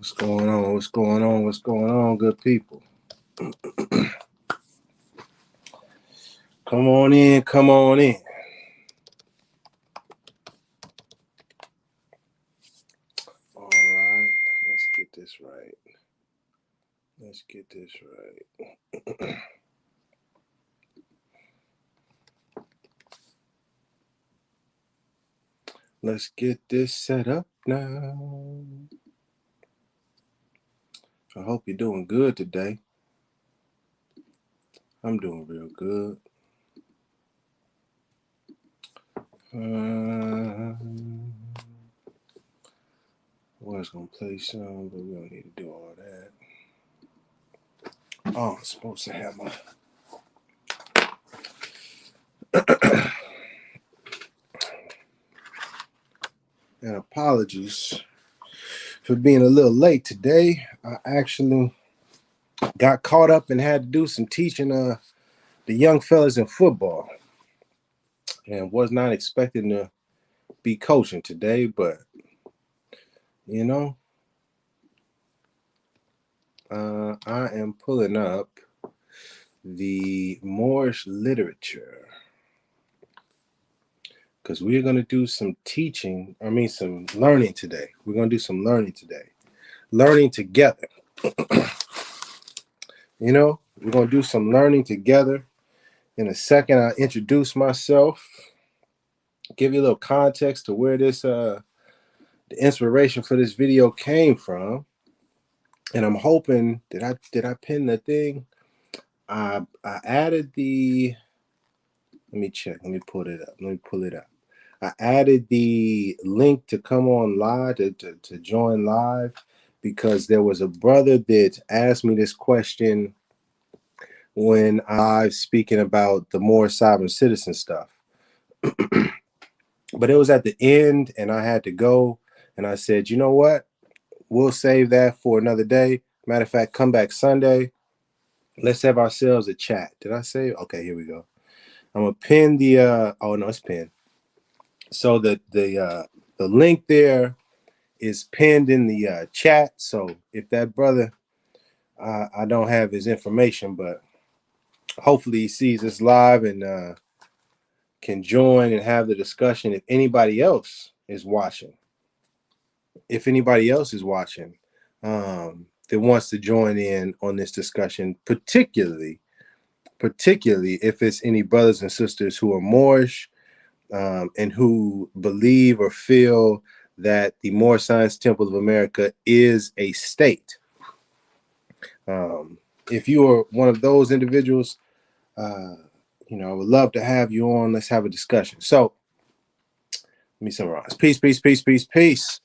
What's going on? What's going on? What's going on, good people? Come on in. Come on in. All right. Let's get this right. Let's get this right. Let's get this set up now. I hope you're doing good today. I'm doing real good. I was going to play some, but we don't need to do all that. Oh, I'm supposed to have my... And apologies for being a little late today. I actually got caught up and had to do some teaching the young fellas in football, and was not expecting to be coaching today, but you know, I am pulling up the Moorish literature because we're going to do some some learning today. We're going to do some learning today, learning together. We're going to do some learning together. In a second, I'll introduce myself, give you a little context to where this the inspiration for this video came from. And I'm hoping, did I pin the thing? I added the, let me check, let me pull it up. I added the link to come on live, to join live, because there was a brother that asked me this question when I was speaking about the more sovereign citizen stuff. But it was at the end and I had to go, and I said, you know what? We'll save that for another day. Matter of fact, come back Sunday. Let's have ourselves a chat. Did I say? Okay, here we go. I'm gonna pin the oh no, it's pinned. So the link there is pinned in the chat. So if that brother, I don't have his information, but hopefully he sees us live and can join and have the discussion. If anybody else is watching, that wants to join in on this discussion, particularly if it's any brothers and sisters who are Moorish and who believe or feel that the Moorish Science Temple of America is a state. If you are one of those individuals, I would love to have you on. Let's have a discussion. So let me summarize. Peace, peace, peace, peace, peace.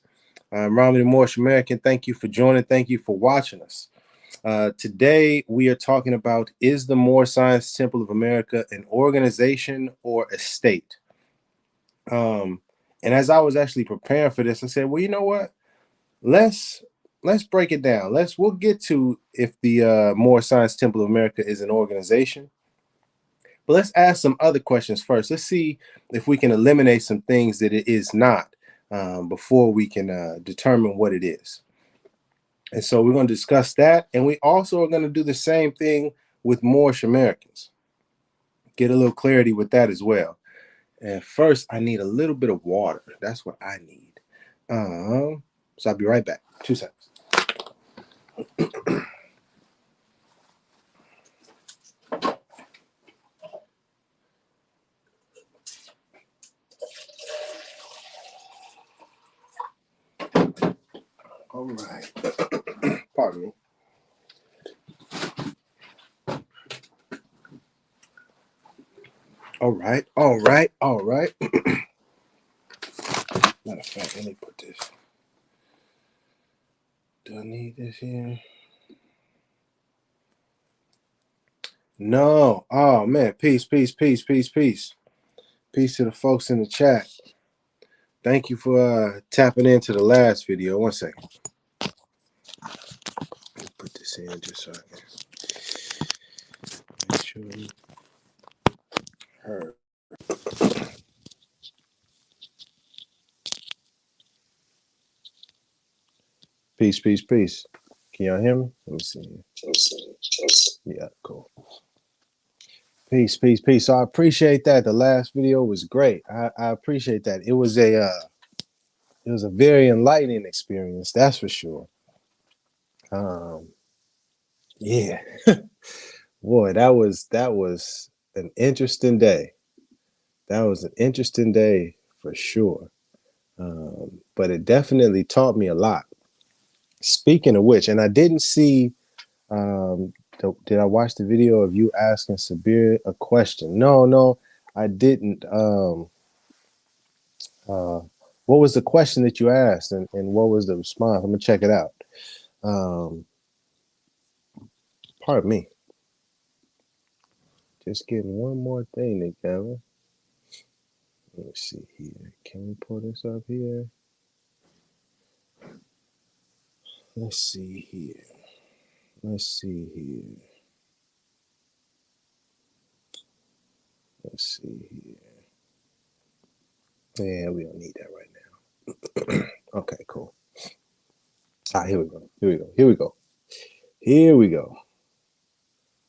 I'm Rami the Moorish American. Thank you for joining. Thank you for watching us. Today, we are talking about, is the Moorish Science Temple of America an organization or a state? And as I was actually preparing for this, I said, well, you know what? Let's break it down. We'll get to if the Moorish Science Temple of America is an organization. But let's ask some other questions first. Let's see if we can eliminate some things that it is not before we can determine what it is. And so we're going to discuss that. And we also are going to do the same thing with Moorish Americans. Get a little clarity with that as well. And first, I need a little bit of water. That's what I need. So I'll be right back. 2 seconds. All right. Pardon me. All right. Matter of fact, let me put this. Do I need this here? No. Oh, man. Peace. Peace to the folks in the chat. Thank you for tapping into the last video. 1 second. Let me put this in just so I can make sure you heard. Peace, peace, peace. Can y'all hear me? Let me see. Yeah, cool. Peace, peace, peace. So I appreciate that. The last video was great. I appreciate that. It was a very enlightening experience, that's for sure. Yeah. Boy, that was an interesting day. That was an interesting day for sure. But it definitely taught me a lot. Speaking of which, and I didn't see did I watch the video of you asking Sabir a question? No, I didn't. What was the question that you asked, and what was the response? I'm gonna check it out. Um, pardon me. Just getting one more thing together. Let's see here. Can we pull this up here? Let's see here. Let's see here. Let's see here. Yeah, we don't need that right now. Okay, cool. Here we go. Here we go.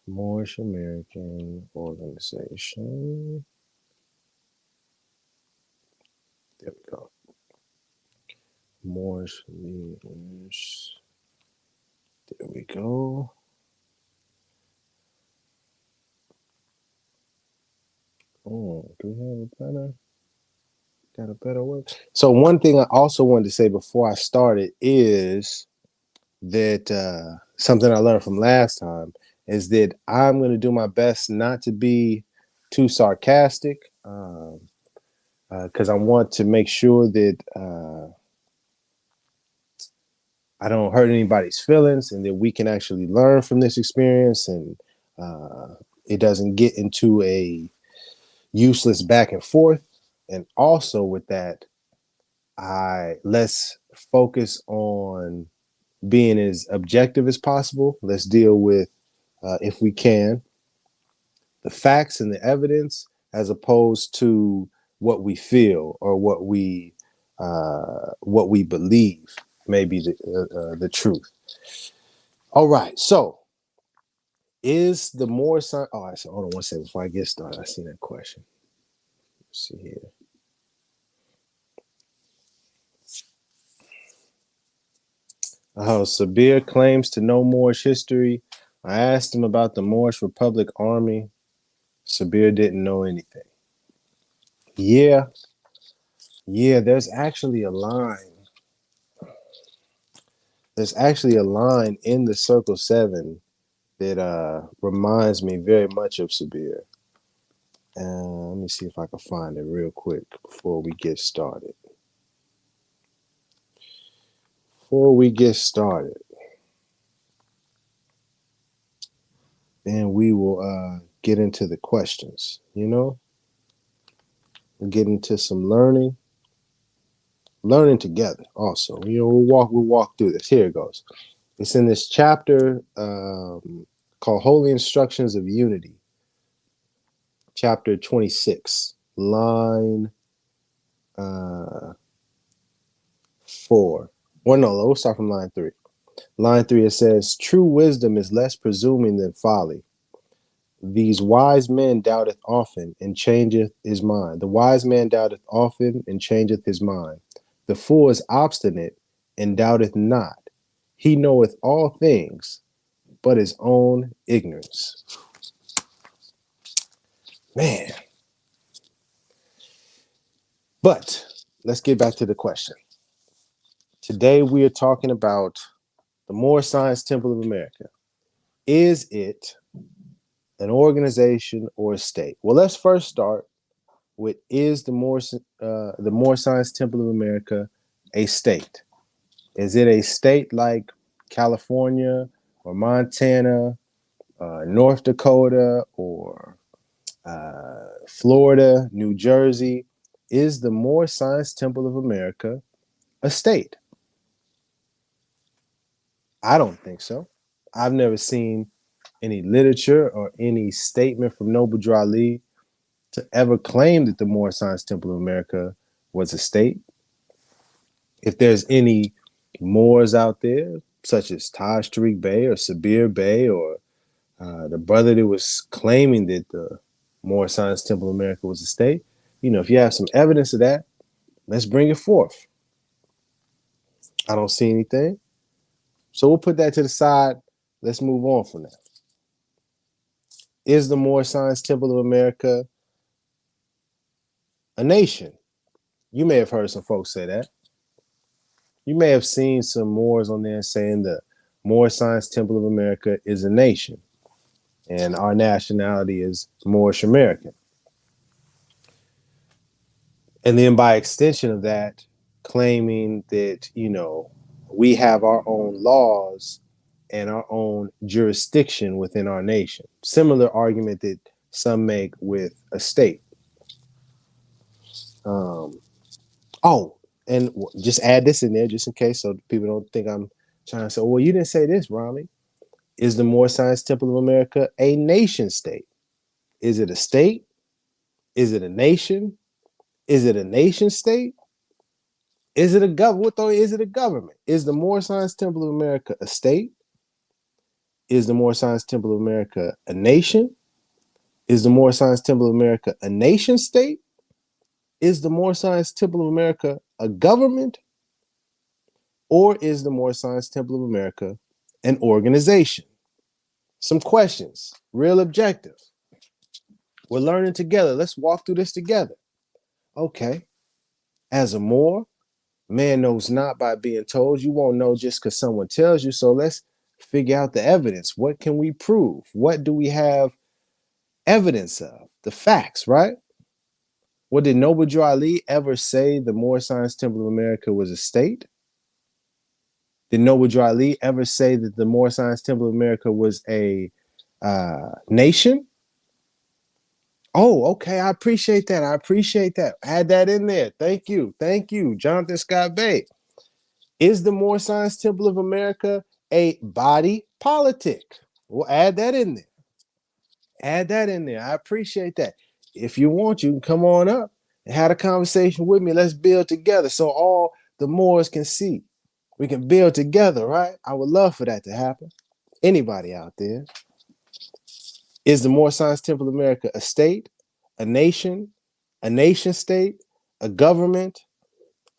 Moorish American Organization. There we go. Moorish leaders. There we go. Oh, do we have a better word? So one thing I also wanted to say before I started is that something I learned from last time is that I'm going to do my best not to be too sarcastic, because I want to make sure that I don't hurt anybody's feelings, and that we can actually learn from this experience, and it doesn't get into a useless back and forth. And also with that, let's focus on being as objective as possible. Let's deal with, if we can, the facts and the evidence, as opposed to what we feel or what we believe may be the truth. All right, so is the more sign? Oh, I said, hold on one second before I get started. I see that question. Let's see here. Sabir claims to know Moorish history. I asked him about the Moorish Republic Army. Sabir didn't know anything. Yeah, there's actually a line. There's actually a line in the Circle 7 that reminds me very much of Sabir. Let me see if I can find it real quick before we get started. Then we will get into the questions, we'll get into some learning together also. We'll walk through this. Here it goes. It's in this chapter called Holy Instructions of Unity, chapter 26, line 4. Well, no, we'll start from line 3. Line 3, it says, true wisdom is less presuming than folly. These wise men doubteth often and changeth his mind. The wise man doubteth often and changeth his mind. The fool is obstinate and doubteth not. He knoweth all things, but his own ignorance. Man. But let's get back to the question. Today we are talking about the Moorish Science Temple of America. Is it an organization or a state? Well, let's first start with, is the Moorish Science Temple of America a state? Is it a state like California or Montana, North Dakota, or Florida, New Jersey? Is the Moorish Science Temple of America a state? I don't think so. I've never seen any literature or any statement from Noble Drew Ali to ever claim that the Moorish Science Temple of America was a state. If there's any Moors out there, such as Taj Tariq Bey or Sabir Bey, or the brother that was claiming that the Moorish Science Temple of America was a state. If you have some evidence of that, let's bring it forth. I don't see anything. So we'll put that to the side. Let's move on from that. Is the Moorish Science Temple of America a nation? You may have heard some folks say that. You may have seen some Moors on there saying the Moorish Science Temple of America is a nation, and our nationality is Moorish American. And then by extension of that, claiming that, we have our own laws and our own jurisdiction within our nation. Similar argument that some make with a state. And just add this in there just in case so people don't think I'm trying to say, well, you didn't say this, Raleigh. Is the Moorish Science Temple of America a nation state? Is it a state? Is it a nation? Is it a nation state? Is it a government? Is it a government? Is the Moorish Science Temple of America a state? Is the Moorish Science Temple of America a nation? Is the Moorish Science Temple of America a nation state? Is the Moorish Science Temple of America a government? Or is the Moorish Science Temple of America an organization? Some questions, real objective. We're learning together. Let's walk through this together. Okay. As a Moor, man knows not by being told. You won't know just because someone tells you. So let's figure out the evidence. What can we prove? What do we have evidence of? The facts, right? What did Noble Drew Ali ever say the Moorish Science Temple of America was a state? Did Noble Drew Ali ever say that the Moorish Science Temple of America was a nation? Oh, okay. I appreciate that. Add that in there. Thank you. Jonathan Scott Bay. Is the Moorish Science Temple of America a body politic? We'll add that in there. I appreciate that. If you want, you can come on up and have a conversation with me. Let's build together so all the Moors can see. We can build together, right? I would love for that to happen. Anybody out there? Is the Moorish Science Temple of America a state, a nation state, a government,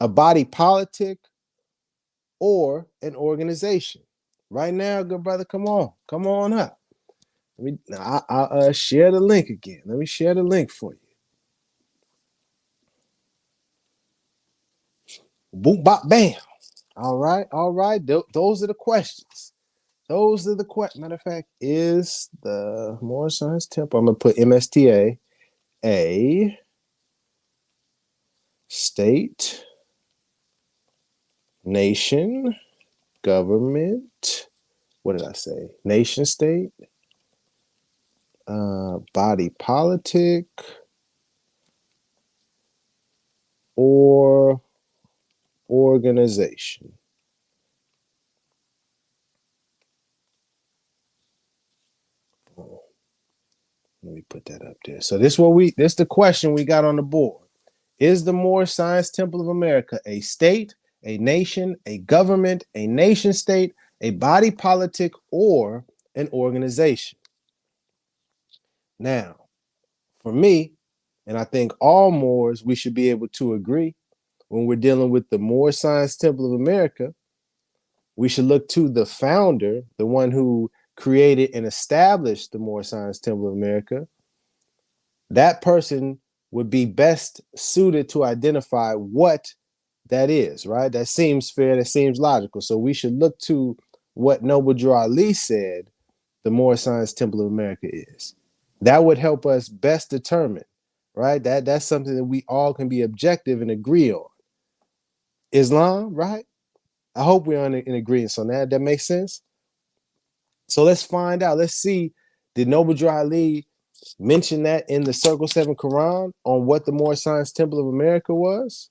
a body politic, or an organization? Right now, good brother, come on up. I'll share the link again. Let me share the link for you. Boom, bop, bam. All right. Those are the questions. Matter of fact, is the Moorish Science Temple, I'm going to put MSTA, a state, nation, government, what did I say? Nation state, body politic, or organization. Let me put that up there. So this is the question we got on the board. Is the Moorish Science Temple of America a state, a nation, a government, a nation state, a body politic, or an organization? Now, for me, and I think all Moors, we should be able to agree when we're dealing with the Moorish Science Temple of America, we should look to the founder, the one who created and established the Moorish Science Temple of America. That person would be best suited to identify what that is, right? That seems fair, that seems logical. So we should look to what Noble Drew Ali said the Moorish Science Temple of America is. That would help us best determine, right? That's something that we all can be objective and agree on. Islam, right? I hope we're in agreement on that. That makes sense? So let's find out. Let's see, did Noble Drew Ali mention that in the Circle 7 Quran on what the Moorish Science Temple of America was?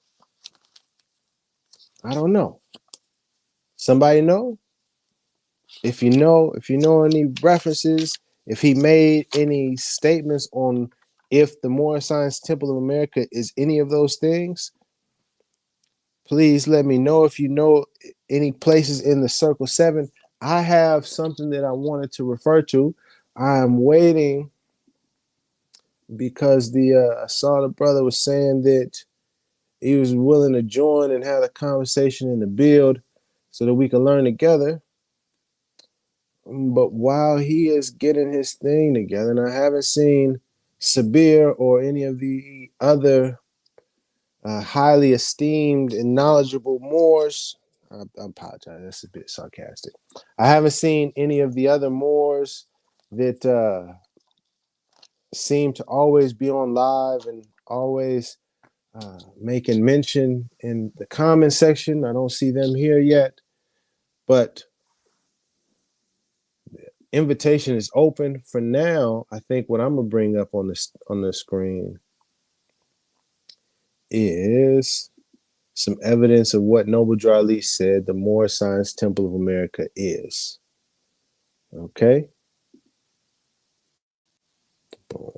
I don't know. Somebody know? If you know any references, if he made any statements on if the Moorish Science Temple of America is any of those things, please let me know. If you know any places in the Circle 7, I have something that I wanted to refer to. I'm waiting because I saw the brother was saying that he was willing to join and have a conversation in the build so that we can learn together. But while he is getting his thing together, and I haven't seen Sabir or any of the other highly esteemed and knowledgeable Moors. I apologize, that's a bit sarcastic. I haven't seen any of the other Moors that seem to always be on live and always making mention in the comment section. I don't see them here yet, but invitation is open for now. I think what I'm gonna bring up on the screen is some evidence of what Noble Drew Ali said the Moorish Science Temple of America is. Okay. Boom.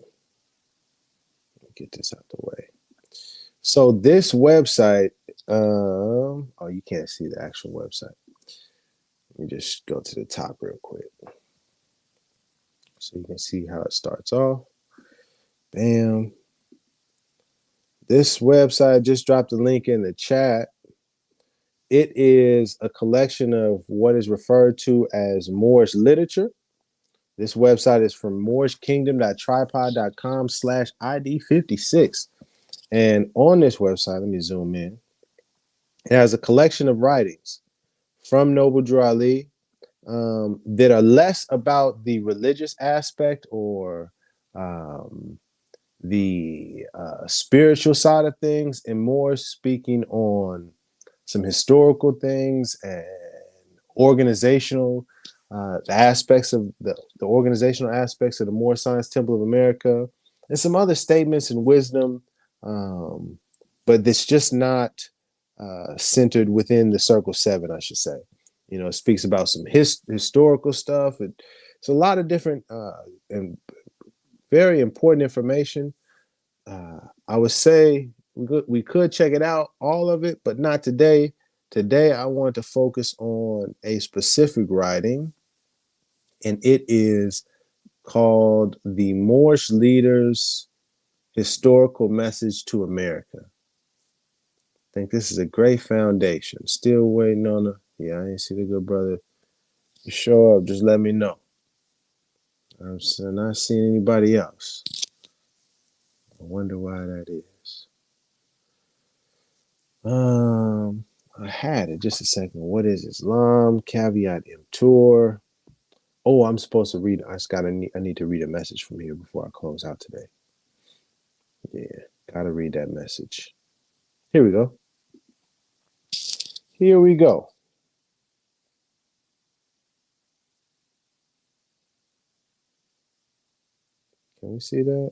Let me get this out the way. So this website, oh, you can't see the actual website. Let me just go to the top real quick so you can see how it starts off. Bam. This website, just dropped a link in the chat. It is a collection of what is referred to as Moorish literature. This website is from moorishkingdom.tripod.com/ID56. And on this website, let me zoom in. It has a collection of writings from Noble Drew Ali that are less about the religious aspect or the spiritual side of things, and more speaking on some historical things and organizational aspects of the organizational aspects of the Moorish Science Temple of America, and some other statements and wisdom, but it's just not centered within the Circle 7, I should say. You know, it speaks about some historical stuff. It's a lot of different and very important information. I would say we could check it out, all of it, but not today. Today, I want to focus on a specific writing, and it is called The Moorish Leaders' Historical Message to America. I think this is a great foundation. Still waiting on I didn't see the good brother. You show up, just let me know. I'm not seeing anybody else. I wonder why that is. I had it just a second. What is Islam? Caveat emptor. Oh, I'm supposed to read. I need to read a message from here before I close out today. Yeah, gotta read that message. Here we go. Here we go. Can we see that?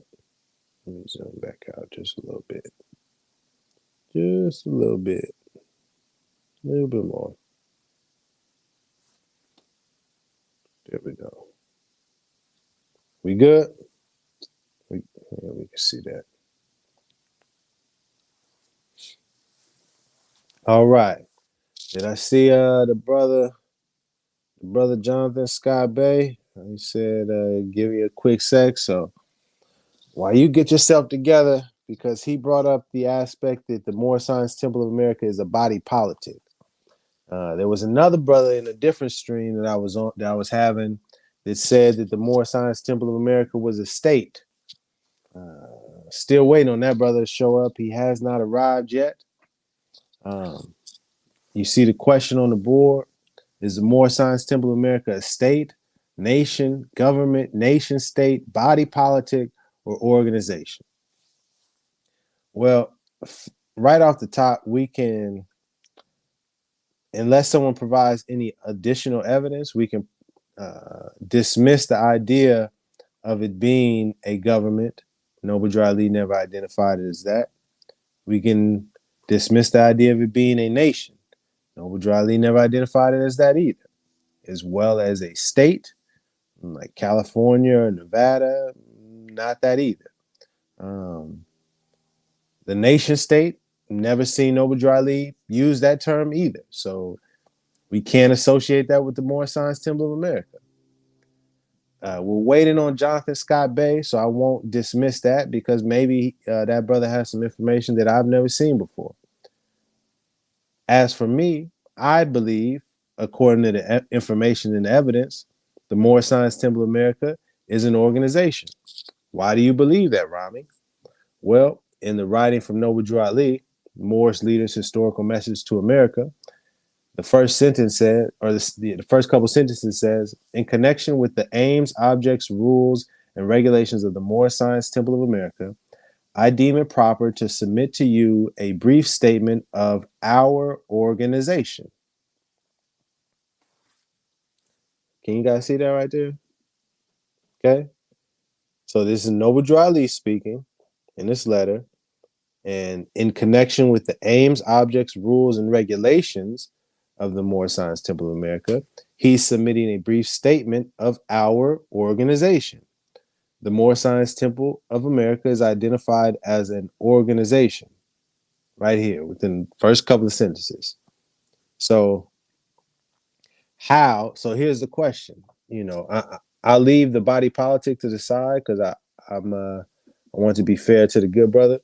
Let me zoom back out just a little bit. Just a little bit. A little bit more. There we go. We good? We can see that. All right. Did I see the brother Jonathan Scott Bay? He said, give me a quick sec. So while you get yourself together, because he brought up the aspect that the Moorish Science Temple of America is a body politic. There was another brother in a different stream that I was having that said that the Moorish Science Temple of America was a state. Still waiting on that brother to show up. He has not arrived yet. You see the question on the board. Is the Moorish Science Temple of America a state, nation, government, nation state, body politic, or organization? Well, right off the top, we can, unless someone provides any additional evidence, we can dismiss the idea of it being a government. Noble Drew Ali never identified it as that. We can dismiss the idea of it being a nation. Noble Drew Ali never identified it as that either. As well as a state, like California or Nevada, not that either. The nation state, never seen Noble Drew Ali use that term either. So We can't associate that with the Moorish Science Temple of America. We're waiting on Jonathan Scott Bay, so I won't dismiss that because maybe that brother has some information that I've never seen before. As for me, I believe, according to the information and evidence, the Moorish Science Temple of America is an organization. Why do you believe that, Rami? Well, in the writing from Noble Drew Ali, Moorish Leaders' Historical Message to America, the first sentence said, or the first couple sentences says, in connection with the aims, objects, rules, and regulations of the Moorish Science Temple of America, I deem it proper to submit to you a brief statement of our organization. Can you guys see that right there? Okay. So this is Noble Drew Ali speaking in this letter. And in connection with the aims, objects, rules, and regulations of the Moorish Science Temple of America, he's submitting a brief statement of our organization. The Moorish Science Temple of America is identified as an organization right here within the first couple of sentences. So here's the question. I'll leave the body politic to the side because I want to be fair to the good brother.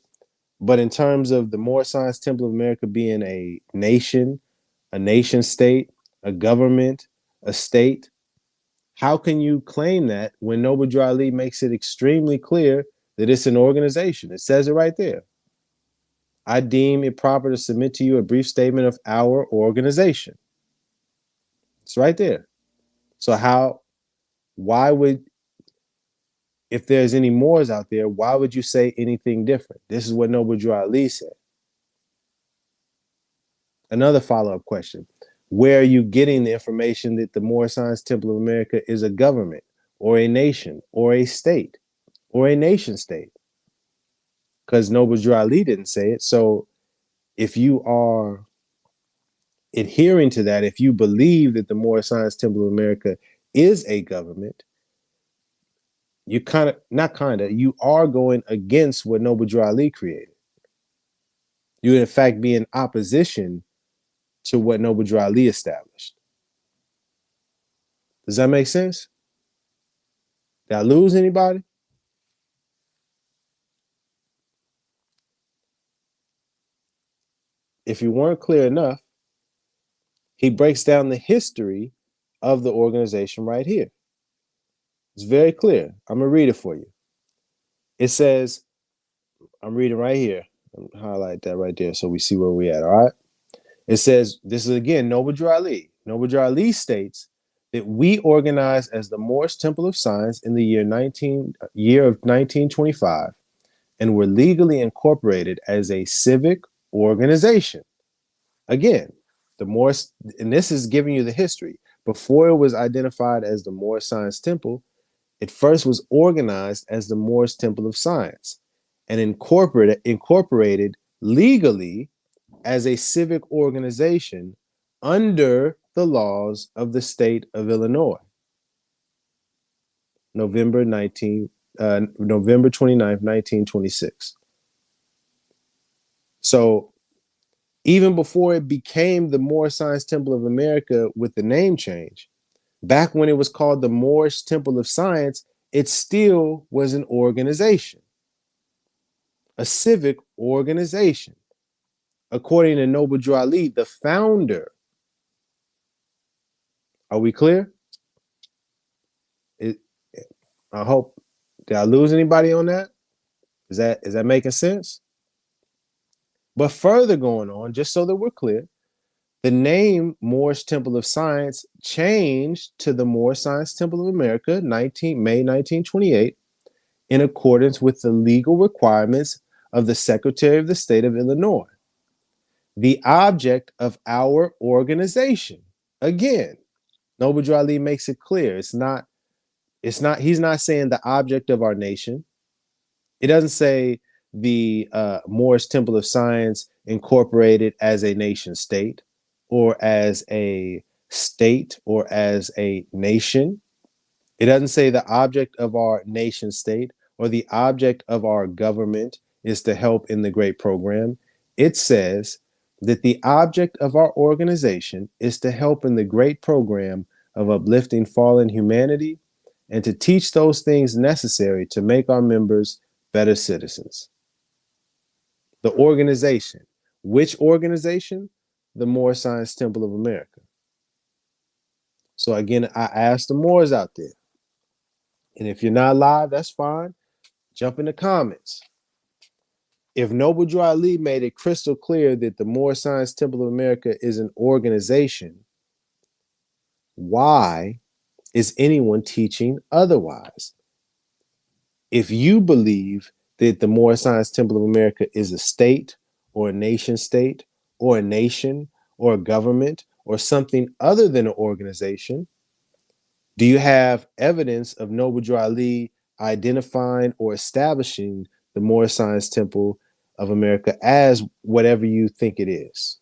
But in terms of the Moorish Science Temple of America being a nation state, a government, a state, how can you claim that when Noble Drew Ali makes it extremely clear that it's an organization? It says it right there. I deem it proper to submit to you a brief statement of our organization. It's right there. So if there's any Moors out there, why would you say anything different? This is what Noble Drew Ali said. Another follow-up question. Where are you getting the information that the Moorish Science Temple of America is a government or a nation or a state or a nation state? Because Noble Drew Ali didn't say it. So if you are adhering to that, if you believe that the Moorish Science Temple of America is a government, you you are going against what Noble Drew Ali created. You in fact be in opposition to what Noble Drew Ali established. Does that make sense? Did I lose anybody? If you weren't clear enough, he breaks down the history of the organization right here. It's very clear. I'm going to read it for you. It says, I'm reading right here. Highlight that right there so we see where we're at, all right? It says, this is again Noble Drew Ali. Noble Drew Ali states that we organized as the Moorish Temple of Science in the year of 1925 and were legally incorporated as a civic organization. Again, the Moorish, and this is giving you the history. Before it was identified as the Moorish Science Temple, it first was organized as the Moorish Temple of Science and incorporated legally as a civic organization under the laws of the state of Illinois. November 29th, 1926. So even before it became the Moorish Science Temple of America with the name change, back when it was called the Moorish Temple of Science, it still was an organization, a civic organization. According to Noble Drew Ali, the founder. Are we clear? I hope. Did I lose anybody on that? Is that making sense? But further going on, just so that we're clear, the name Moorish Temple of Science changed to the Moorish Science Temple of America, May 1928, in accordance with the legal requirements of the Secretary of the State of Illinois. The object of our organization, again, Noble Drew Ali makes it clear. He's not saying the object of our nation. It doesn't say the Moorish Temple of Science incorporated as a nation state or as a state or as a nation. It doesn't say the object of our nation state or the object of our government is to help in the great program. It says that the object of our organization is to help in the great program of uplifting fallen humanity and to teach those things necessary to make our members better citizens. The organization. Which organization? The Moorish Science Temple of America. So again, I asked the Moors out there. And if you're not live, that's fine. Jump in the comments. If Noble Drew Ali made it crystal clear that the Moorish Science Temple of America is an organization, why is anyone teaching otherwise? If you believe that the Moorish Science Temple of America is a state or a nation state or a nation or a government or something other than an organization, do you have evidence of Noble Drew Ali identifying or establishing the Moorish Science Temple of America as whatever you think it is?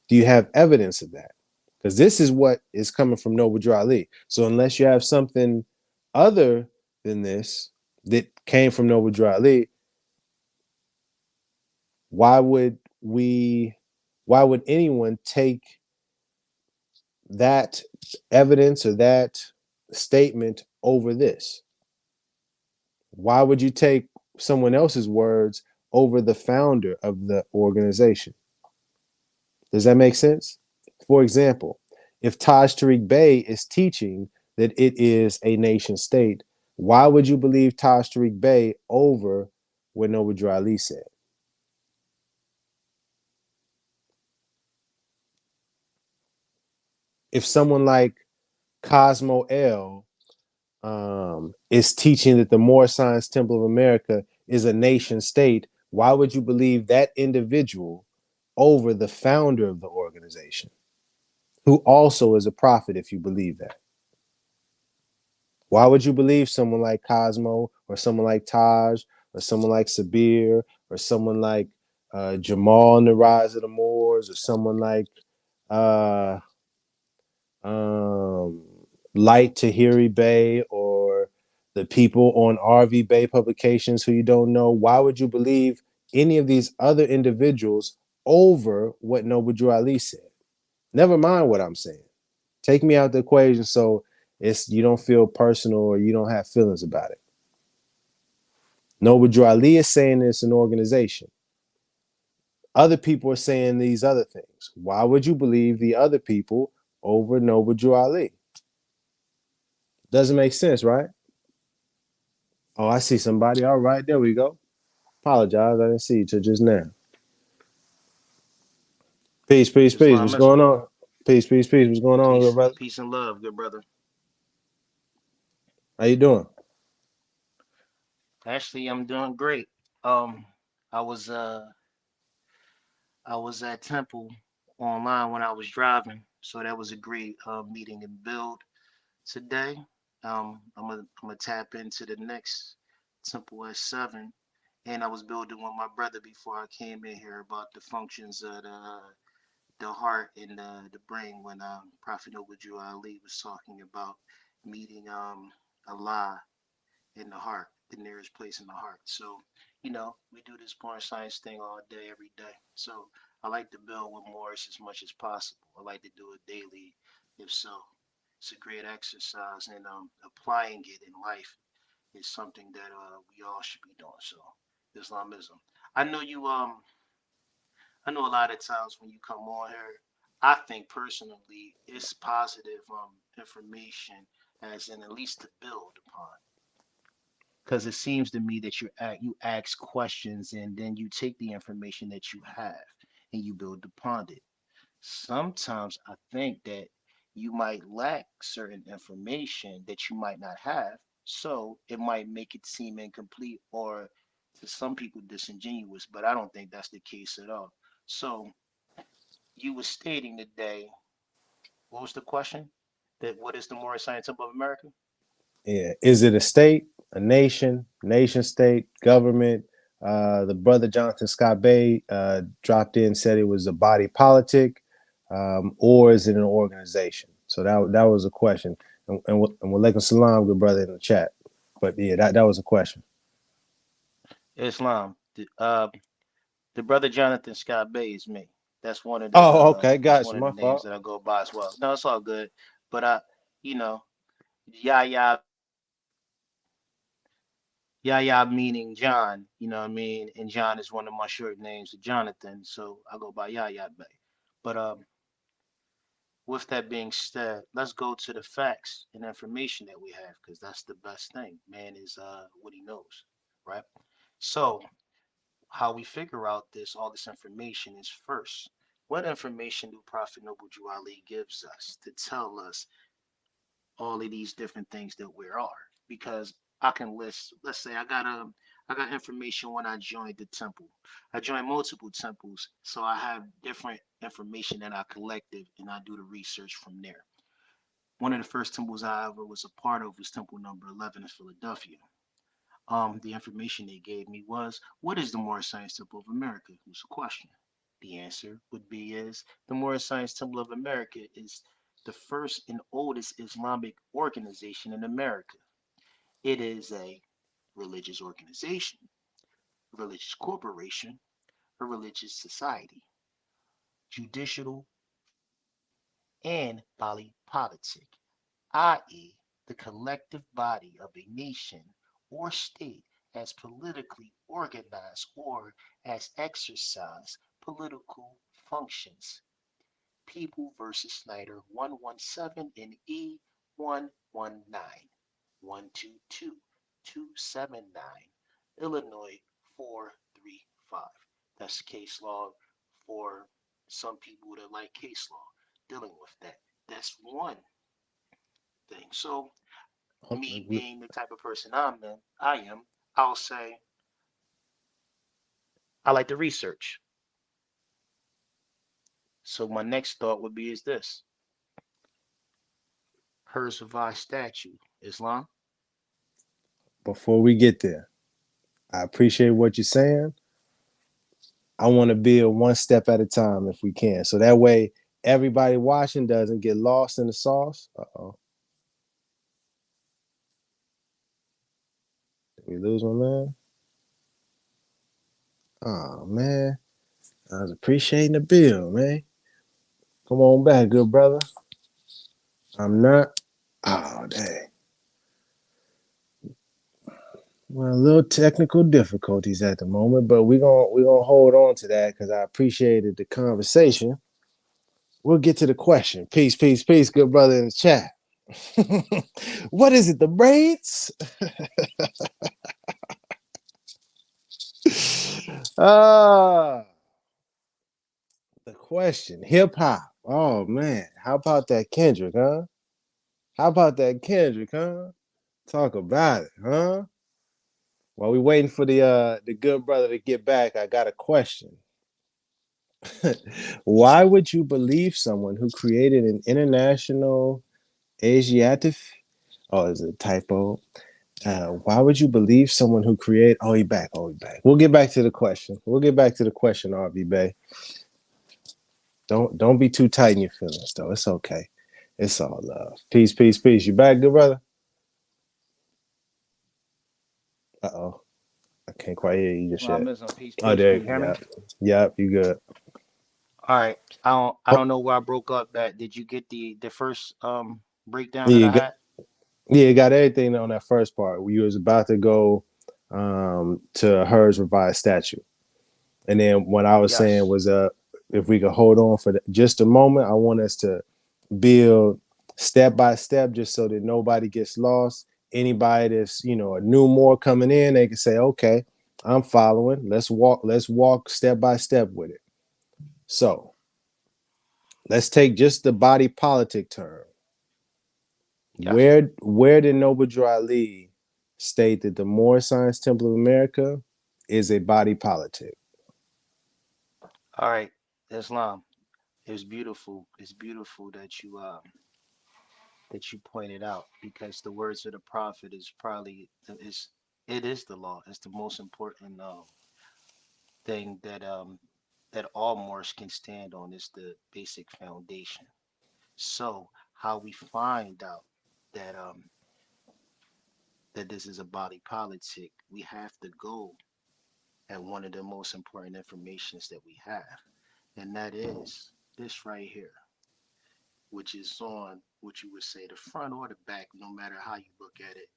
Do you have evidence of that? Because this is what is coming from Noble Drew Ali. So unless you have something other than this that came from Noble Drew Ali, why would anyone take that evidence or that statement over this? Why would you take someone else's words over the founder of the organization? Does that make sense? For example, if Taj Tariq Bey is teaching that it is a nation state, why would you believe Taj Tariq Bey over what Noble Drew Ali said? If someone like Cosmo L is teaching that the Moorish Science Temple of America is a nation state, why would you believe that individual over the founder of the organization, who also is a prophet, if you believe that? Why would you believe someone like Cosmo or someone like Taj or someone like Sabir or someone like Jamal in the Rise of the Moors or someone like uh, um, Light Tahiri Bey or the people on RV Bay Publications who you don't know? Why would you believe any of these other individuals over what Noble Drew Ali said? Never mind what I'm saying. Take me out the equation so you don't feel personal or you don't have feelings about it. Noble Drew Ali is saying it's an organization. Other people are saying these other things. Why would you believe the other people over Noble Drew Ali? Doesn't make sense, right? Oh, I see somebody. All right, there we go. Apologize, I didn't see you till just now. Peace, peace, peace. What's Islamism. going on? Peace, peace, peace. What's going on, good Peace, brother? peace and love, good brother. How you doing? Actually, I'm doing great. Um, I was uh I was at Temple online when I was driving, so that was a great meeting and build today. I'm gonna tap into the next Temple at 7, and I was building with my brother before I came in here about the functions of the heart and the brain when Prophet Noble Drew Ali was talking about meeting Allah in the heart, the nearest place in the heart. So, we do this born science thing all day, every day. So I like to build with Morris as much as possible. I like to do it daily, if so. It's a great exercise, and applying it in life is something that we all should be doing. So, Islamism. I know you. I know a lot of times when you come on here, I think personally it's positive information, as in at least to build upon, because it seems to me that you ask questions and then you take the information that you have and you build upon it. Sometimes I think that you might lack certain information that you might not have, so it might make it seem incomplete or to some people disingenuous, but I don't think that's the case at all. So you were stating today, what was the question? That what is the Moorish Science of America? Yeah. Is it a state, a nation, nation state, government? The brother Jonathan Scott Bay dropped in, said it was a body politic, or is it an organization? So that was a question. And we'll like salam, good brother, in the chat. But yeah, that was a question. Islam. The brother Jonathan Scott Bay is me. Oh, okay, that's gotcha. one of My the names fault. that I go by as well. No, it's all good. But you know, Yahya Yahya meaning John, you know what I mean? And John is one of my short names, Jonathan, so I go by Yahya Bey. But with that being said, let's go to the facts and information that we have, because that's the best thing. Man is what he knows, right? So how we figure out all this information is first, what information do Prophet Noble Jew Ali gives us to tell us all of these different things that we are? Because I can list, let's say I got information when I joined the temple. I joined multiple temples, so I have different information that I collected and I do the research from there. One of the first temples I ever was a part of was temple number 11 in Philadelphia. The information they gave me was, what is the Moorish Science Temple of America? Was a question. The answer would be is the Moorish Science Temple of America is the first and oldest Islamic organization in America. It is a religious organization, a religious corporation, a religious society, judicial, and polypolitic, i.e., the collective body of a nation or state as politically organized or as exercise political functions. People versus Snyder 117 and E 119 122 279 Illinois 435. That's case law for some people that like case law dealing with that. That's one thing. So me being the type of person I am, I'll say I like to research. So my next thought would be is this: Hers revised statute, Islam. Before we get there, I appreciate what you're saying. I want to build one step at a time if we can. So that way everybody watching doesn't get lost in the sauce. Uh-oh. Did we lose my man? Oh man. I was appreciating the bill, man. Come on back, good brother. I'm not. Oh dang. Well, a little technical difficulties at the moment, but we're gonna hold on to that because I appreciated the conversation. We'll get to the question. Peace, peace, peace, good brother in the chat. What is it? The braids? Ah, the question. Hip hop. Oh man. How about that Kendrick, huh? How about that Kendrick, huh? Talk about it, huh? While we waiting for the good brother to get back, I got a question. Why would you believe someone who created an international Asiatic? Oh, is it a typo? Why would you believe someone who create? Oh, he back. Oh, he back. We'll get back to the question. We'll get back to the question, RB Bay. Don't be too tight in your feelings, though. It's okay. It's all love. Peace, peace, peace. You back, good brother? Uh oh. I can't quite hear you just yet. Islamism, peace, Oh, peace. Can there. you hear me? Yep. Yep. You good? All right. I Oh, don't know where I broke up at. Did you get the first breakdown yeah. that I had? Yeah. You got everything on that first part. You was about to go to hers revised statute, and then what I was saying Yes. was if we could hold on for just a moment, I want us to build step by step just so that nobody gets lost. Anybody that's a new more coming in, they can say, okay, I'm following. Let's walk step by step with it. So let's take just the body politic term. Yes. Where did Noble Drew Ali state that the Moorish Science Temple of America is a body politic? All right. Islam. It's beautiful. It's beautiful that you pointed out, because the words of the prophet is probably is it is the law. It's the most important thing that all Moors can stand on, is the basic foundation. So how we find out that that this is a body politic, we have to go at one of the most important informations that we have. and that is this right here, which is on what you would say the front or the back, no matter how you look at it.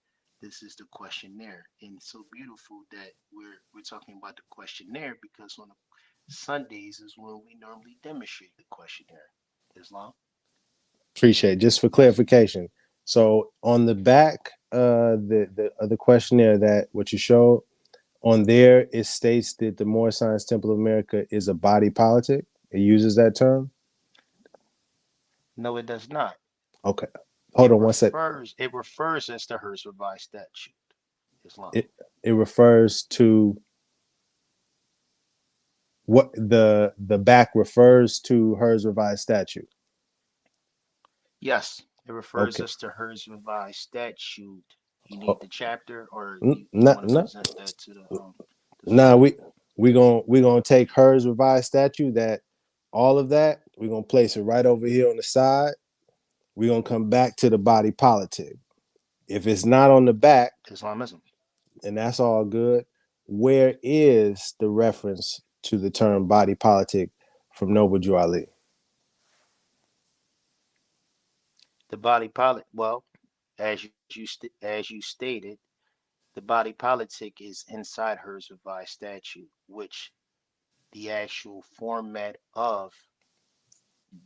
This is the questionnaire, and so beautiful that we're talking about the questionnaire because on the Sundays is when we normally demonstrate the questionnaire. Islam? Appreciate it. Just for Yes. clarification. So on the back, the questionnaire that what you showed on there, it states that the Moorish Science Temple of America is a body politic. It uses that term. No, it does not. Okay, hold on one sec. It refers as the Hers revised statute. Islam. It refers to what the back refers to Hers revised statute. Yes, it refers Okay, us to Hers revised statute. You need the chapter, or you not want to not present that to the nah. screen? We gonna take Hers revised statute. That all of that we're gonna place it right over here on the side. We're gonna come back to the body politic. If it's not on the back, Islamism. and that's all good, where is the reference to the term body politic from Noble Drew Ali? The body politic. Well, as you stated, the body politic is inside Hers revised statute, which the actual format of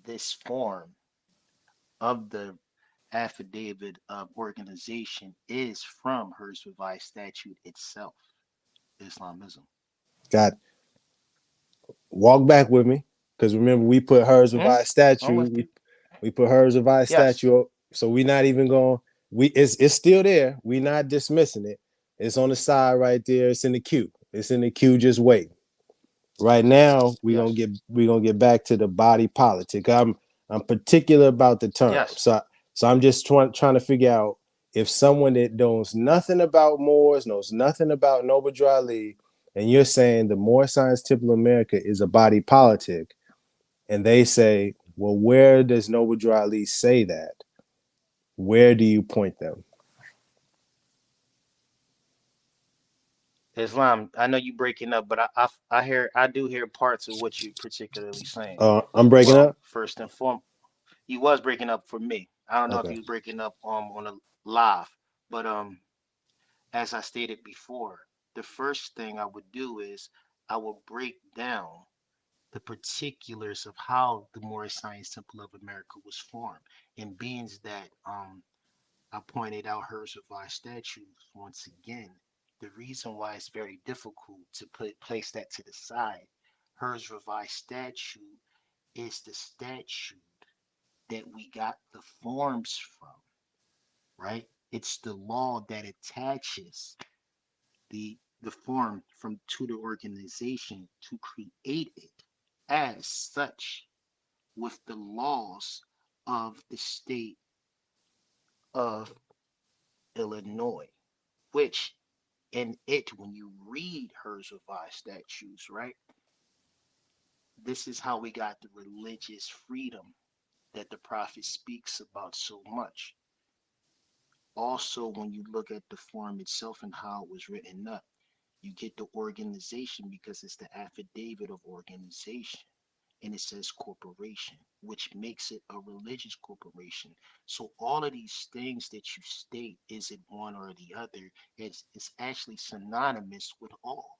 this form of the affidavit of organization is from Hers revised statute itself. Islamism. Got walk back with me, because remember we put Hers Hmm? revised I'm statute. with We you. we put Hers revised Yes. statute. So we not even going. It's still there. We not dismissing it. It's on the side right there. It's in the queue. It's in the queue. Just wait. Right now Yes. we gonna get back to the body politic. I'm particular about the term. Yes. So I'm just trying to figure out if someone that knows nothing about Moors, knows nothing about Noble Drew Ali, and you're saying the Moorish Science Temple of America is a body politic, and they say, well, where does Noble Drew Ali say that? Where do you point them? Islam. I know you breaking up, but I do hear parts of what you're particularly saying. I'm breaking Well, up. first and foremost, you was breaking up for me. I don't know if Okay. you was breaking up on a live, but as I stated before, the first thing I would do is I will break down the particulars of how the Moorish Science Temple of America was formed, and beings that I pointed out Hers revised statutes once again. The reason why it's very difficult to place that to the side, Hers revised statute is the statute that we got the forms from, right? It's the law that attaches the form from to the organization to create it as such with the laws of the state of Illinois, which in it, when you read Hers revised statutes, right, this is how we got the religious freedom that the prophet speaks about so much. Also, when you look at the form itself and how it was written up, you get the organization because it's the affidavit of organization, and it says corporation, which makes it a religious corporation. So all of these things that you state, is it one or the other, it's actually synonymous with all.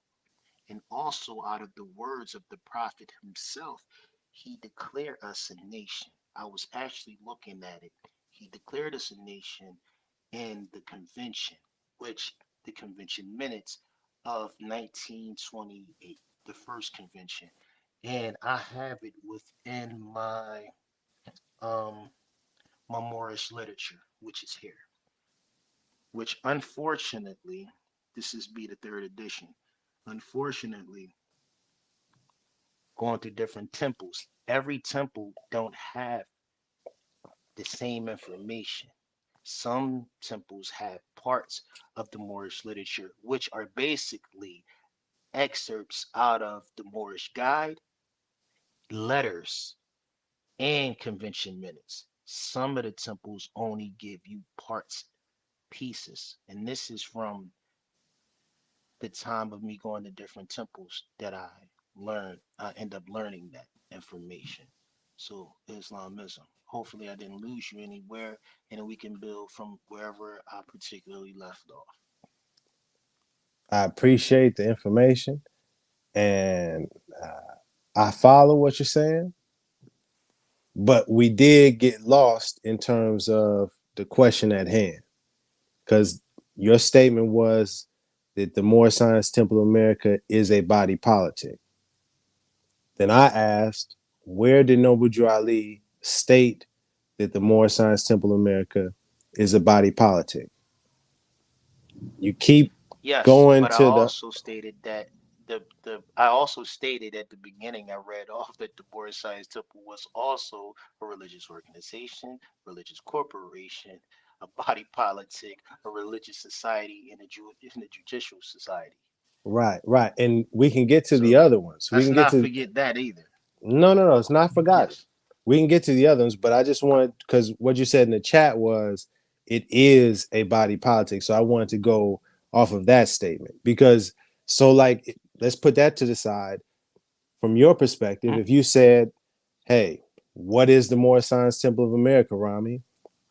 And also out of the words of the prophet himself, he declared us a nation. I was actually looking at it. He declared us a nation in the convention, which the convention minutes of 1928, the first convention. And I have it within um my Moorish literature, which is here, which unfortunately, this is be the third edition. Unfortunately, going to different temples, every temple don't have the same information. Some temples have parts of the Moorish literature, which are basically excerpts out of the Moorish Guide, letters, and convention minutes. Some of the temples only give you parts, pieces. And this is from the time of me going to different temples that I end up learning that. information. So Islamism. Hopefully, I didn't lose you anywhere, and then we can build from wherever I particularly left off. I appreciate the information, and I follow what you're saying, but we did get lost in terms of the question at hand, because your statement was that the Moorish Science Temple of America is a body politic. Then I asked, where did Noble Drew Ali state that the Moorish Science Temple of America is a body politic? You keep Yes, going but I to the also stated that the I also stated at the beginning I read off that the Moorish Science Temple was also a religious organization, religious corporation, a body politic, a religious society, and a judicial society. right, right, and we can get to the So other ones. We let's can get not to forget that either. no, it's not forgotten. Yes. We can get to the others, but I just wanted, because what you said in the chat was it is a body politic. So I wanted to go off of that statement because so like let's put that to the side. From your perspective, Mhm. if you said, hey, what is the Moorish Science Temple of America, Rami?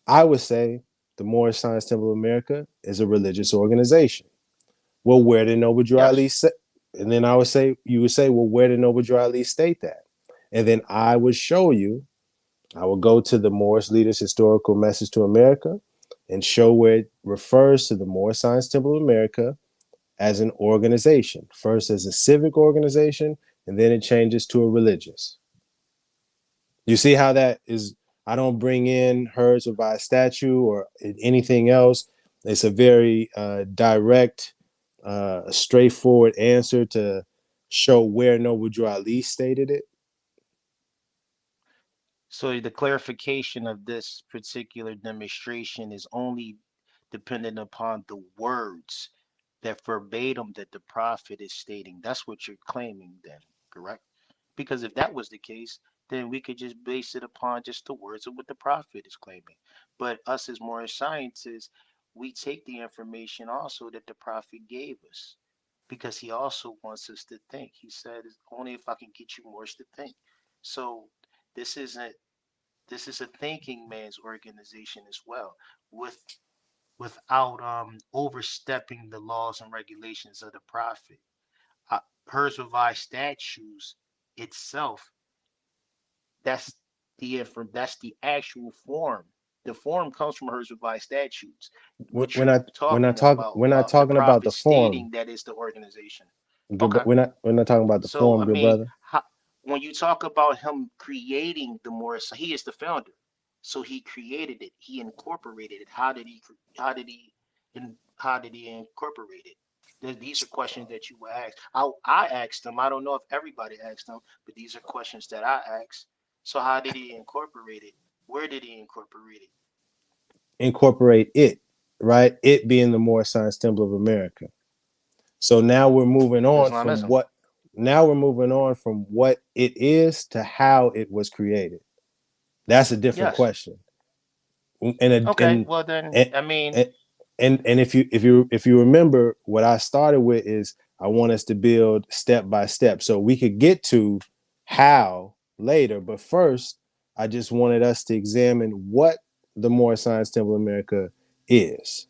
I would say the Moorish Science Temple of America is a religious organization. Well, where did Noble Drew Ali Yes. say? And then I would say, you would say, well, where did Noble Drew Ali state that? And then I would show you, I will go to the Moorish Leaders Historical Message to America and show where it refers to the Moorish Science Temple of America as an organization, first as a civic organization, and then it changes to a religious. You see how that is? I don't bring in herds or by statue or anything else. It's a very direct, straightforward answer to show where Noble Drew Ali stated it. So the clarification of this particular demonstration is only dependent upon the words that verbatim that the prophet is stating. That's what you're claiming then, correct? Because if that was the case, then we could just base it upon just the words of what the prophet is claiming. But us as Moorish scientists, we take the information also that the prophet gave us because he also wants us to think. He said, only if I can get you Moorish to think. So this isn't this is a thinking man's organization as well, with without overstepping the laws and regulations of the prophet. Hers revised statutes itself, that's that's the actual form. The form comes from hers revised statutes. What When you're I when I talking talk about, we're not the talking about prophet the form, stating that is the organization. good, Okay. we're not talking about the So form, I good mean, brother. when you talk about him creating the Morris, he is the founder. So he created it. He incorporated it. How did he incorporate it? These are questions that you will ask. I asked them. I don't know if everybody asked them, but these are questions that I asked. So how did he incorporate it? Where did he incorporate it? Incorporate it, right? It being the Moorish Science Temple of America. So now we're moving on from Islamism. what now we're moving on from what it is to how it was created. That's a different Yes. question. And a, Okay. Well then, and I mean, and and if you remember, what I started with is I want us to build step by step, so we could get to how later. But first, I just wanted us to examine what the Moorish Science Temple of America is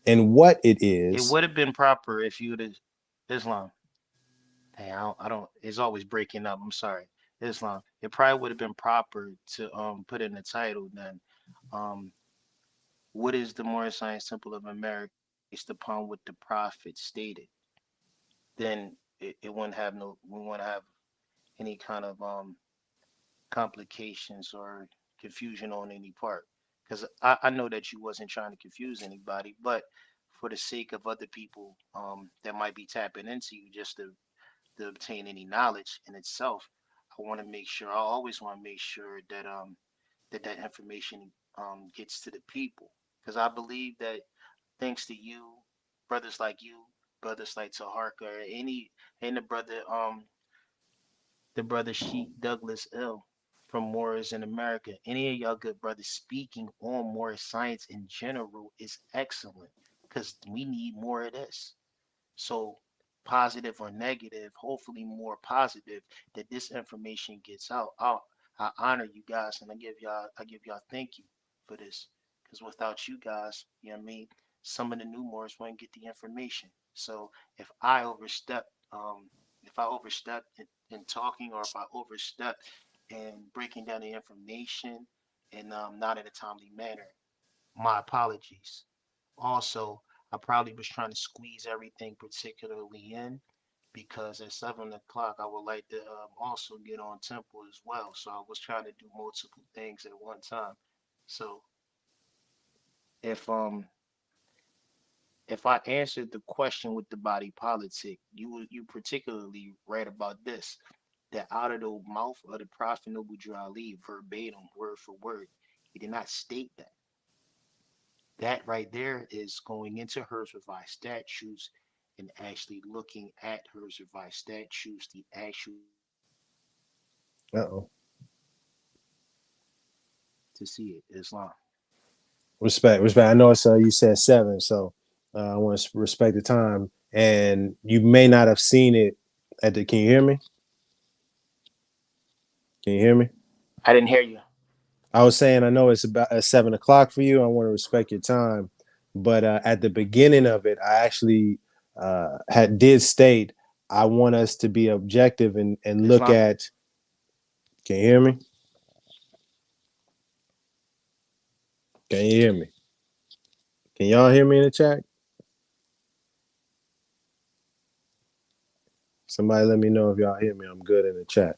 and what it it is. would have been proper if you'd have Islam. Hey, I don't. It's always breaking up. I'm sorry. Islam. It probably would have been proper to put in the title then. Um, what is the Moorish Science Temple of America based upon what the prophet stated? Then it wouldn't have no. We wouldn't have any kind of complications or confusion on any part. Because I know that you wasn't trying to confuse anybody, but for the sake of other people that might be tapping into you just to obtain any knowledge in itself, I want to make sure. I always want to make sure that that information gets to the people because I believe that thanks to you, brothers like Taharka, any and the brother Sheik Douglas L from Moors in America, any of y'all good brothers speaking on Moorish science in general is excellent because we need more of this. So positive or negative, hopefully more positive, that this information gets out. I honor you guys and I give y'all thank you for this. Because without you guys, you know what I mean, some of the new Moors won't get the information. So if I overstep, in talking, or if I overstep in breaking down the information and not in a timely manner, my apologies. Also, I probably was trying to squeeze everything particularly in because at 7 o'clock I would like to also get on Temple as well. So I was trying to do multiple things at one time. So if um if I answered the question with the body politic, you particularly read about this, that out of the mouth of the Prophet Noble Drew Ali, verbatim, word for word, he did not state that. That right there is going into hers revised statutes and actually looking at hers revised statutes, the actual Uh-oh. to see it, Islam. Respect. I know it's you said 7, so I want to respect the time. And you may not have seen it at the. Can you hear me? Can you hear me? I didn't hear you. I was saying I know it's about 7 o'clock for you. I want to respect your time, but at the beginning of it, I actually did state I want us to be objective and look Islam. at. Can you hear me? Can you hear me? Can y'all hear me in the chat? Somebody let me know if y'all hear me. I'm good in the chat.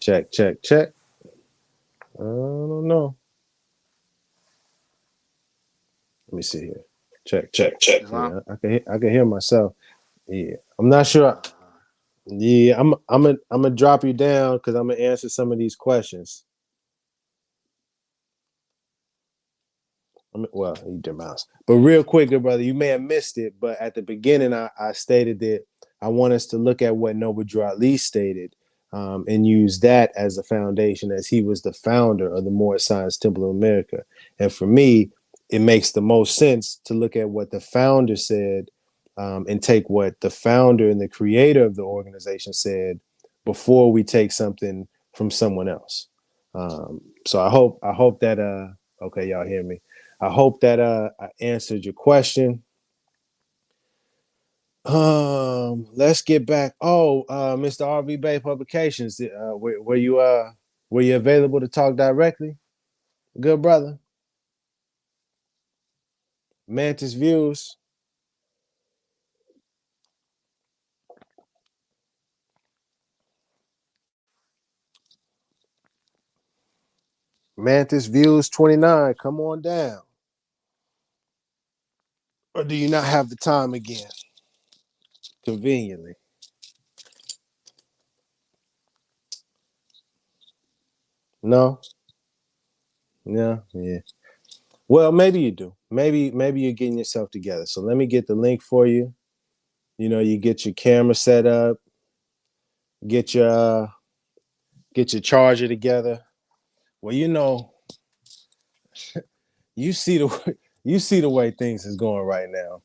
Check, check, check. I don't know. Let me see here. Check, check, check. Islam. Yeah, I can hear myself. Yeah, I'm not sure. Uh, Yeah, I'm gonna drop you down because I'm gonna answer some of these questions. Well, eat your mouse. But real quick, good brother, you may have missed it, but at the beginning, I stated that I want us to look at what Noble Drew Ali stated and use that as a foundation, as he was the founder of the Moorish Science Temple of America. And for me, it makes the most sense to look at what the founder said and take what the founder and the creator of the organization said before we take something from someone else. So I hope that okay, y'all hear me. I hope that I answered your question. Let's get back. Oh, Mr. RV Bay Publications, were you available to talk directly? Good brother. Mantis Views. Mantis Views 29. Come on down. Or do you not have the time again? Conveniently. No? Yeah, yeah. Well, maybe you do. Maybe you're getting yourself together. So let me get the link for you. You get your camera set up, get your get your charger together. Well, you see the you see the way things is going right now.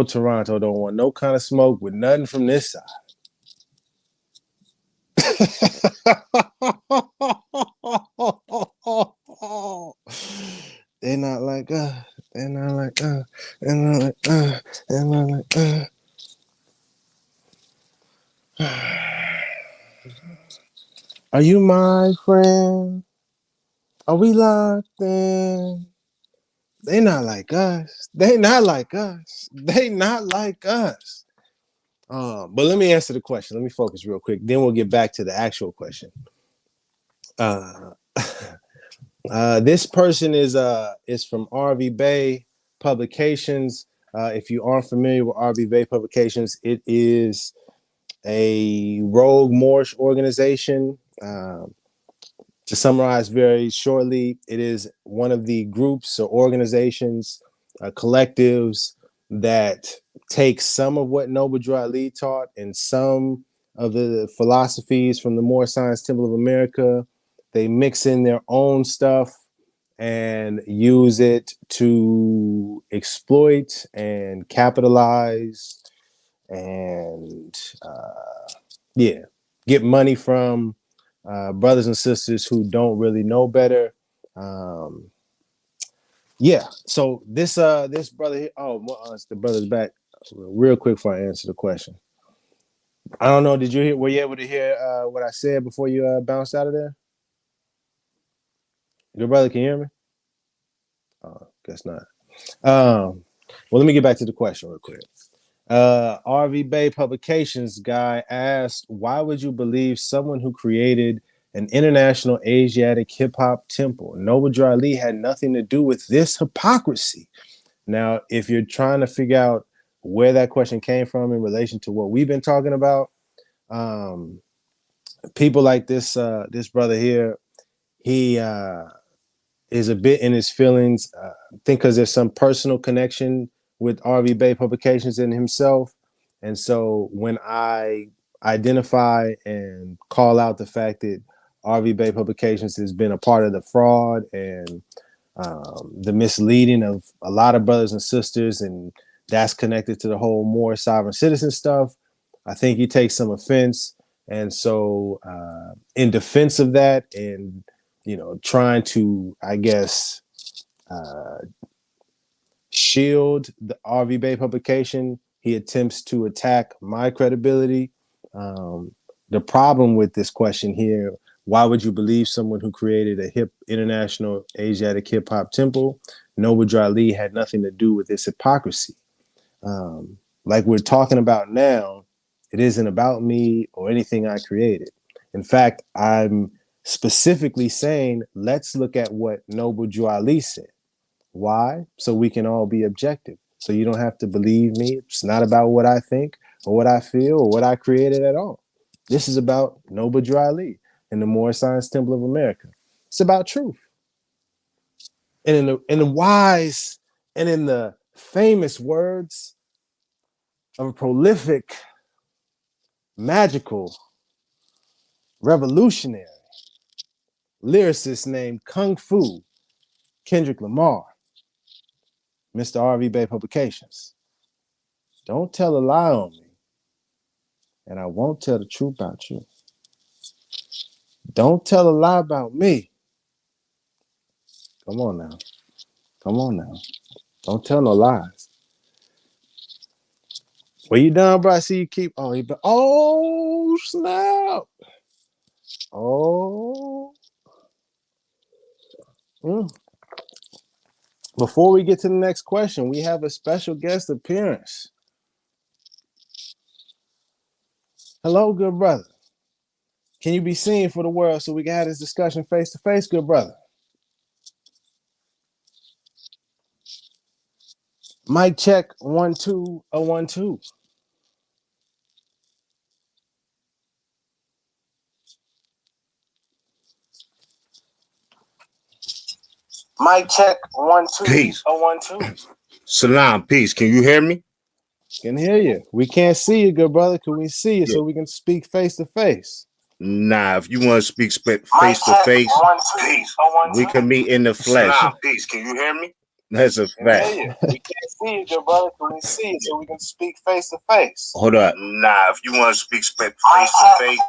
Toronto don't want no kind of smoke with nothing from this side. They're not like they're not like they're not like they're not like Are you my friend? Are we locked in? They not like us. They not like us. They not like us. But let me answer the question. Let me focus real quick. Then we'll get back to the actual question. Uh, this person is from RV Bay Publications. If you aren't familiar with RV Bay Publications, it is a rogue Moorish organization. To summarize very shortly, it is one of the groups or organizations, collectives that take some of what Noble Drew Ali taught and some of the philosophies from the Moorish Science Temple of America. They mix in their own stuff and use it to exploit and capitalize and yeah, get money from brothers and sisters who don't really know better. Um, yeah. So this brother here, it's the brother's back. Real quick before I answer the question. I don't know. Did you hear? Were you able to hear what I said before you bounced out of there? Your brother can you hear me? Oh, guess not. Well, let me get back to the question real quick. RV Bay Publications guy asked, why would you believe someone who created an international Asiatic hip hop temple? Noble Ali had nothing to do with this hypocrisy. Now, if you're trying to figure out where that question came from in relation to what we've been talking about, um, people like this brother here, he is a bit in his feelings. I think because there's some personal connection with RV Bay Publications and himself. And so when I identify and call out the fact that RV Bay Publications has been a part of the fraud and the misleading of a lot of brothers and sisters, and that's connected to the whole Moorish sovereign citizen stuff, I think he takes some offense. And so, in defense of that, and trying to, I guess, uh, shield the RV Bay publication, he attempts to attack my credibility. The problem with this question here: why would you believe someone who created a hip international Asiatic hip hop temple? Noble Ali had nothing to do with this hypocrisy. Like we're talking about now, it isn't about me or anything I created. In fact, I'm specifically saying, let's look at what Noble Ali said. Why? So we can all be objective. So you don't have to believe me. It's not about what I think or what I feel or what I created at all. This is about Noble Ali and the Moorish Science Temple of America. It's about truth. And in the wise and in the famous words of a prolific, magical, revolutionary lyricist named Kung Fu Kendrick Lamar, Mr. RV Bay Publications. Don't tell a lie on me, and I won't tell the truth about you. Don't tell a lie about me. Come on now. Come on now. Don't tell no lies. Well, you done, bro? I see you keep. Oh, snap. Oh. Mm. Before we get to the next question, we have a special guest appearance. Hello, good brother. Can you be seen for the world so we can have this discussion face to face, good brother? Mic check 1 2 1 2. Mic check 1 2 Peace. 1 2. Salam, peace. Can you hear me? Can hear you. We can't see you, good brother. Can we see you so we can speak face to face? Nah, if you want to speak face to face, we can meet in the flesh. Salam, peace. Can you hear me? That's a fact. We can't see you, good brother. Can we see you so we can speak face to face? Hold up. Nah, if you want to speak face to face.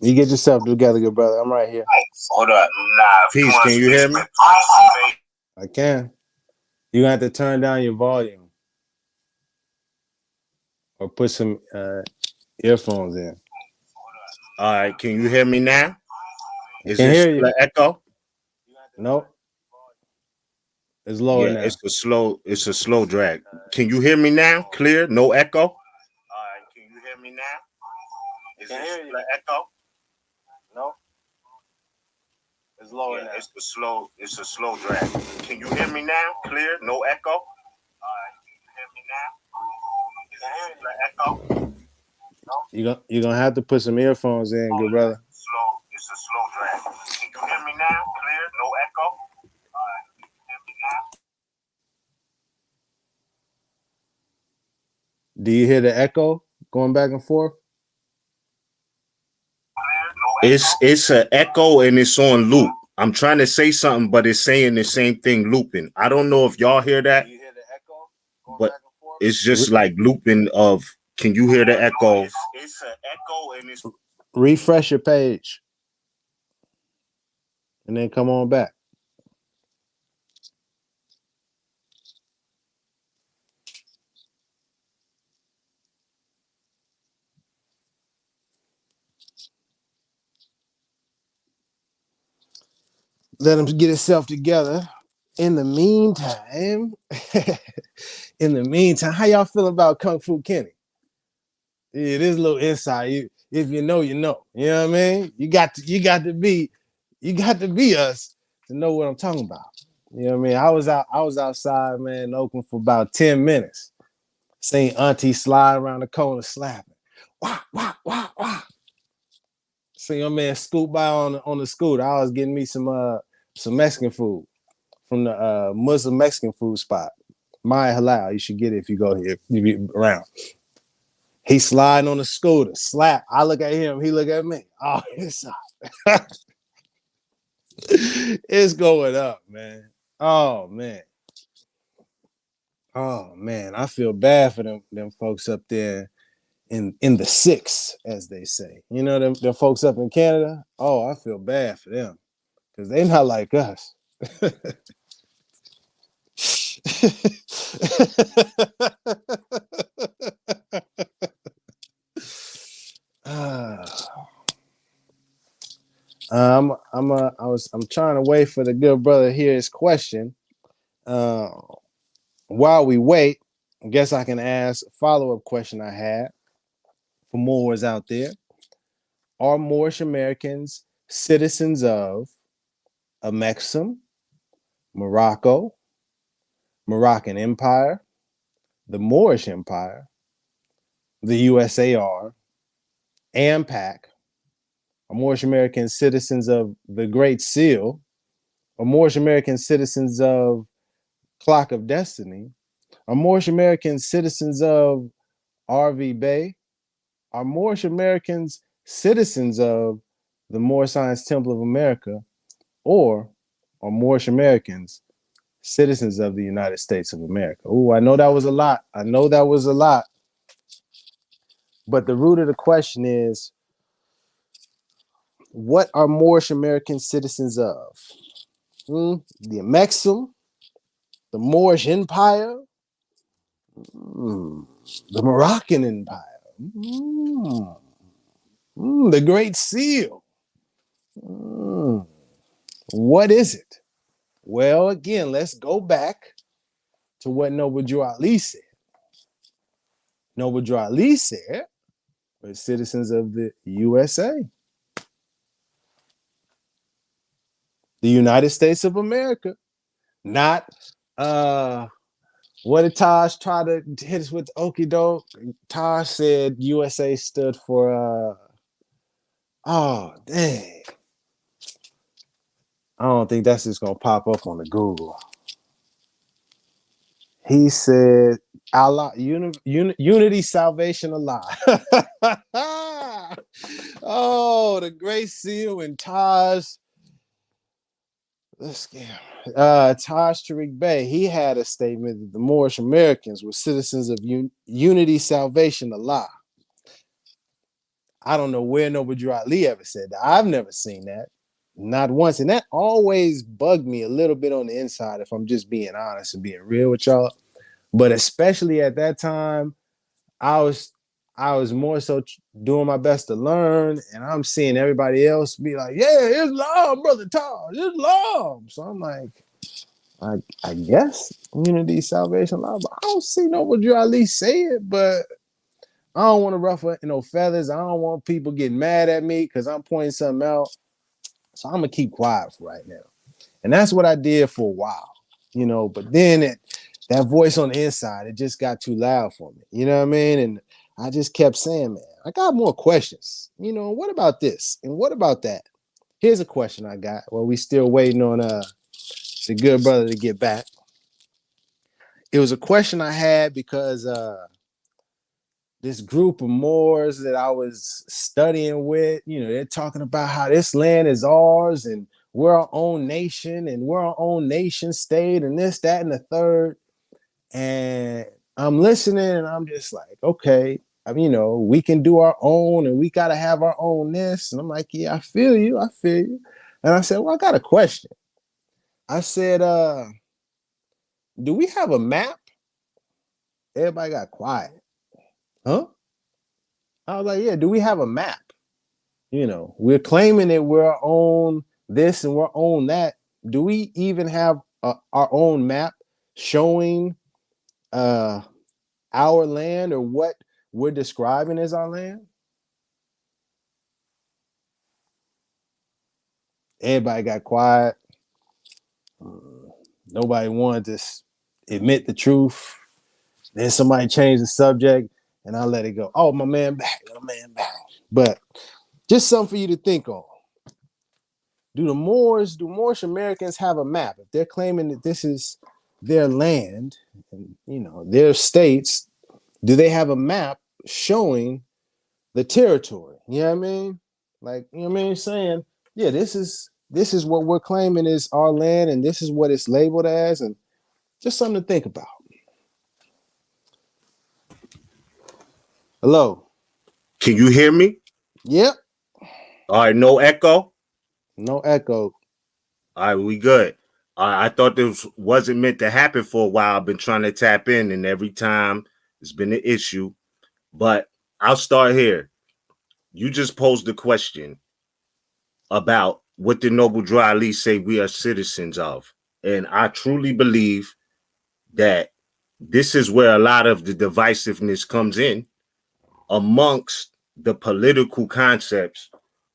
You get yourself together, good brother. I'm right here. Hold up. Nah, peace. Can you hear me? I can. You have to turn down your volume or put some earphones in. All right. Can you hear me now? Is Can it hear still you. an echo? Nope. It's lower now. It's a slow drag. Can you hear me now? Clear? No echo? All right. Can you hear me now? Is it still an echo? No. It's lower now. It's a slow drag. Can you hear me now? Clear? No echo? All right. Can you hear me now? Is it still an echo? No. You're gonna have to put some earphones in, good brother. It's a slow drag. Can you hear me now? Clear? No echo? All right. Can you hear me now? Do you hear the echo going back and forth? It's an echo and it's on loop. I'm trying to say something, but it's saying the same thing looping. I don't know if y'all hear that. You hear the echo? But it's just like looping of, can you hear the echo? It's an echo and it's... Refresh your page. And then come on back. Let him get himself together. In the meantime, how y'all feel about Kung Fu Kenny? It is a little insight. If you know, you know. You know what I mean? You got to be us to know what I'm talking about. You know what I mean? I was outside, man, in Oakland for about 10 minutes. Seen Auntie slide around the corner slapping. Wah, wah, wah, wah. See your man scoot by on the scooter. I was getting me some Mexican food from the Muslim Mexican food spot. Maya Halal. You should get it if you go here, if you around. He sliding on the scooter, slap. I look at him, he look at me. Oh, it's going up, man. Oh man. Oh man. I feel bad for them folks up there in the six, as they say. You know, them folks up in Canada. Oh, I feel bad for them. Because they're not like us. I'm trying to wait for the good brother to hear his question. While we wait, I guess I can ask a follow-up question I had for Moors out there. Are Moorish Americans citizens of a Mexican, Morocco, Moroccan Empire, the Moorish Empire, the USAR, AMPAC? Are Moorish Americans citizens of the Great Seal? Are Moorish Americans citizens of Clock of Destiny? Are Moorish Americans citizens of RV Bay? Are Moorish Americans citizens of the Moorish Science Temple of America? Or are Moorish Americans citizens of the United States of America? Oh, I know that was a lot. But the root of the question is, what are Moorish American citizens of? The Mexican, the Moorish Empire, the Moroccan Empire, the Great Seal. What is it? Well, again, let's go back to what Noble Drew Ali said. Noble Drew Ali said we're citizens of the USA, the United States of America, not what did Taj try to hit us with the okie doke? Taj said USA stood for oh dang. I don't think that's just gonna pop up on the Google. He said Allah, unity, salvation, Allah. Oh, the Great Seal and Taj. Let's get Taj Tariq Bey. He had a statement that the Moorish Americans were citizens of unity, salvation, Allah. I don't know where Noble Drew Ali ever said that. I've never seen that. Not once. And that always bugged me a little bit on the inside, if I'm just being honest and being real with y'all. But especially at that time, I was more so doing my best to learn, and I'm seeing everybody else be like, "Yeah, Islam, brother Taj, Islam." So I'm like, I guess unity, salvation, love. I don't see nobody at least say it, but I don't want to ruffle feathers. I don't want people getting mad at me because I'm pointing something out. So I'm gonna keep quiet for right now, and that's what I did for a while, But then that voice on the inside, it just got too loud for me. You know what I mean? And I just kept saying, man, I got more questions. What about this? And what about that? Here's a question I got. Well, we still waiting on the good brother to get back. It was a question I had because this group of Moors that I was studying with, they're talking about how this land is ours and we're our own nation and we're our own nation state and this, that, and the third. And I'm listening and I'm just like, okay, we can do our own and we got to have our own this. And I'm like, yeah, I feel you. I feel you. And I said, well, I got a question. I said, do we have a map? Everybody got quiet. Huh? I was like, yeah, do we have a map? We're claiming that we're our own this and we're own that. Do we even have our own map showing our land or what we're describing as our land? Everybody got quiet. Nobody wanted to admit the truth. Then somebody changed the subject and I let it go. Oh, my man back. But just something for you to think on. Do Moorish Americans have a map? If they're claiming that this is their land and their states, do they have a map showing the territory? You know what I mean? Like, saying, yeah, this is what we're claiming is our land and this is what it's labeled as, and just something to think about. Hello. Can you hear me? Yep. All right, no echo. No echo. All right, we good. I thought this wasn't meant to happen for a while. I've been trying to tap in, and every time it's been an issue. But I'll start here. You just posed the question about what the Noble Drew Ali say we are citizens of. And I truly believe that this is where a lot of the divisiveness comes in amongst the political concepts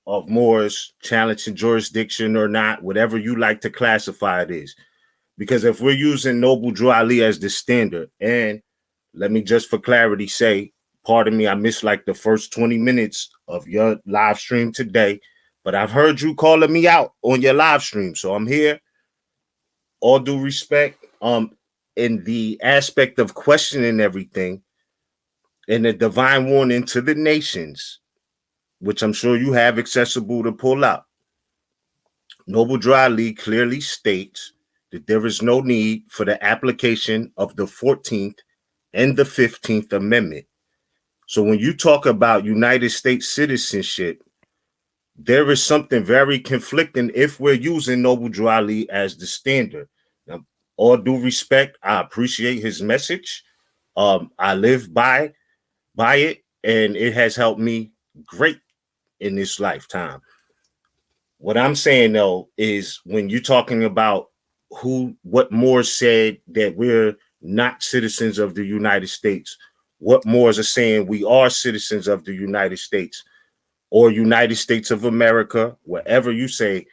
of Moorish challenging jurisdiction or not, whatever you like to classify it is. Because if we're using Noble Drew Ali as the standard, and let me just for clarity say, pardon me, I missed like the first 20 minutes of your live stream today, but I've heard you calling me out on your live stream. So I'm here. All due respect. In the aspect of questioning everything, in the divine warning to the nations, which I'm sure you have accessible to pull out. Noble Drew Ali clearly states that there is no need for the application of the 14th and the 15th Amendment. So when you talk about United States citizenship, there is something very conflicting if we're using Noble Drew Ali as the standard. Now, all due respect, I appreciate his message. I live by it, and it has helped me great in this lifetime. What I'm saying though is when you're talking about what Moore said that we're not citizens of the United States, what Moors are saying we are citizens of the United States or United States of America, whatever you say,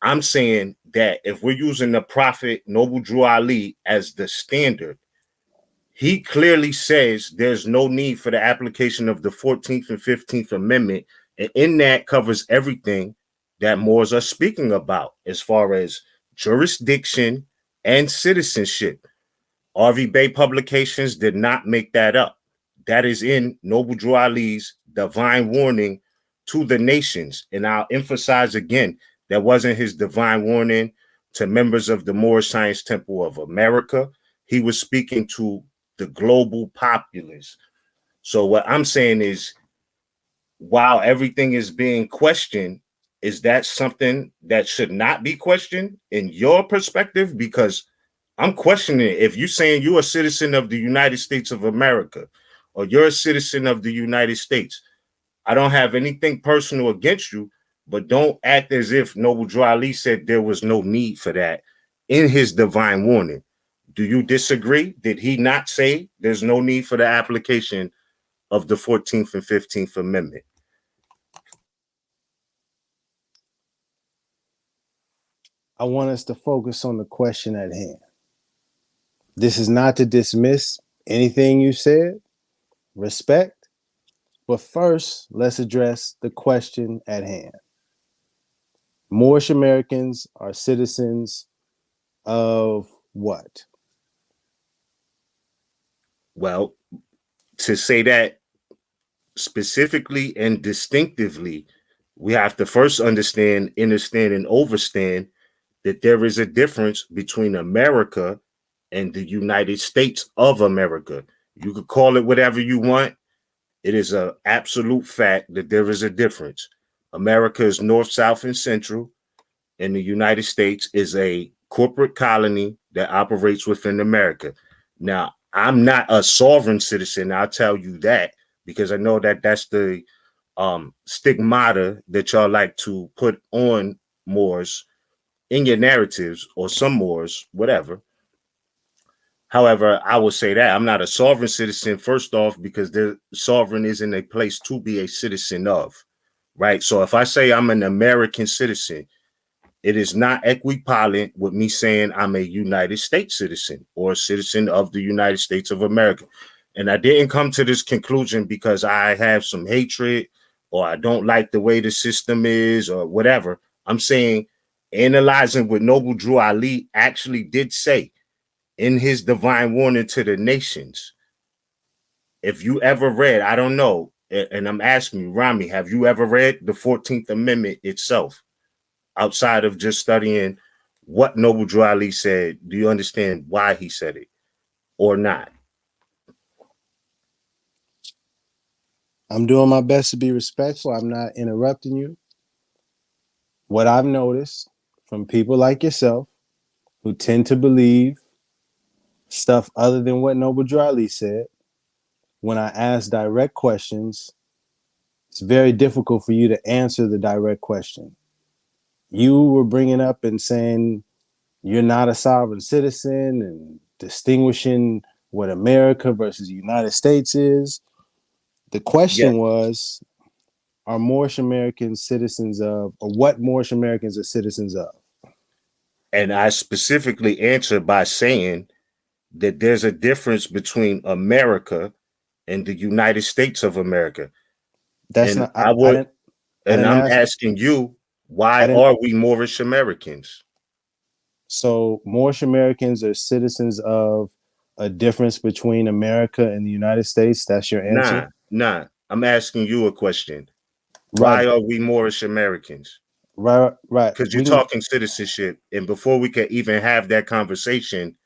I'm saying that if we're using the Prophet Noble Drew Ali as the standard, he clearly says there's no need for the application of the 14th and 15th Amendment. And in that covers everything that Moors are speaking about as far as jurisdiction and citizenship. R.V. Bay Publications did not make that up. That is in Noble Drew Ali's divine warning to the nations. And I'll emphasize again, that wasn't his divine warning to members of the Moorish Science Temple of America. He was speaking to the global populace. So what I'm saying is, while everything is being questioned, is that something that should not be questioned in your perspective? Because I'm questioning it. If you're saying you're a citizen of the United States of America, or you're a citizen of the United States, I don't have anything personal against you, but don't act as if Noble Drew Ali said there was no need for that in his divine warning. Do you disagree? Did he not say there's no need for the application of the 14th and 15th Amendment? I want us to focus on the question at hand. This is not to dismiss anything you said, respect, but first, let's address the question at hand. Moorish Americans are citizens of what? Well, to say that specifically and distinctively, we have to first understand, understand, and overstand that there is a difference between America and the United States of America. You could call it whatever you want. It is an absolute fact that there is a difference. America is north, south, and central, and the United States is a corporate colony that operates within America. Now, I'm not a sovereign citizen. I'll tell you that because I know that that's the stigmata that y'all like to put on Moors in your narratives, or some Moors, whatever. However, I will say that I'm not a sovereign citizen, first off, because the sovereign isn't a place to be a citizen of, right? So if I say I'm an American citizen, it is not equivalent with me saying I'm a United States citizen or a citizen of the United States of America. And I didn't come to this conclusion because I have some hatred or I don't like the way the system is or whatever. I'm saying, analyzing what Noble Drew Ali actually did say in his divine warning to the nations. If you ever read, I don't know, and I'm asking you, Rami, have you ever read the 14th Amendment itself? Outside of just studying what Noble Drew Ali said, do you understand why he said it or not? I'm doing my best to be respectful. I'm not interrupting you. What I've noticed from people like yourself who tend to believe stuff other than what Noble Drew Ali said, when I ask direct questions, it's very difficult for you to answer the direct question. You were bringing up and saying you're not a sovereign citizen and distinguishing what America versus the United States is. The Yeah. question was, are Moorish Americans citizens of, or what Moorish Americans are citizens of? And I specifically answered by saying that there's a difference between America and the United States of America. That's And not, I I would, didn't, I and didn't I'm ask, asking you, why I didn't, are we Moorish Americans? so Moorish Americans are citizens of a difference between America and the United States. That's your answer? Nah. I'm asking you a question. Right, Why are we Moorish Americans? right. Because you're We can, talking citizenship. And before we can even have that conversation,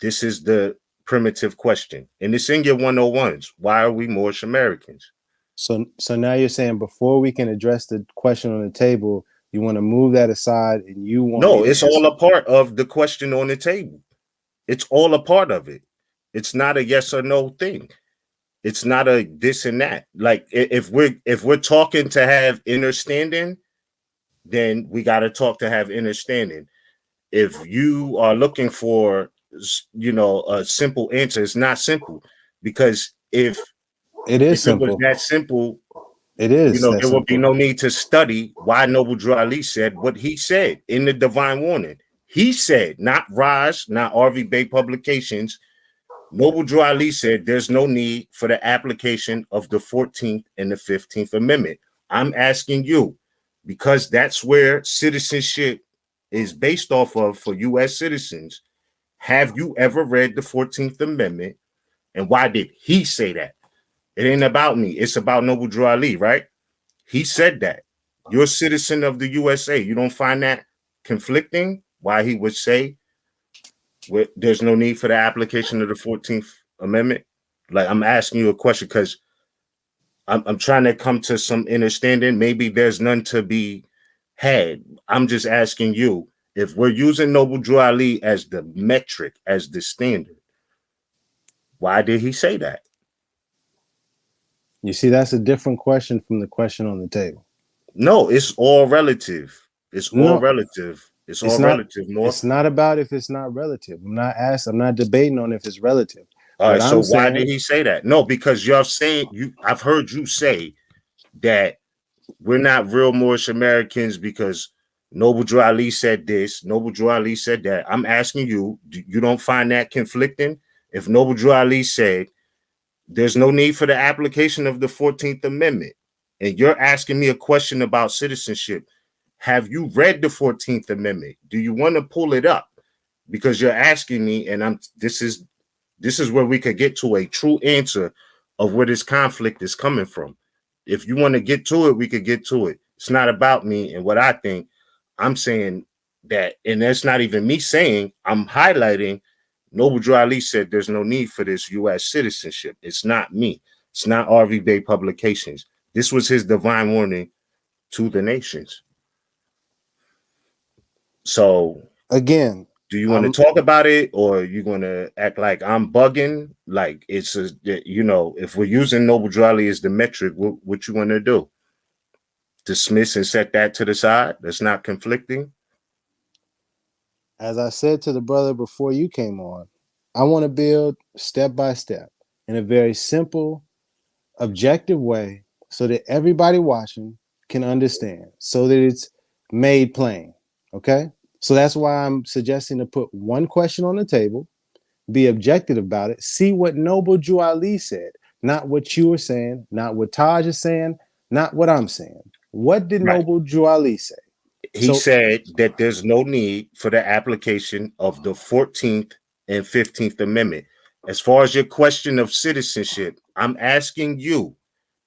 this is the primitive question. And it's in your 101s. Why are we Moorish Americans? so now you're saying before we can address the question on the table, you want to move that aside and you want me No, to it's all answer. a part of the question on the table. It's all a part of it. It's not a yes or no thing. It's not a this and that. Like if we're talking to have understanding, then we got to talk to have understanding. If you are looking for, a simple answer, it's not simple, because It is if it was simple. that simple, It is that there would be simple. no need to study why Noble Drew Ali said what he said in the divine warning. He said, not Raj, not RV Bay Publications. Noble Drew Ali said there's no need for the application of the 14th and the 15th Amendment. I'm asking you, because that's where citizenship is based off of for U.S. citizens. Have you ever read the 14th Amendment? And why did he say that? It ain't about me. It's about Noble Drew Ali, right? He said that. You're a citizen of the USA. You don't find that conflicting? Why he would say there's no need for the application of the 14th Amendment? Like, I'm asking you a question because I'm trying to come to some understanding. Maybe there's none to be had. I'm just asking you, if we're using Noble Drew Ali as the metric, as the standard, why did he say that? You see, that's a different question from the question on the table. No, it's all relative. It's all No, relative. It's it's all not. relative, more. It's not about if it's not relative. I'm not debating on if it's relative. All What right, so I'm why did saying, he say that? No, because you're saying I've heard you say that we're not real Moorish Americans because Noble Drew Ali said this, Noble Drew Ali said that. I'm asking you, you don't find that conflicting? If Noble Drew Ali said there's no need for the application of the 14th Amendment, and you're asking me a question about citizenship, have you read the 14th Amendment? Do you want to pull it up? Because you're asking me, and this is where we could get to a true answer of where this conflict is coming from. If you want to get to it, we could get to it. It's not about me and what I think. I'm saying that, and that's not even me saying, I'm highlighting Noble Drew Ali said there's no need for this U.S. citizenship. It's not me. It's not RV Bay Publications. This was his divine warning to the nations. So again, do you want to talk about it, or are you going to act like I'm bugging? Like it's a, you know, if we're using Noble Drew Ali as the metric, what you want to do? Dismiss and set that to the side? That's not conflicting. As I said to the brother before you came on, I want to build step by step in a very simple, objective way so that everybody watching can understand, so that it's made plain. Okay? So that's why I'm suggesting to put one question on the table, be objective about it, see what Noble Drew Ali said, not what you were saying, not what Taj is saying, not what I'm saying. What did Right. Noble Drew Ali say? He said that there's no need for the application of the 14th and 15th Amendment. As far as your question of citizenship, I'm asking you,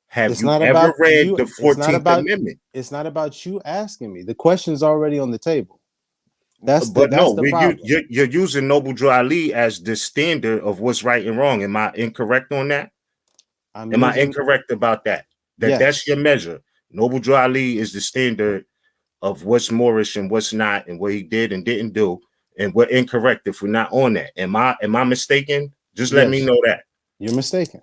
have you ever read the 14th Amendment? It's not about you asking me. The question's already on the table. That's But the problem. You're using Noble Drew Ali as the standard of what's right and wrong. Am I incorrect on that? Am I incorrect about that? That's your measure. Noble Drew Ali is the standard of what's Moorish and what's not, and what he did and didn't do, and we're incorrect if we're not on that. Am I mistaken? Just let me know that. You're mistaken.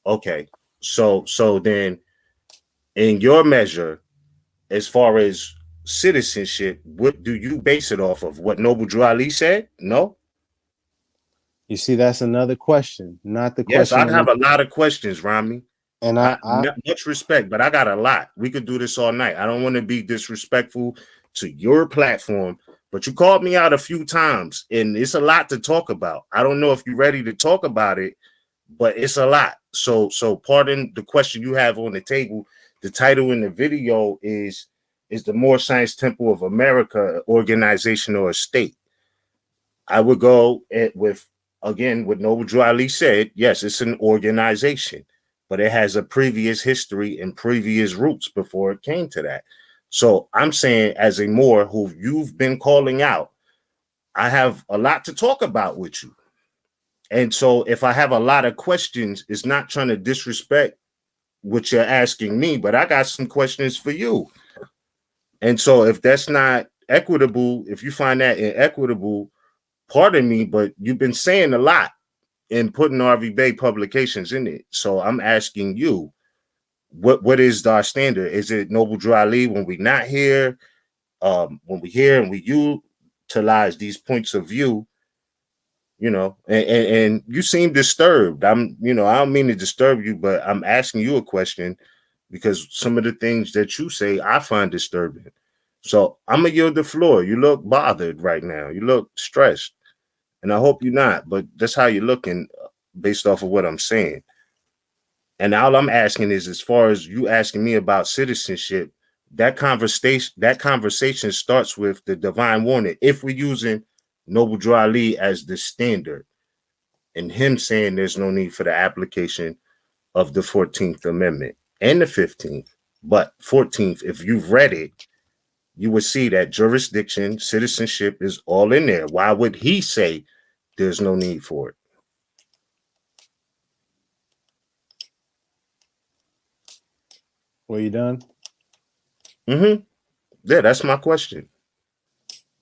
Okay. So then in your measure, as far as citizenship, what do you base it off of? What Noble Drew Ali said? No? You see, that's another question, not the Yes, question. I'd have a lot of questions, Rami. And I much respect, but I got a lot. We could do this all night. I don't want to be disrespectful to your platform, but you called me out a few times, and it's a lot to talk about. I don't know if you're ready to talk about it, but it's a lot. So pardon the question you have on the table. The title in the video is the Moorish Science Temple of America organization or a state? I would go with, again, what Noble Drew Ali said. Yes, it's an organization, but it has a previous history and previous roots before it came to that. So I'm saying, as a Moor who you've been calling out, I have a lot to talk about with you. And so if I have a lot of questions, it's not trying to disrespect what you're asking me, but I got some questions for you. And so if that's not equitable, if you find that inequitable, pardon me, but you've been saying a lot and putting RV Bay Publications in it. So I'm asking you, what is our standard? Is it Noble Drew Ali when we're not here? When we here and we utilize these points of view, you know, and you seem disturbed. I don't mean to disturb you, but I'm asking you a question because some of the things that you say I find disturbing. So I'm gonna yield the floor. You look bothered right now. You look stressed, and I hope you're not. But that's how you're looking, based off of what I'm saying. And all I'm asking is, as far as you asking me about citizenship, that conversation starts with the divine warning. If we're using Noble Drew Ali as the standard, and him saying there's no need for the application of the 14th Amendment and the 15th, but 14th, if you've read it, you would see that jurisdiction, citizenship is all in there. Why would he say there's no need for it? Were you done? Mm-hmm. Yeah, that's my question.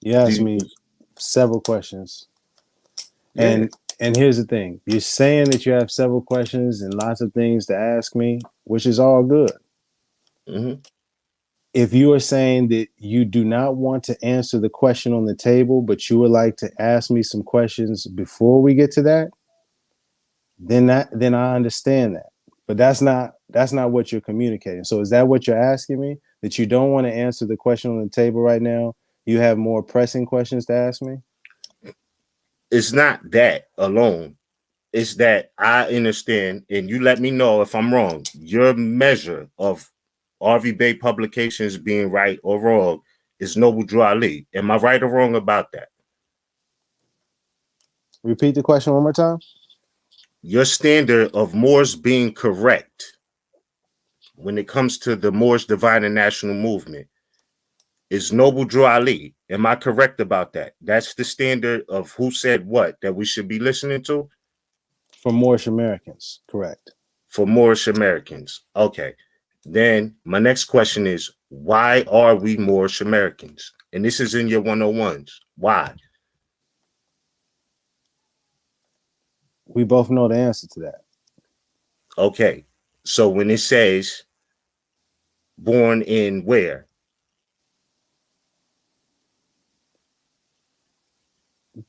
You asked me several questions. Yeah. And here's the thing. You're saying that you have several questions and lots of things to ask me, which is all good. Mm-hmm. If you are saying that you do not want to answer the question on the table, but you would like to ask me some questions before we get to that, then I understand that. But that's not what you're communicating. So is that what you're asking me? That you don't want to answer the question on the table right now? You have more pressing questions to ask me? It's not that alone. It's that I understand, and you let me know if I'm wrong. Your measure of RV Bay Publications being right or wrong is Noble Drew Ali. Am I right or wrong about that? Repeat the question one more time. your standard of Moors being correct when it comes to the Moorish Divine and National Movement is Noble Drew Ali. Am I correct about that? That's the standard of who said what that we should be listening to? For Moorish Americans, correct. For Moorish Americans. Okay. Then my next question is, why are we Moorish Americans? And this is in your 101s. Why? We both know the answer to that. Okay. So when it says born in where?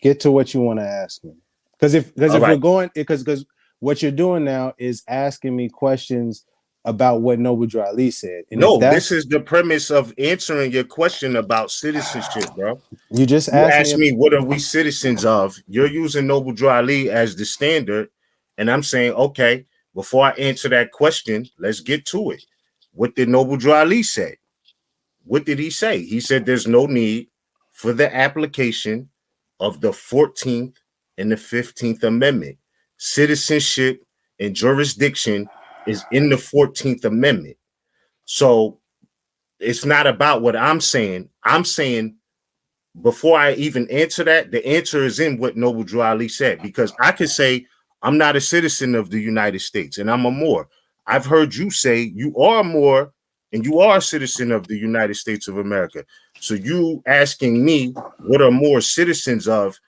Get to what you want to ask me. Because if All right. we're going, because what you're doing now is asking me questions about what Noble Drew Ali said. And if No, this that's, is the premise of answering your question about citizenship, bro. you just You asked me asked if, me, what are we citizens of? You're using Noble Drew Ali as the standard. And I'm saying, okay, before I answer that question, let's get to it. What did Noble Drew Ali say? What did he say? He said there's no need for the application of the 14th and the 15th Amendment. Citizenship and jurisdiction is in the 14th Amendment. So it's not about what I'm saying. I'm saying before I even answer that, the answer is in what Noble Drew Ali said, because I could say I'm not a citizen of the United States and I'm a Moor. I've heard you say you are a Moor and you are a citizen of the United States of America. So you asking me what are Moor citizens of,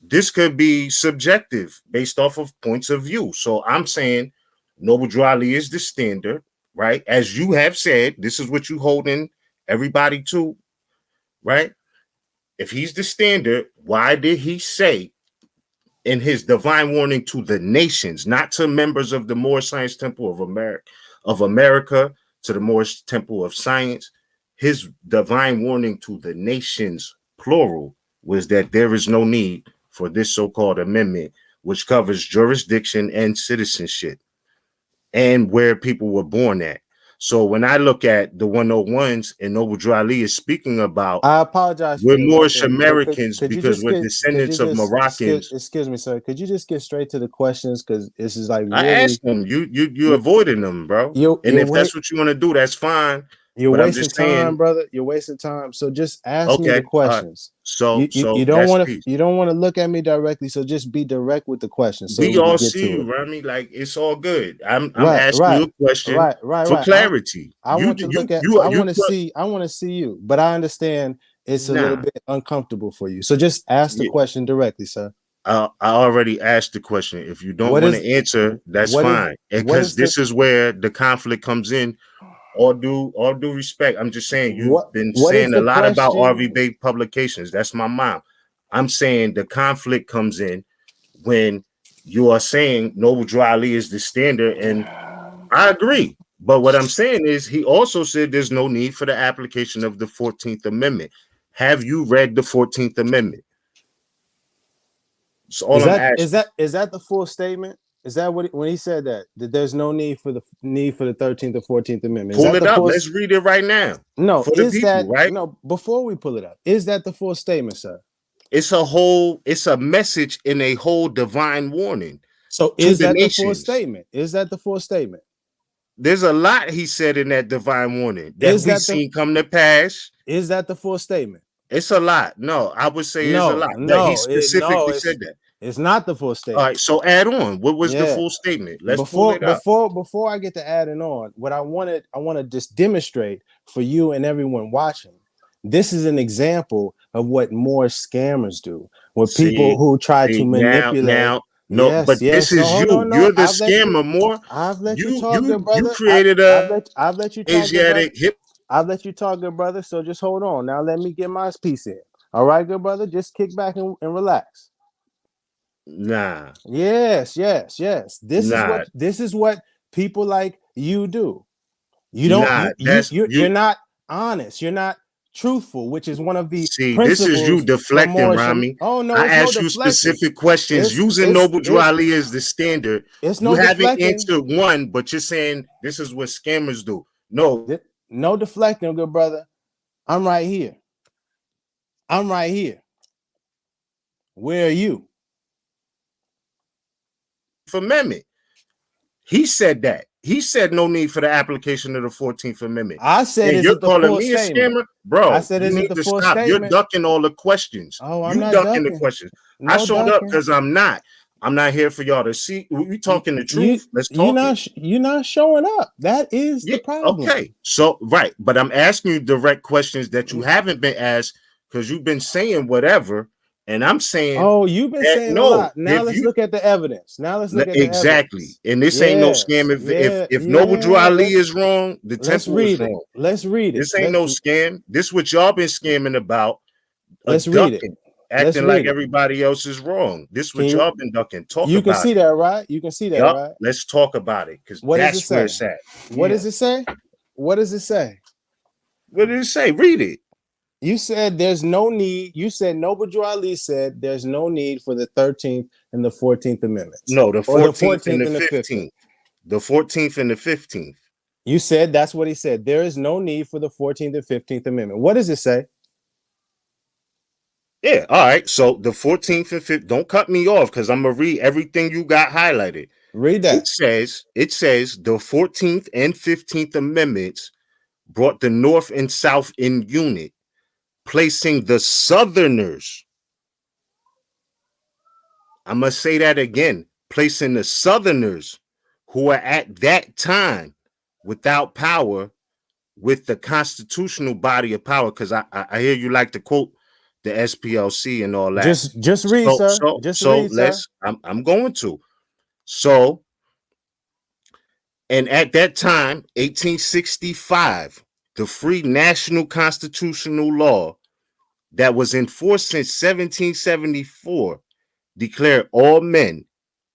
this could be subjective based off of points of view. So I'm saying Noble Drew Ali is the standard, right? As you have said, this is what you holding everybody to, right? If he's the standard, why did he say in his divine warning to the nations, not to members of the Moorish Science Temple of America, to the Moorish Temple of Science, his divine warning to the nations, plural, was that there is no need for this so-called amendment, which covers jurisdiction and citizenship and where people were born at. So when I look at the 101s and Noble Drew Ali is speaking about, I apologize for we're Moorish interrupting, but Americans could you because just we're get, could you descendants of just, Moroccans. excuse me, sir, could you just get straight to the questions? Because this is like I really, asked them, you you, avoiding them, bro. And you're if that's what you want to do, that's fine. you're But I'm wasting just time, saying, brother. You're wasting time. So just ask me the okay, all right. questions. You So don't that's want to peace. look at me directly. So just be direct with the questions so We we can all get see to you, it. Rami. Like it's all good. I'm Right, asking right, you a question for right. clarity. I want to look at. I want to see. I want to see you. But I understand it's a little nah. bit uncomfortable for you. So just ask the question directly, sir. I already asked the question. If you don't What want to is answer, that's what is fine. what Because is the this is where the conflict comes in. All due respect. I'm just saying you've been what is saying a the lot about question? RV-based publications. That's my mom. I'm saying the conflict comes in when you are saying Noble Drew Ali is the standard, and I agree. But what I'm saying is he also said there's no need for the application of the 14th Amendment. Have you read the 14th Amendment? That's all I'm asking. Is that the full statement? Is that what when he said that there's no need for the 13th or 14th Amendment? Is Pull that it the up. full? Let's read it right now No, for the is people, that right? no? Before we pull it up, is that the full statement, sir? It's a message in a whole divine warning So to is the that the full nations. statement? Is that the full statement? There's a lot he said in that divine warning that Is we that the seen come to pass. full statement? It's a lot. No, I would say it's a No, lot, but he no, specifically said that. it's not the full All statement. right, so add on. What was the Yeah. full statement? Let's pull it up. Before I get to adding on, what I want to just demonstrate for you and everyone watching. This is an example of what more scammers do. What people See, who try to see manipulate. no, but Yes, this yes. So is hold you. on, no. You're the scammer. More I've let you you talk, you good you brother. created a I've let you talk, good brother. Asiatic hip. I've let you talk, good brother. So just hold on. Now let me get my piece in. All right, good brother. Just kick back and relax. Nah, Yes, yes, yes. nah, This is what people like you do. You don't nah. That's you're you. not honest. You're not truthful, which is one of the See, this is you principles for deflecting, Moorish. Rami. Oh no, I it's no asked you deflecting. specific questions It's using it's Noble Drew it's Ali as the standard. it's You no haven't deflecting. answered one, but you're saying this is what scammers do. No, No deflecting, good brother. I'm right here. I'm right here. Where are you? Amendment. He said that. He said no need for the application of the 14th Amendment. I said, and is you're it the calling full me a statement? scammer? Bro, I said, you is it need the to full stop. You're statement? ducking all the questions. Oh, I'm you not ducking ducking. the questions. No I showed ducking. up because I'm not. I'm not here for y'all to see. We talking the truth. Let's talk it. You're not showing up. That is the problem. Okay. So, right. But I'm asking you direct questions that you haven't been asked because you've been saying whatever. And I'm saying, oh, you've been saying a lot. Now let's look at the evidence. Exactly. And this ain't no scam. If Noble Drew Ali is wrong, the temple is wrong. Let's read it. This ain't no scam. This what y'all been scamming about. Let's read it. Acting like everybody else is wrong. This what y'all been ducking. Talk about it. You can see that, right? You can see that, right? Let's talk about it because that's where it's at. What does it say? What does it say? What did it say? Read it. You said there's no need. You said Noble Drew Ali said there's no need for the 13th and the 14th Amendments. No, the 14th and the 15th. The 14th and the 15th. You said that's what he said. There is no need for the 14th and 15th Amendment. What does it say? Yeah, all right. So the 14th and 15th, don't cut me off because I'm gonna read everything you got highlighted. Read that. It says the 14th and 15th Amendments brought the North and South in unit, placing the Southerners. I must say that again, placing the Southerners who were at that time without power with the constitutional body of power. Because I hear you like to quote the SPLC and all that. Just read, sir. I'm going to. So, and at that time, 1865, the free national constitutional law that was in force since 1774 declared all men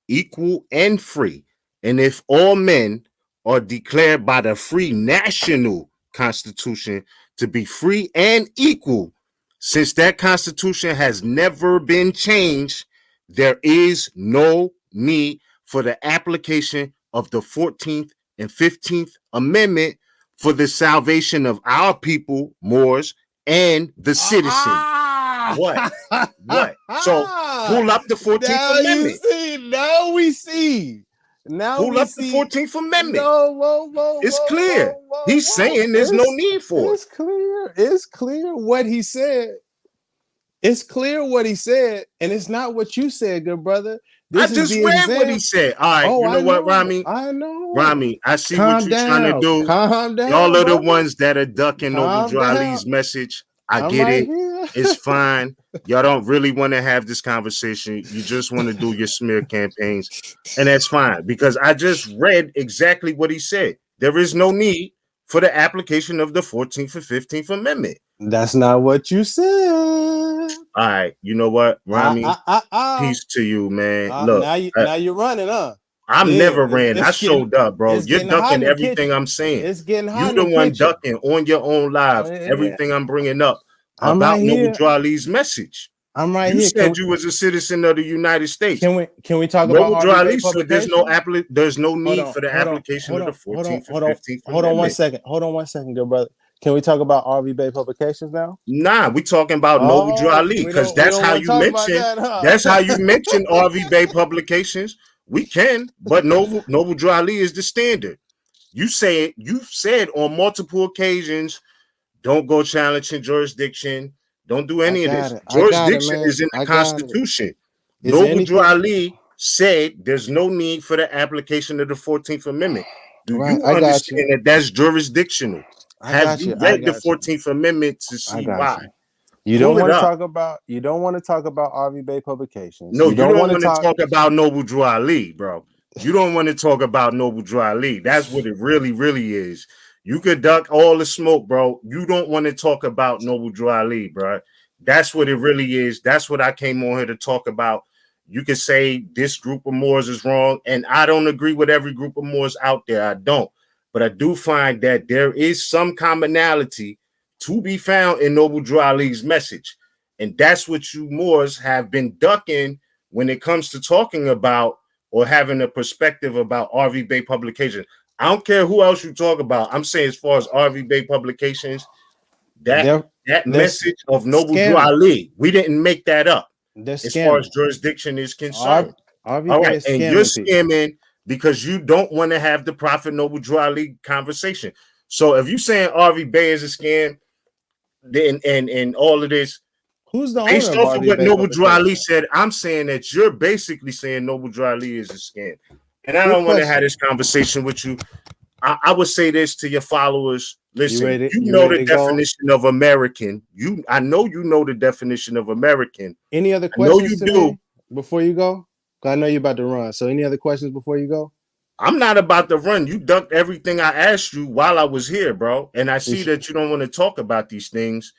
equal and free. And if all men are declared by the free national constitution to be free and equal, since that constitution has never been changed, there is no need for the application of the 14th and 15th Amendment for the salvation of our people, Moors, and the citizen. What? So pull up the 14th Amendment. Now we see. Pull up the 14th Amendment. Whoa. It's clear. He's saying there's no need for it. It's clear what he said. It's clear what he said, and it's not what you said, good brother. I just read what he said. All right, you know what, Rami? I know. Rami, I see what you're trying to do. Calm down. Y'all are the ones that are ducking Noble Drew Ali's message. I get it. It's fine. Y'all don't really want to have this conversation. You just want to do your smear campaigns. And that's fine because I just read exactly what he said. There is no need for the application of the 14th and 15th Amendment. That's not what you said. All right. You know what, Rami? Peace to you, man. Look. Now you're running, huh? I'm never ran. I showed up, bro. You're ducking everything I'm saying. It's getting hot. You the one ducking on your own live. Everything I'm bringing up about Noble Drew Ali's message. I'm right here. You said you was a citizen of the United States. Can we talk Noble about Drew Ali said there's no need for the application of the 14th and 15th. Hold on 1 second. Hold on 1 second, good brother. Can we talk about RV Bay Publications now? Nah, we talking about Noble Drew Ali because that's how you mention. That's how you mention RV Bay Publications. We can, but Noble Drew Ali is the standard. You've said on multiple occasions, don't go challenging jurisdiction. Don't do any of this. Jurisdiction is in the Constitution. Noble Drew Ali said there's no need for the application of the 14th Amendment. Do you understand that that's jurisdictional? Have you read the 14th Amendment to see why? You don't want to talk about RV Bay Publications. No, you don't want to talk about Noble Drew Ali, bro. You don't want to talk about Noble Drew Ali. That's what it really, really is. You could duck all the smoke, bro. You don't want to talk about Noble Drew Ali, bro. That's what it really is. That's what I came on here to talk about. You could say this group of Moors is wrong, and I don't agree with every group of Moors out there. I don't. But I do find that there is some commonality to be found in Noble Drew Ali's message. And that's what you Moors have been ducking when it comes to talking about or having a perspective about RV Bay Publications. I don't care who else you talk about. I'm saying as far as RV Bay Publications, that message of Noble Drew Ali, we didn't make that up as far as jurisdiction is concerned. RV All Bay right, is and you're scamming people. scamming because you don't want to have the Prophet Noble Drew Ali conversation. So if you saying RV Bay is a scam, then and all of this, Who's the owner based of off of RV what Bay Noble Drew Ali Publication? said, I'm saying that you're basically saying Noble Drew Ali is a scam. And I Quick don't want to have question. this conversation with you. I would say this to your followers. You Listen, ready? you You know ready the to go? definition of American. I know you know the definition of American. Any other I know questions you to do. me before you go? 'Cause I know you're about to run. So any other questions before you go? I'm not about to run. You ducked everything I asked you while I was here, bro. And I see that you don't want to talk about these things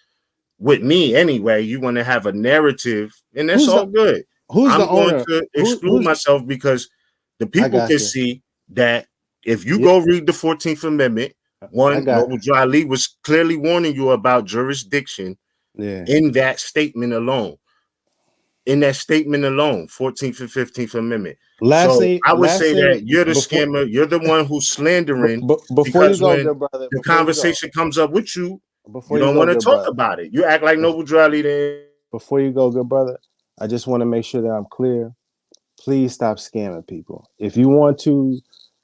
with me anyway. You want to have a narrative, and that's Who's all the good. who's I'm the going owner? to exclude Who's myself because the I people can got you. see that if you Yeah, go read the 14th Amendment, I one, got Noble Drew Ali was clearly warning you about jurisdiction yeah. in that statement alone. In that statement alone, 14th and 15th Amendment. So I would Last say thing that you're the before scammer. You're the one who's slandering before you because go, when good brother. the Before you go. conversation comes up with you, you Before you don't go, want to good talk brother. about it. You act like Bef- Noble Drew Ali. Then Before you go, good brother. I just want to make sure that I'm clear. Please stop scamming people. If you want to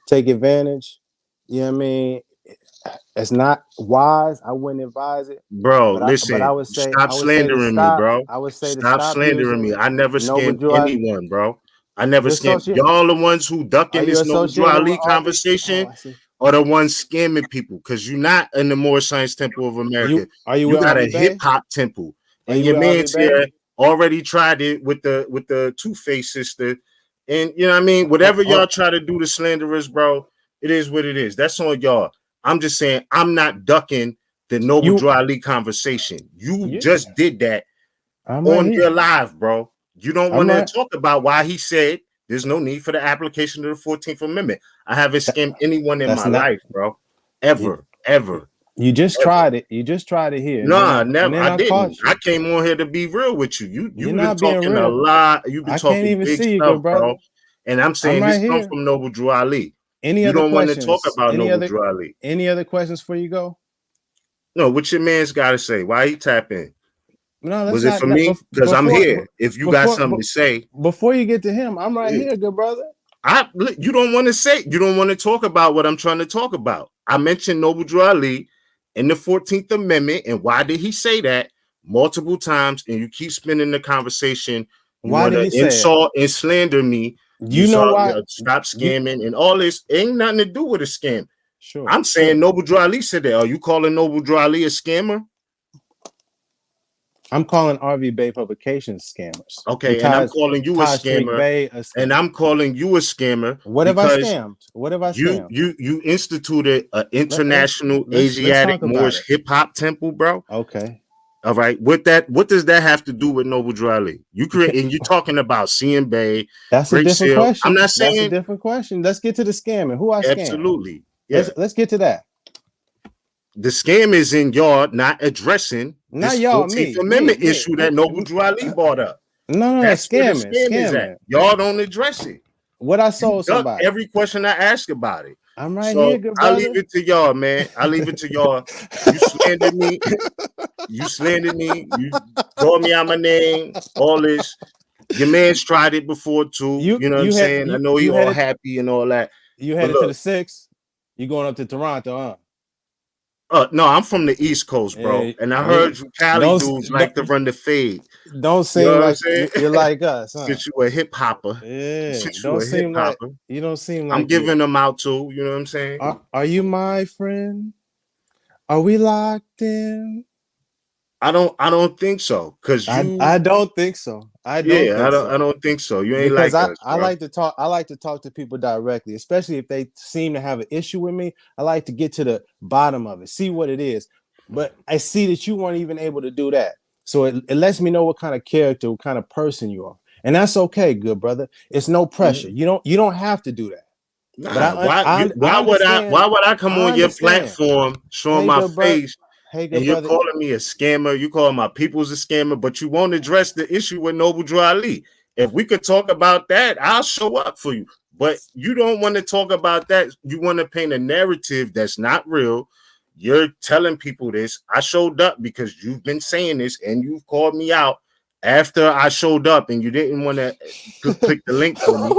take advantage, you know what I mean? It's not wise. I wouldn't advise it. bro, But listen, stop I would say to slandering me, stop. bro. I would say to Stop stop slandering me. using I never Noble scammed Drew. anyone, bro. I never You scammed. associate? Y'all the ones who Are ducking you this Noble Drew associated with Ali RV? Oh, conversation I see. are the ones scamming people because you're not in the Moorish Science Temple of America. Are you You with got a RV hip Bay? hop temple. Are And you your with RV man's Bay? here already tried it with the Two-Face sister. And you know what I mean? Oh, Whatever y'all oh, try to do to slander us, bro, it is what it is. That's on y'all. I'm just saying I'm not ducking the Noble you, Drew Ali conversation. You you. just did that I'm right on your here. live, bro. You don't I'm want to right. talk about why he said there's no need for the application of the 14th Amendment. I haven't That, skimmed anyone in that's my not. life, bro. You, Ever, ever, you just ever. tried it. You just tried it here, No, and never. then I I didn't. caught I you. came on here to be real with you. You've You're been not being talking a real. lot. You've been I can't talking even big see you, stuff, good brother. bro. And I'm I'm saying this right comes here. from Noble Drew Ali. Any You other don't want to talk questions? about Noble Drew Ali. Any other questions before you go? No, what your man's got to say? Why he tap in? No, that's Was it not for me? Because I'm before here. If you got before something to say, before you get to him. I'm right yeah. here, good brother. You don't want to say, you don't want to talk about what I'm trying to talk about. I mentioned Noble Drew Ali in the 14th Amendment, and why did he say that multiple times? And you keep spinning the conversation. You Why want did to he say it? insult and slander me. You You know saw, why? stop You scamming and all this ain't nothing to do with a scam. sure, I'm saying sure. Noble Drew Ali said that. Are you calling Noble Drew Ali a scammer? I'm calling RV Bay Publications scammers and Okay, and I'm calling you a Taj Creek scammer, Bay a and scammer. I'm calling you a scammer What have I because scammed? What have I you scammed? you you instituted an Let's international let's Asiatic talk about Moorish it. hip hop temple, bro. Okay. All right, with that, what does that have to do with Noble Drew Ali? You create, and you're talking about CM Bay, That's a Great different Seal. I'm question. not That's a saying different question. Let's get to the scamming. Who I scam? absolutely, yeah. Let's get to that. The scam is in y'all not addressing this Not y'all, 14th me, Amendment me. issue that Noble Drew Ali brought up. No, That's where the scamming, scam is at. scamming. Y'all don't address it. What I You sold duck somebody. every question I ask about it. I'm right here, So good I leave brother. it to y'all, man. I leave it to y'all. You slandered me. You slandered me. You called me out my name. All this. Your man's tried it before too. You You know what I'm you had saying? I know he you all headed happy and all that. you But headed to look, the six. You going up to Toronto, huh? no, I'm from the East Coast, bro. Yeah, And I we heard you Cali don't dudes like to don't run the fade. don't You know seem what I'm like saying? you're like us, huh? Since you a hip hopper. Yeah, Since you don't a hip seem like hopper. you don't seem I'm like you. giving them out too. You know what I'm saying? Are you my friend? Are we locked in? I don't think so. Cause I don't think so. I don't yeah, think so. I don't think so. You ain't Because like us, I bro. like to talk. I like to talk to people directly, especially if they seem to have an issue with me. I like to get to the bottom of it, see what it is. But I see that you weren't even able to do that, so it lets me know what kind of character, what kind of person you are, and that's okay, good brother. It's no pressure. Mhm. You don't have to do that. But Nah, I understand. why would I come I on your understand. platform showing Hey, my good brother. face Hey, and good you're brother. calling me a scammer? You call my people's a scammer, but you won't address the issue with Noble Drew Ali. If we could talk about that, I'll show up for you. But you don't want to talk about that. You want to paint a narrative that's not real. You're telling people this. I showed up because you've been saying this and you've called me out after I showed up and you didn't want to click the link for me.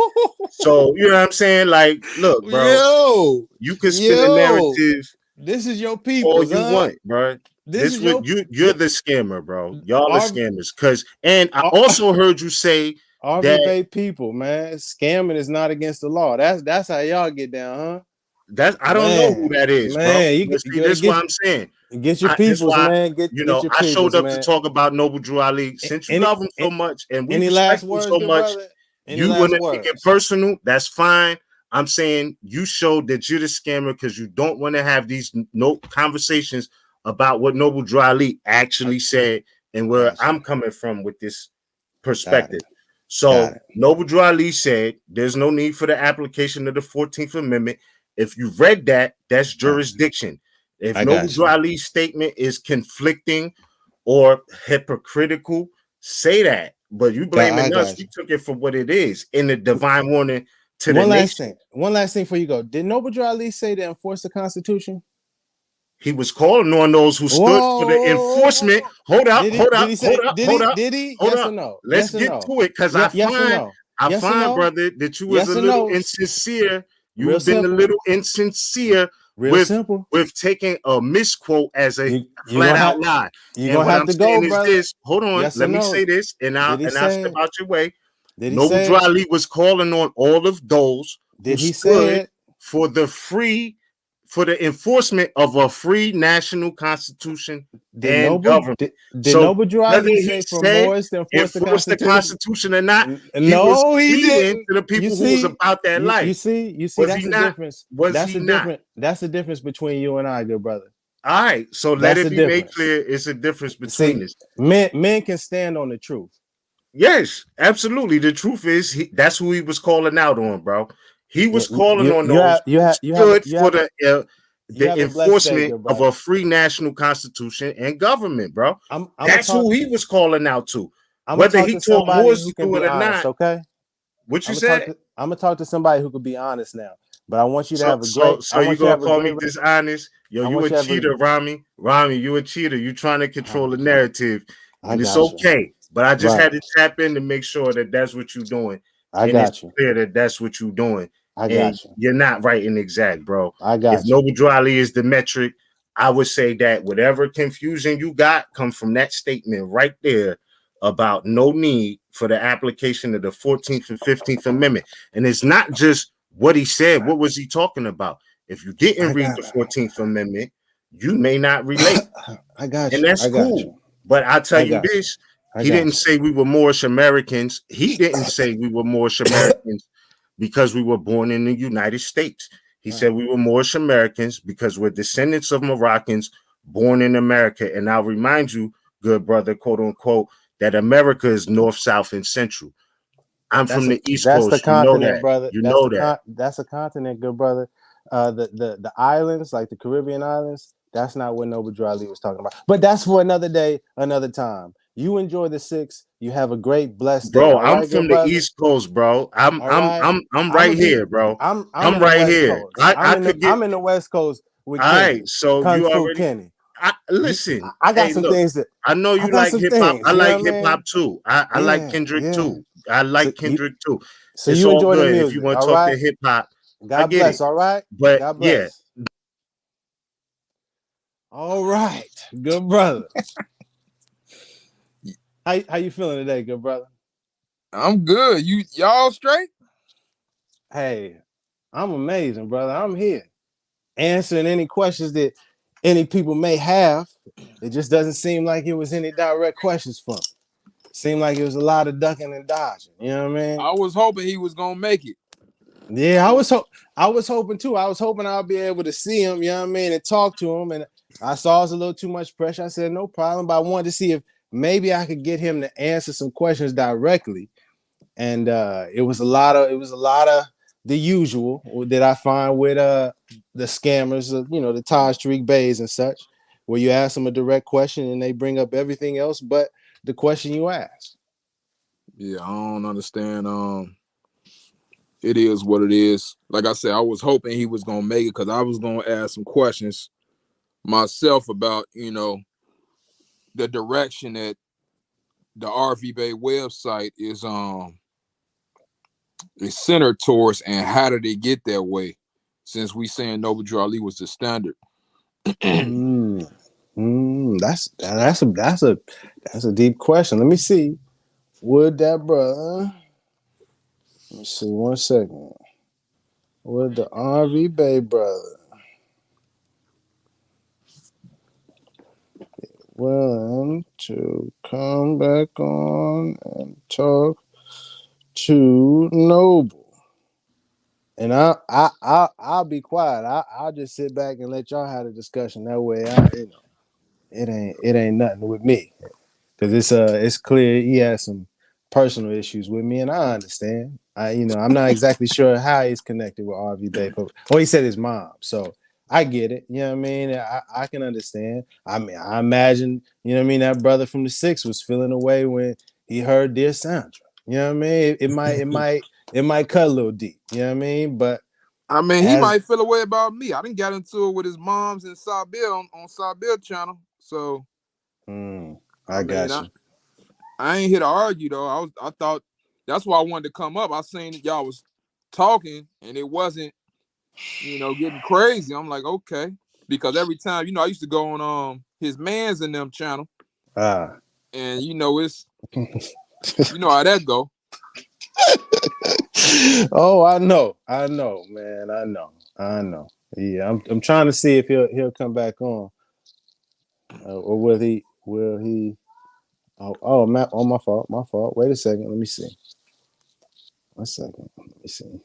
So you know what I'm saying? Like, look, bro, you can spin the narrative. This is your All people's, you want, bro. This is what you're the scammer, bro. Y'all are scammers. And I also heard you say that people, man, scamming is not against the law. That's how y'all get down, huh? I don't know who that is, bro. You See, that's what I'm saying. Get your peoples, man. Get your I peoples, showed up man. to talk about Noble Drew Ali. Since you love him so much and we respect him so much, you want to take it personal. That's fine. I'm saying you showed that you're the scammer because you don't want to have these conversations about what Noble Drew Ali actually said and where I'm coming from with this perspective. So Noble Drew Ali said there's no need for the application of the 14th Amendment. If you read that, that's jurisdiction. If Noble Drew Ali's statement is conflicting or hypocritical, say that. But you blaming us, we took it for what it is in the divine warning to the nation. One last thing before you go. Did Noble Drew Ali say to enforce the Constitution? He was calling on those who stood for the enforcement. Hold up. Did he? Yes or no? Let's get to it because I find, brother, that you was a little insincere. You've been a little insincere with taking a misquote as a flat out lie. And what I'm saying is this. Hold on, let me say this, and I'll step out your way. Noble Drew Ali was calling on all of those who stood for the enforcement of a free national constitution and government. Did Noble Drew Ali say for Moorish to enforce the Constitution or not? No, he didn't. To the people who was about that life. You see, that's the difference. That's the difference between you and I, good brother. All right, so let it be made clear. It's a difference between us. Men can stand on the truth. Yes, absolutely. The truth is, that's who he was calling out on, bro. He was calling on those for the enforcement of a free national constitution and government, bro. That's who he was calling out to. Whether he told Moors to do it or not. Okay. What you said? I'm gonna talk to somebody who could be honest now. But I want you to have a great. So you gonna call me dishonest? Yo, you a cheater, Rami. Rami, you a cheater. You trying to control the narrative, and it's okay. But I just had to tap in to make sure that that's what you're doing. It's clear that that's what you're doing. You're not right and exact, bro. If Noble Drew Ali is the metric, I would say that whatever confusion you got comes from that statement right there about no need for the application of the 14th and 15th Amendment. And it's not just what he said. What was he talking about? If you didn't read the 14th Amendment, you may not relate. And that's cool. But I'll tell you this. He didn't say we were Moorish Americans. He didn't say we were Moorish Americans because we were born in the United States. He said we were Moorish Americans because we're descendants of Moroccans born in America. And I'll remind you, good brother, quote unquote, that America is north, south, and central. I'm from the East Coast. That's the continent, brother. You know that. That's a continent, good brother. The islands, like the Caribbean islands, that's not what Noble Drew Ali was talking about. But that's for another day, another time. You enjoy the 6. You have a great, blessed day. Bro, I'm from the East Coast, bro. I'm right here, bro. I'm right here. I'm in the West Coast with Kenny. All right, so Kung you Fu already Kenny. Listen. I got some things that I know you like hip hop. I like hip hop too. I like Kendrick too. I like Kendrick too. So you enjoy the music. If you want to talk to hip hop, God bless. All right, but God bless. All right, good brother. How you feeling today, good brother? I'm good. Y'all straight? Hey, I'm amazing, brother. I'm here answering any questions that any people may have. It just doesn't seem like it was any direct questions for me. Seemed like it was a lot of ducking and dodging. You know what I mean? I was hoping he was gonna make it. Yeah, I was hoping too. I was hoping I'll be able to see him, you know what I mean, and talk to him. And I saw it was a little too much pressure. I said, no problem. But I wanted to see if maybe I could get him to answer some questions directly. And it was a lot of the usual that I find with the scammers, the Taj Tariq Bays and such, where you ask them a direct question and they bring up everything else but the question you asked. Yeah, I don't understand. It is what it is. Like I said, I was hoping he was gonna make it because I was gonna ask some questions myself about, the direction that the RV Bay website is centered towards, and how did it get that way? Since we saying Noble Drew Ali was the standard. That's a deep question. Let me see. Would that brother? Let me see. 1 second. Would the RV Bay brother willing to come back on and talk to Noble? And I'll be quiet. I'll just sit back and let y'all have a discussion. That way, it ain't nothing with me, because it's clear he has some personal issues with me, and I understand. I'm not exactly sure how he's connected with RV Bay, but he said his mom, so I get it. You know what I mean? I can understand. I mean, I imagine, you know what I mean, that brother from the Six was feeling away when he heard Dear Sandra. You know what I mean? It might cut a little deep. You know what I mean? But I mean, he might feel a way about me. I didn't get into it with his moms and Sabir on Sabir channel. So I got you. I ain't here to argue though. I thought that's why I wanted to come up. I seen that y'all was talking and it wasn't, getting crazy. I'm like, okay. Because every time, I used to go on his man's and them channel. And it's how that go. Oh, I know, man. I know. Yeah, I'm trying to see if he'll come back on, or will he? Oh, my fault. Wait a second. Let me see. 1 second. Let me see.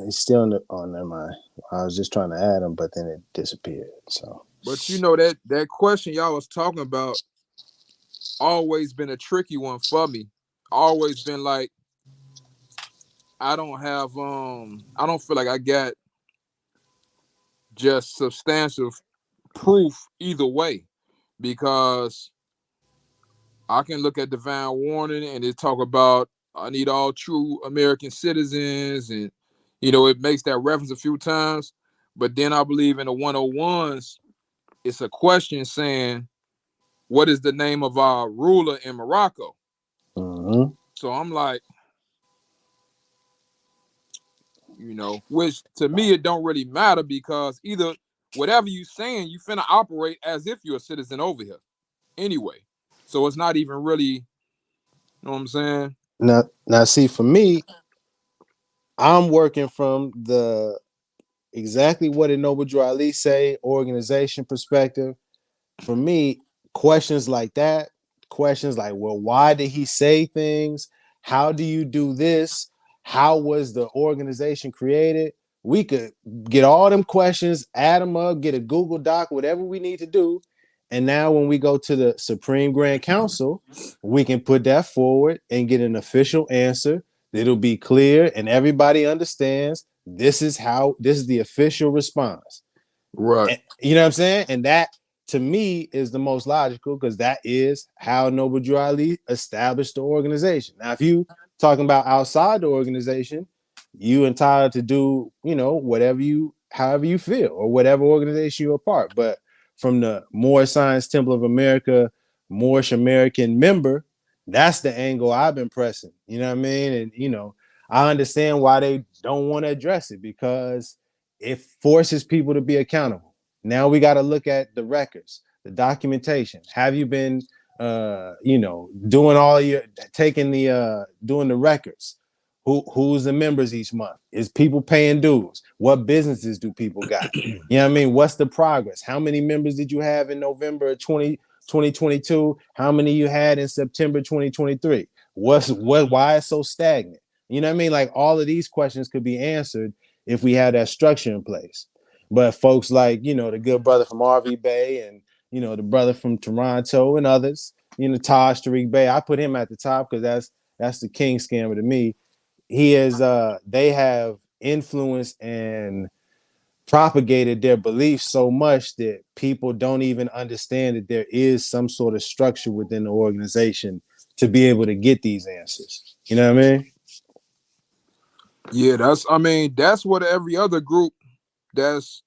He's still in the. Oh, never mind. I was just trying to add him, but then it disappeared. So. But that question y'all was talking about always been a tricky one for me. Always been like, I don't feel like I got just substantial proof either way, because I can look at Divine Warning and it talk about I need all true American citizens, and it makes that reference a few times. But then I believe in the 101s, it's a question saying, what is the name of our ruler in Morocco? Mm-hmm. So I'm like, which to me it don't really matter, because either whatever you saying, you finna operate as if you're a citizen over here anyway. So it's not even really, you know what I'm saying? Now, see, for me, I'm working from the exactly what did Noble Drew Ali say, organization perspective. For me, questions like that, questions like, well, why did he say things? How do you do this? How was the organization created? We could get all them questions, add them up, get a Google Doc, whatever we need to do. And now when we go to the Supreme Grand Council, we can put that forward and get an official answer. It'll be clear and everybody understands this is the official response. Right. And, you know what I'm saying? And that to me is the most logical, because that is how Noble Drew Ali established the organization. Now, if you talking about outside the organization, you entitled to do, however you feel, or whatever organization you're a part. But from the Moorish Science Temple of America, Moorish American member, that's the angle I've been pressing. You know what I mean? And I understand why they don't want to address it, because it forces people to be accountable. Now we got to look at the records, the documentation. Have you been, doing all your doing the records? Who's the members each month? Is people paying dues? What businesses do people got? You know what I mean? What's the progress? How many members did you have in November 2022? How many you had in September 2023? Why it's so stagnant? You know what I mean? Like, all of these questions could be answered if we had that structure in place. But folks like, the good brother from RV Bay, and, the brother from Toronto and others, Taj Tariq Bay, I put him at the top because that's the king scammer to me. He is, they have influenced and propagated their beliefs so much that people don't even understand that there is some sort of structure within the organization to be able to get these answers. You know what I mean? Yeah, that's what every other group that's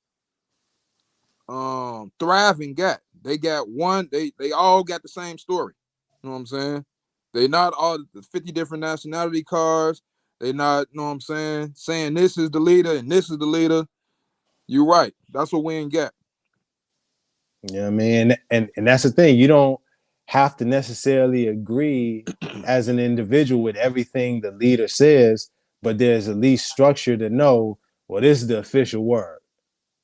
thriving got. they got one. They all got the same story. You know what I'm saying? They not all the 50 different nationality cards. They not, you know what I'm saying this is the leader and this is the leader. You're right. That's what we ain't got. You know what I mean? And that's the thing. You don't have to necessarily agree as an individual with everything the leader says, but there's at least structure to know, well, this is the official word.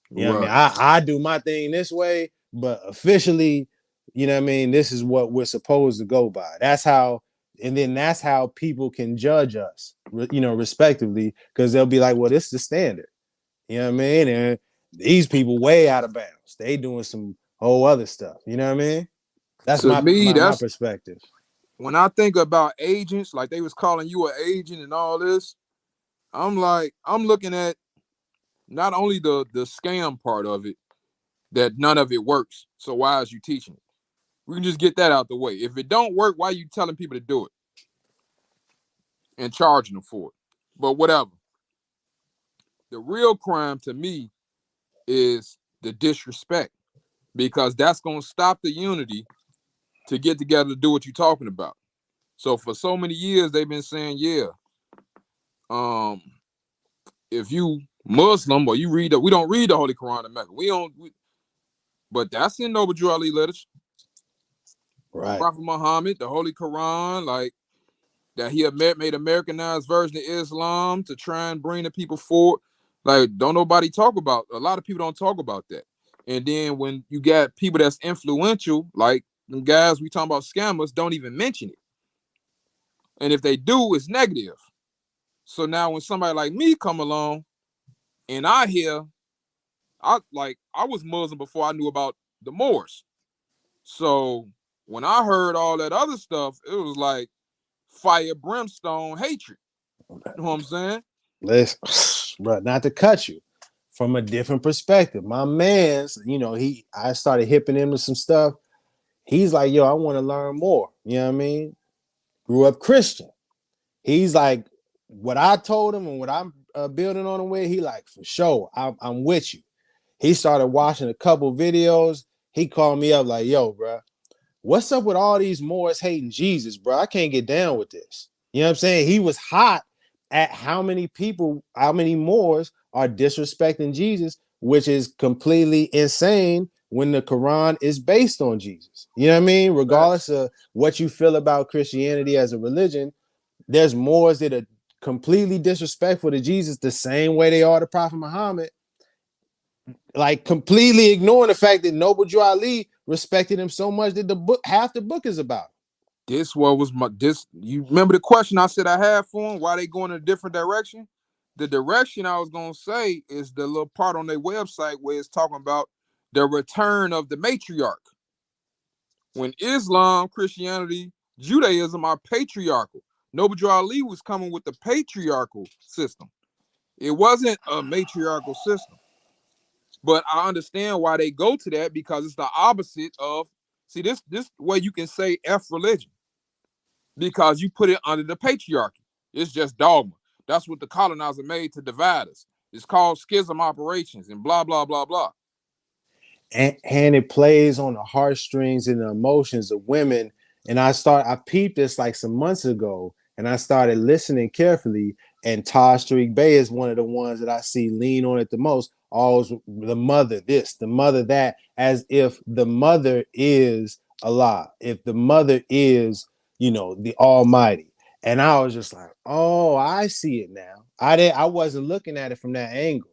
You know what I mean? Right. I do my thing this way, but officially, you know what I mean, this is what we're supposed to go by. That's how, and then that's how people can judge us, you know, respectively, because they'll be like, well, this is the standard. You know what I mean? And these people way out of bounds. They doing some whole other stuff. You know what I mean? That's To my me, my, my that's perspective. when I think about agents, like they was calling you an agent and all this. I'm like, I'm looking at not only the scam part of it, that none of it works. So why is you teaching it? We can just get that out the way. If it don't work, why are you telling people to do it and charging them for it? But whatever. The real crime to me is the disrespect, because that's gonna stop the unity to get together to do what you're talking about. So for so many years they've been saying, yeah, um, if you Muslim or you read we don't read the Holy Quran in Mecca. But that's in Noble Drew Ali literature. Right. Prophet Muhammad, the Holy Quran, like that he had made Americanized version of Islam to try and bring the people forward. Like, don't nobody talk about. A lot of people don't talk about that. And then when you got people that's influential, like them guys we talking about scammers, don't even mention it. And if they do, it's negative. So now when somebody like me come along and I hear, I was Muslim before I knew about the Moors. So when I heard all that other stuff, it was like fire, brimstone, hatred. You know what I'm saying? Listen, but not to cut you from a different perspective. My man's, you know, I started hipping him to some stuff. He's like, yo, I want to learn more. You know what I mean? Grew up Christian. He's like, what I told him and what I'm building on him with, he like, for sure, I'm with you. He started watching a couple videos. He called me up like, yo, bro, what's up with all these Moors hating Jesus, bro? I can't get down with this. You know what I'm saying? He was hot at how many Moors are disrespecting Jesus, which is completely insane when the Quran is based on Jesus. You know what I mean? Facts. Regardless of what you feel about Christianity as a religion, there's Moors that are completely disrespectful to Jesus the same way they are to Prophet Muhammad, like completely ignoring the fact that Noble Drew Ali respected him so much that half the book is about. This what was my this. You remember the question I said I had for them? Why they going in a different direction? The direction I was gonna say is the little part on their website where it's talking about the return of the matriarch. When Islam, Christianity, Judaism are patriarchal. Noble Drew Ali was coming with the patriarchal system. It wasn't a matriarchal system. But I understand why they go to that, because it's the opposite of, see, this way you can say F religion, because you put it under the patriarchy. It's just dogma. That's what the colonizer made to divide us. It's called schism operations and blah, blah, blah, blah. And it plays on the heartstrings and the emotions of women. And I peeped this like some months ago, and I started listening carefully. And Taj Tariq Bey is one of the ones that I see lean on it the most. Always the mother this, the mother that, as if the mother is Allah, if the mother is, you know, the Almighty. And I was just like, oh, I see it now. I wasn't looking at it from that angle,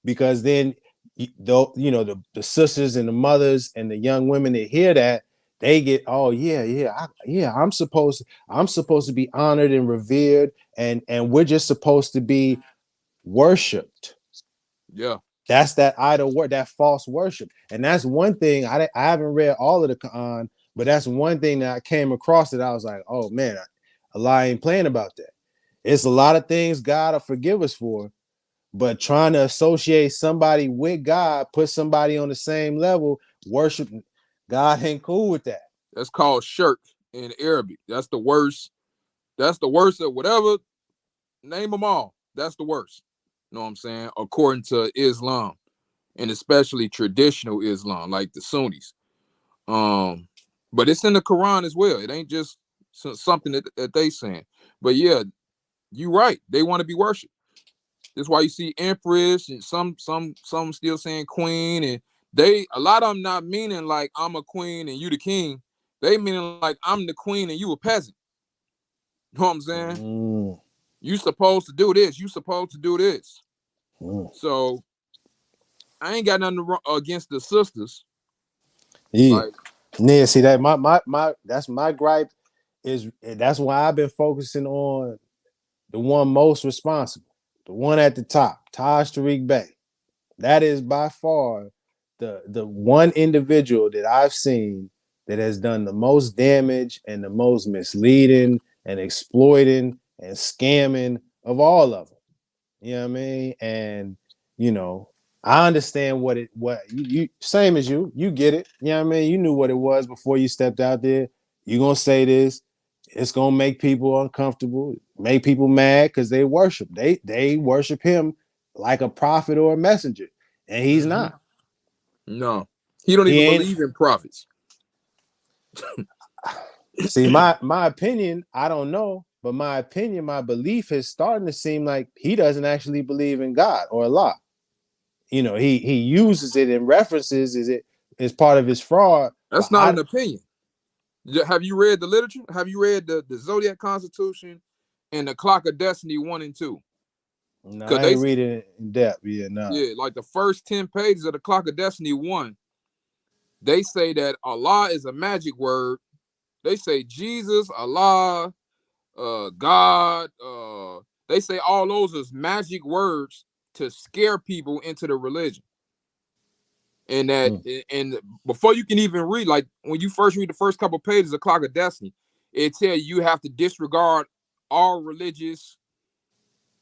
because then the sisters and the mothers and the young women that hear that, they get, oh yeah, I'm supposed to be honored and revered, and we're just supposed to be worshipped. Yeah. That's that idol work, that false worship. And that's one thing I haven't read all of the Quran, but that's one thing that I came across that I was like, oh man, Allah ain't playing about that. It's a lot of things God will forgive us for, but trying to associate somebody with God, put somebody on the same level, worship God, ain't cool with that. That's called shirk in Arabic. That's the worst. That's the worst of whatever. Name them all. That's the worst. You know what I'm saying? According to Islam, and especially traditional Islam, like the Sunnis. But it's in the Quran as well. It ain't just something that they saying. But yeah, you right. They want to be worshipped. That's why you see empress and some still saying queen, and a lot of them not meaning like I'm a queen and you the king. They meaning like I'm the queen and you a peasant. You know what I'm saying? You supposed to do this. You supposed to do this. So I ain't got nothing against the sisters. Yeah. Like, Yeah, see that my that's my gripe is that's why I've been focusing on the one most responsible, the one at the top, Taj Tariq Bey. That is by far the one individual that I've seen that has done the most damage and the most misleading and exploiting and scamming of all of them. You know what I mean? And you know, I understand what you same as you get it. You know what I mean? You knew what it was before you stepped out there. You're gonna say this, it's gonna make people uncomfortable, make people mad because they worship. They worship him like a prophet or a messenger, and he's not. No, he don't He even ain't. believe in prophets. See, my opinion, I don't know, but my opinion, my belief is starting to seem like he doesn't actually believe in God or Allah. You know, he uses it in references as it is part of his fraud. That's But not an opinion. Have you read the literature? Have you read the Zodiac Constitution and the Clock of Destiny 1 and 2? no, Because I ain't reading it in depth. Yeah, no. yeah, like the first 10 pages of the Clock of Destiny 1, they say that Allah is a magic word. They say Jesus, Allah, God, they say all those is magic words to scare people into the religion. And that, and before you can even read, like when you first read the first couple of pages of Clock of Destiny, it tells you have to disregard all religious,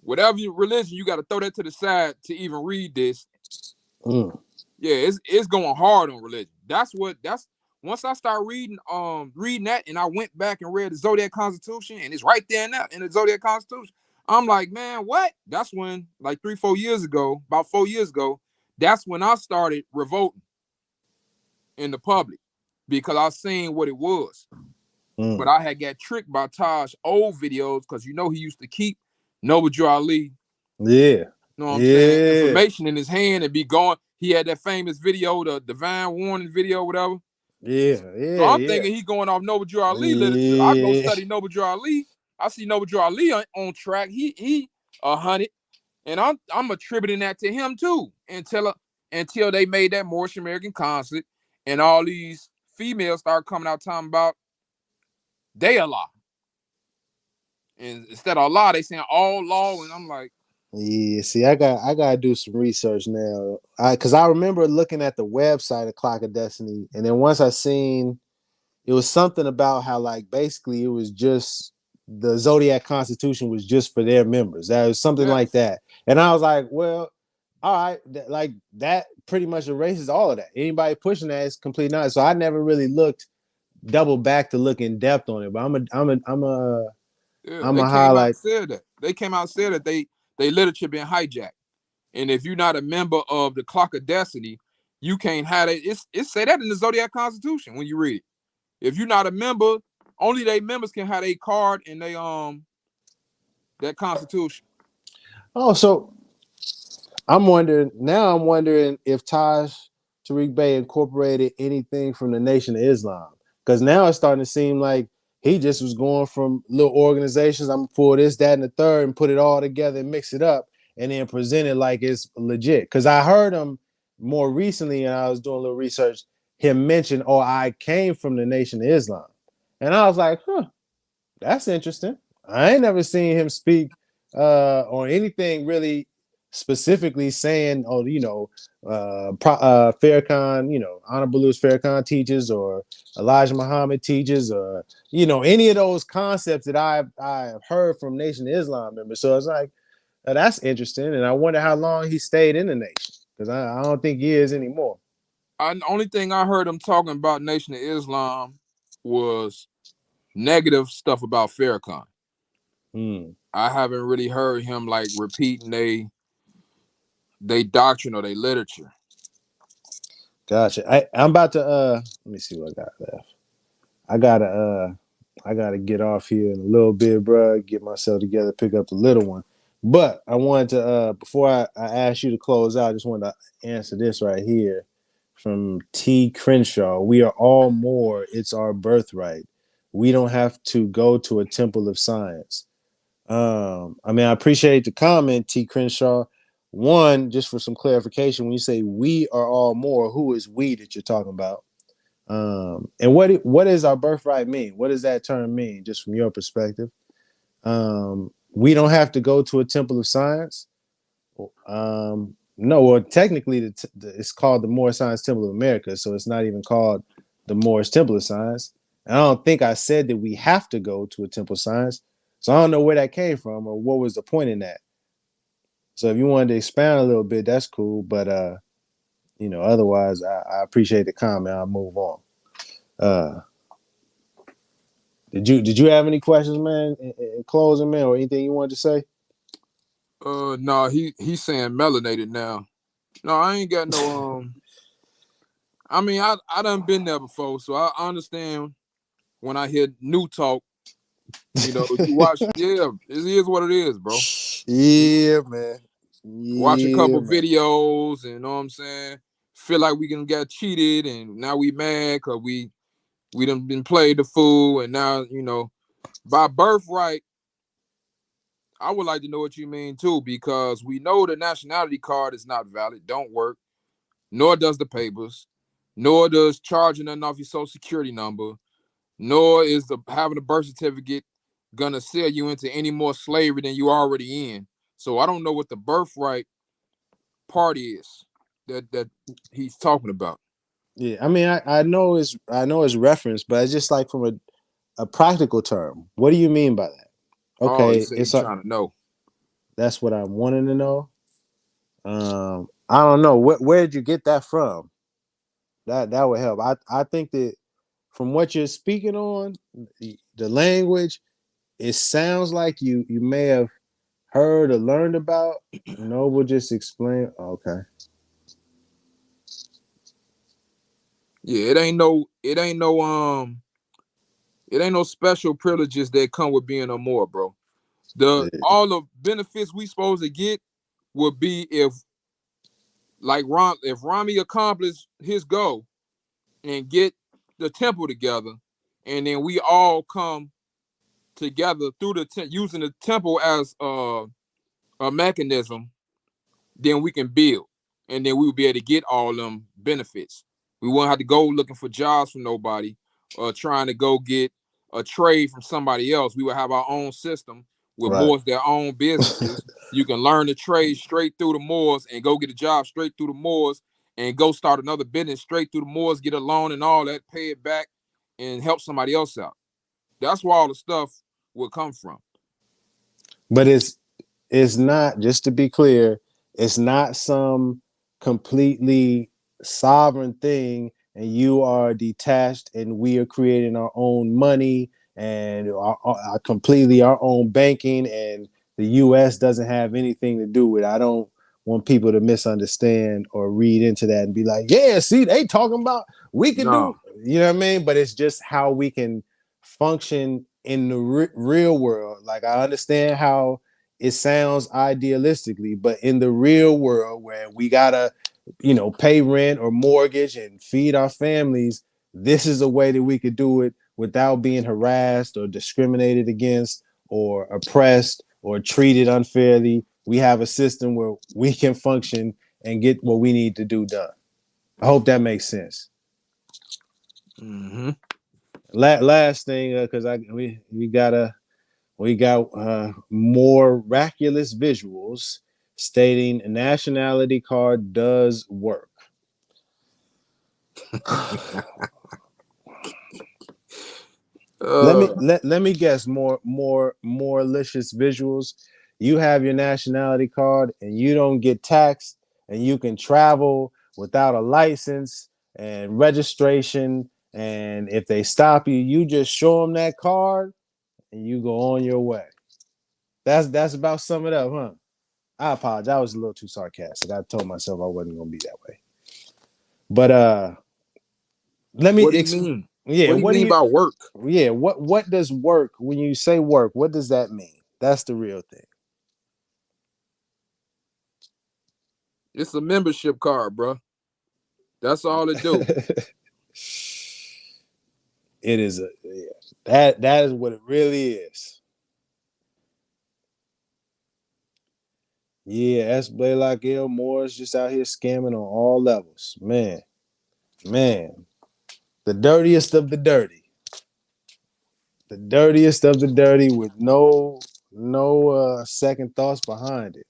whatever your religion, you got to throw that to the side to even read this. Yeah, it's going hard on religion. That's once I start reading that, and I went back and read the Zodiac Constitution, and it's right there now in the Zodiac Constitution. I'm like, man, what? That's when, like 3-4 years ago, about 4 years ago, that's when I started revolting in the public because I seen what it was. But I had got tricked by Taj old videos because you know he used to keep Noble Drew Ali. Yeah. You know what I'm saying? Information in his hand and be going. He had that famous video, the Divine Warning video, whatever. Yeah. So I'm thinking he going off Noble Drew Ali literature. I go study Noble Drew Ali. I see Noble Drew Ali on track. He 100, and I'm attributing that to him too until they made that Moorish American concert, and all these females start coming out talking about they Allah, and instead of Allah, they saying all law, and I'm like, yeah. See, I gotta do some research now. Because I remember looking at the website of Clock of Destiny, and then once I seen it was something about how like basically it was just the Zodiac Constitution was just for their members. That was something like yes. that. And I was like, well, all right, like that pretty much erases all of that. Anybody pushing that is complete nonsense. So I never really looked double back to look in depth on it. But Yeah, I'm they a came out and highlight. said that. They came out and said that they literature been hijacked. And if you're not a member of the Clock of Destiny, you can't have it. It say that in the Zodiac Constitution when you read it. If you're not a member, only they members can have a card in they that Constitution. Oh, so I'm wondering if Taj Tariq Bey incorporated anything from the Nation of Islam. Because now it's starting to seem like he just was going from little organizations. I'm gonna pull this, that, and the third and put it all together and mix it up and then present it like it's legit. Because I heard him more recently, and I was doing a little research, him mention, oh, I came from the Nation of Islam. And I was like, huh, that's interesting. I ain't never seen him speak on anything really specifically saying, oh, you know, Farrakhan, you know, Honorable Louis Farrakhan teaches, or Elijah Muhammad teaches, or you know, any of those concepts that I've heard from Nation of Islam members. So it's like that's interesting, and I wonder how long he stayed in the nation because I don't think he is anymore. The only thing I heard them talking about Nation of Islam was negative stuff about Farrakhan. I haven't really heard him like repeating they doctrine or their literature. Gotcha. I'm about to let me see what I got left. I gotta I gotta get off here in a little bit, bro. Get myself together, pick up the little one. But I wanted to before I ask you to close out, I just wanted to answer this right here from T. Crenshaw. We are all more, it's our birthright. We don't have to go to a temple of science. I mean, I appreciate the comment, T. Crenshaw. One, just for some clarification, when you say we are all more, who is we that you're talking about? And what does our birthright mean? What does that term mean, just from your perspective? We don't have to go to a temple of science. No, well, technically, it's called the Moorish Science Temple of America, so it's not even called the Moorish Temple of Science. And I don't think I said that we have to go to a temple of science, so I don't know where that came from or what was the point in that. So if you wanted to expound a little bit, that's cool. But otherwise, I appreciate the comment. I'll move on. Uh, did you have any questions, man, in closing, man, or anything you wanted to say? No, he's saying melanated now. No, I ain't got no I mean, I done been there before, so I understand when I hear new talk. You watch, yeah, it is what it is, bro. Yeah, man. Watch a Yeah, couple man. videos, and you know what I'm saying, feel like we can get cheated, and now we mad because we done been played the fool, and now by birthright. I would like to know what you mean too, because we know the nationality card is not valid, don't work, nor does the papers, nor does charging nothing off your social security number, nor is having a birth certificate gonna sell you into any more slavery than you already in. So I don't know what the birthright part is that he's talking about. Yeah, I mean, I know it's reference, but it's just like from a practical term. What do you mean by that? Oh, he Okay, said he's trying to know. that's what I wanted to know. I don't know where did you get that from? That would help. I think that from what you're speaking on, the language, it sounds like you may have heard or learned about. Noble just explain. Okay. Yeah, it ain't no special privileges that come with being a Moor, bro. All the benefits we supposed to get would be if Rami accomplished his goal and get the temple together, and then we all come together through using the temple as a mechanism, then we can build, and then we will be able to get all them benefits. We won't have to go looking for jobs from nobody or trying to go get a trade from somebody else. We will have our own system with Right. Moors, their own businesses. You can learn the trade straight through the Moors and go get a job straight through the Moors and go start another business straight through the Moors, get a loan and all that, pay it back, and help somebody else out. That's where all the stuff will come from. But it's not, just to be clear, it's not some completely sovereign thing and you are detached and we are creating our own money and our completely our own banking and the US doesn't have anything to do with it. I don't want people to misunderstand or read into that and be like, yeah, see, they talking about we can No. do, you know what I mean? But it's just how we can function in the real world. Like I understand how it sounds idealistically, but in the real world where we gotta, pay rent or mortgage and feed our families, this is a way that we could do it without being harassed or discriminated against or oppressed or treated unfairly. We have a system where we can function and get what we need to do done. I hope that makes sense. Mm-hmm. Last thing, because we got more miraculous visuals stating a nationality card does work. Let me guess more malicious visuals. You have your nationality card and you don't get taxed and you can travel without a license and registration, and if they stop you, you just show them that card and you go on your way. That's about sum it up, huh? I apologize. I was a little too sarcastic. I told myself I wasn't gonna be that way. But let me What do you mean? yeah, What do you what do mean you by work? yeah, what does work, when you say work, what does that mean? That's the real thing. It's a membership card, bro. That's all it do. It is that is what it really is. Yeah, that's Blaylock L. Moore's just out here scamming on all levels. Man, the dirtiest of the dirty. The dirtiest of the dirty with no second thoughts behind it.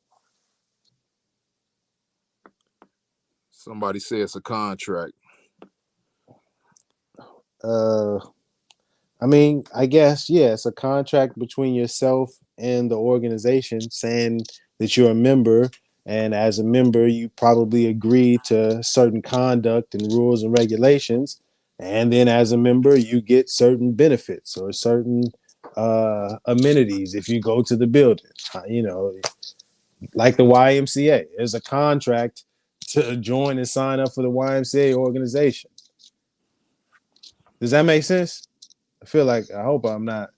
Somebody say it's a contract. Uh I mean, I guess, yeah, it's a contract between yourself and the organization saying that you're a member. And as a member, you probably agree to certain conduct and rules and regulations. And then as a member, you get certain benefits or certain amenities if you go to the building. You know, like the YMCA. There's a contract to join and sign up for the YMCA organization. Does that make sense? I hope I'm not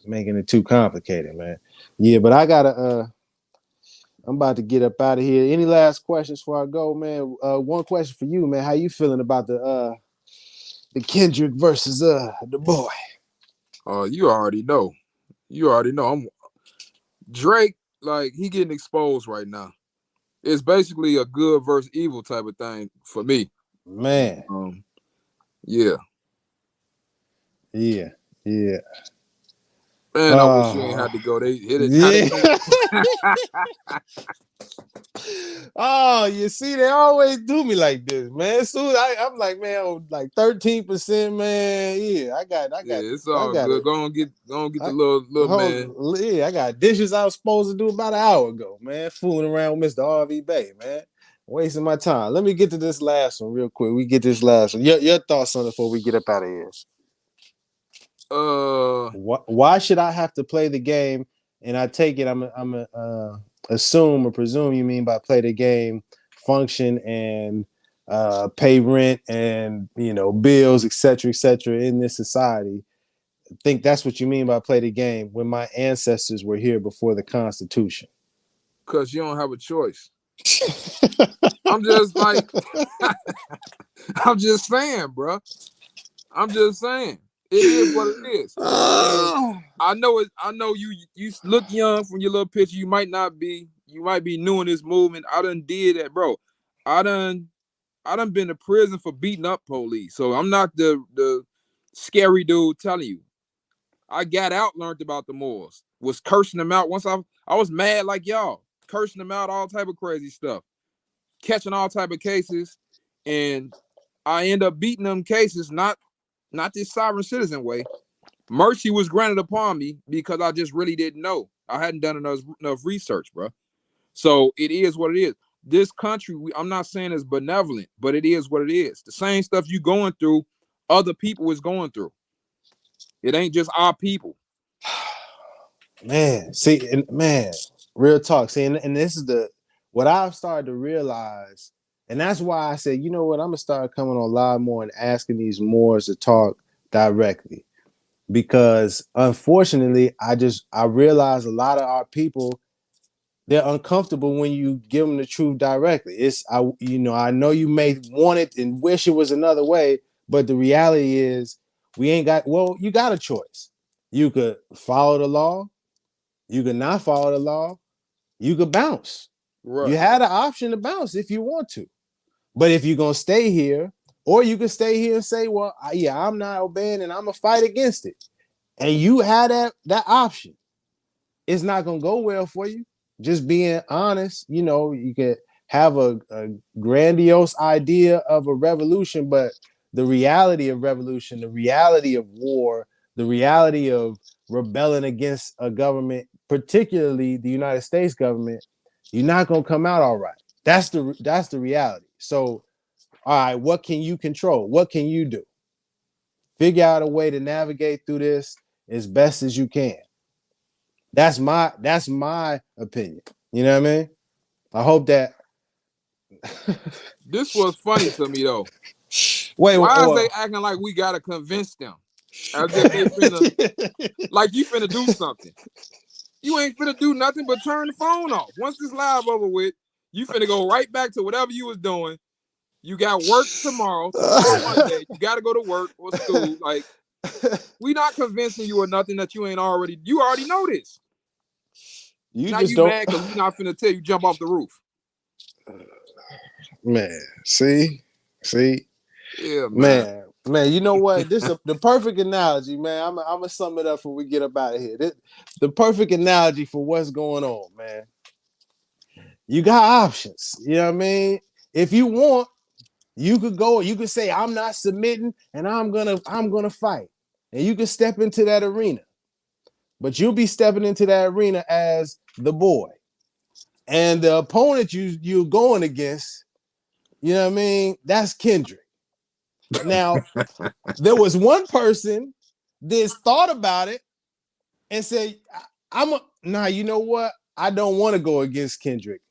making it too complicated, man. Yeah, but I'm about to get up out of here. Any last questions before I go, man? One question for you, man. How you feeling about the Kendrick versus the boy? You already know. You already know. I'm Drake, like, he getting exposed right now. It's basically a good versus evil type of thing for me. Man. Yeah. Yeah. Man, I wish you ain't had to go. They hit it. Yeah. Oh, you see, they always do me like this, man. So I'm like, man, I'm like 13%, man. Yeah, I got it's all it. good. Go on get the little man. Yeah, I got dishes I was supposed to do about an hour ago, man. Fooling around with Mr. RV Bay, man. Wasting my time. Let me get to this last one real quick. We get this last one. Your thoughts on it before we get up out of here. Why should I have to play the game? And I take it, I'm assume or presume you mean by play the game, function and pay rent and bills, etc., in this society. I think that's what you mean by play the game when my ancestors were here before the Constitution. Because you don't have a choice. I'm just like, I'm just saying, bro. I'm just saying. It is what it is. I know it. I know you look young from your little picture. You might not be. You might be new in this movement. I done did that, bro. I done been to prison for beating up police. So I'm not the scary dude telling you. I got out, learned about the Moors, was cursing them out. Once I was mad like y'all, cursing them out, all type of crazy stuff, catching all type of cases, and I end up beating them cases, not this sovereign citizen way. Mercy was granted upon me because I just really didn't know. I hadn't done enough research, bro. So it is what it is. This country, I'm not saying it's benevolent, but it is what it is. The same stuff you going through, other people is going through. It ain't just our people. Man, see, real talk. See, and this is what I've started to realize, and that's why I said, you know what, I'm gonna start coming on live more and asking these Moors to talk directly. Because unfortunately, I realize a lot of our people, they're uncomfortable when you give them the truth directly. I know you may want it and wish it was another way, but the reality is you got a choice. You could follow the law, you could not follow the law, you could bounce. Right. You had an option to bounce if you want to. But if you're gonna stay here, or you can stay here and say, well, I'm not obeying and I'm gonna fight against it. And you had that option. It's not gonna go well for you. Just being honest, you could have a grandiose idea of a revolution, but the reality of revolution, the reality of war, the reality of rebelling against a government, particularly the United States government, you're not gonna come out all right. That's the reality. So, all right, what can you control? What can you do? Figure out a way to navigate through this as best as you can. That's my opinion. You know what I mean? I hope that This was funny to me though. Wait, Why is they acting like we gotta convince them? As if they finna, like you finna do something. You ain't finna do nothing but turn the phone off. Once this live over with, you finna go right back to whatever you was doing. You got work tomorrow. Monday. You gotta go to work or school. Like, we not convincing you or nothing that you already know this. You now just you don't, mad because we not finna tell you jump off the roof. man. See, yeah, man. Man. You know what? This is the perfect analogy, man. I'm gonna sum it up when we get up out of here. The perfect analogy for what's going on, man. You got options. You know what I mean? If you want, you could go. You could say, "I'm not submitting, and I'm gonna fight," and you can step into that arena. But you'll be stepping into that arena as the boy, and the opponent you're going against. You know what I mean? That's Kendrick. Now, there was one person that thought about it and said, nah, you know what? I don't want to go against Kendrick.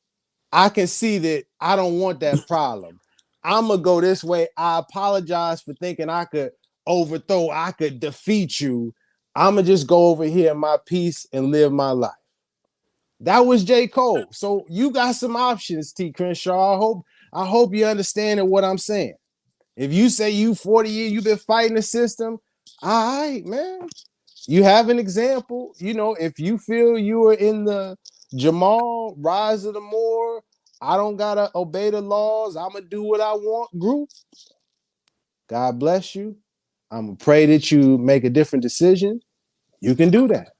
I can see that I don't want that problem. I'm going to go this way. I apologize for thinking I could I could defeat you. I'm going to just go over here in my peace and live my life. That was J. Cole. So you got some options, T. Crenshaw. I hope you understand what I'm saying. If you say you 40 years, you've been fighting the system, all right, man. You have an example. You know, if you feel you are in the Jamal, Rise of the Moor, I don't gotta obey the laws, I'm gonna do what I want group. God bless you. I'm gonna pray that you make a different decision. You can do that.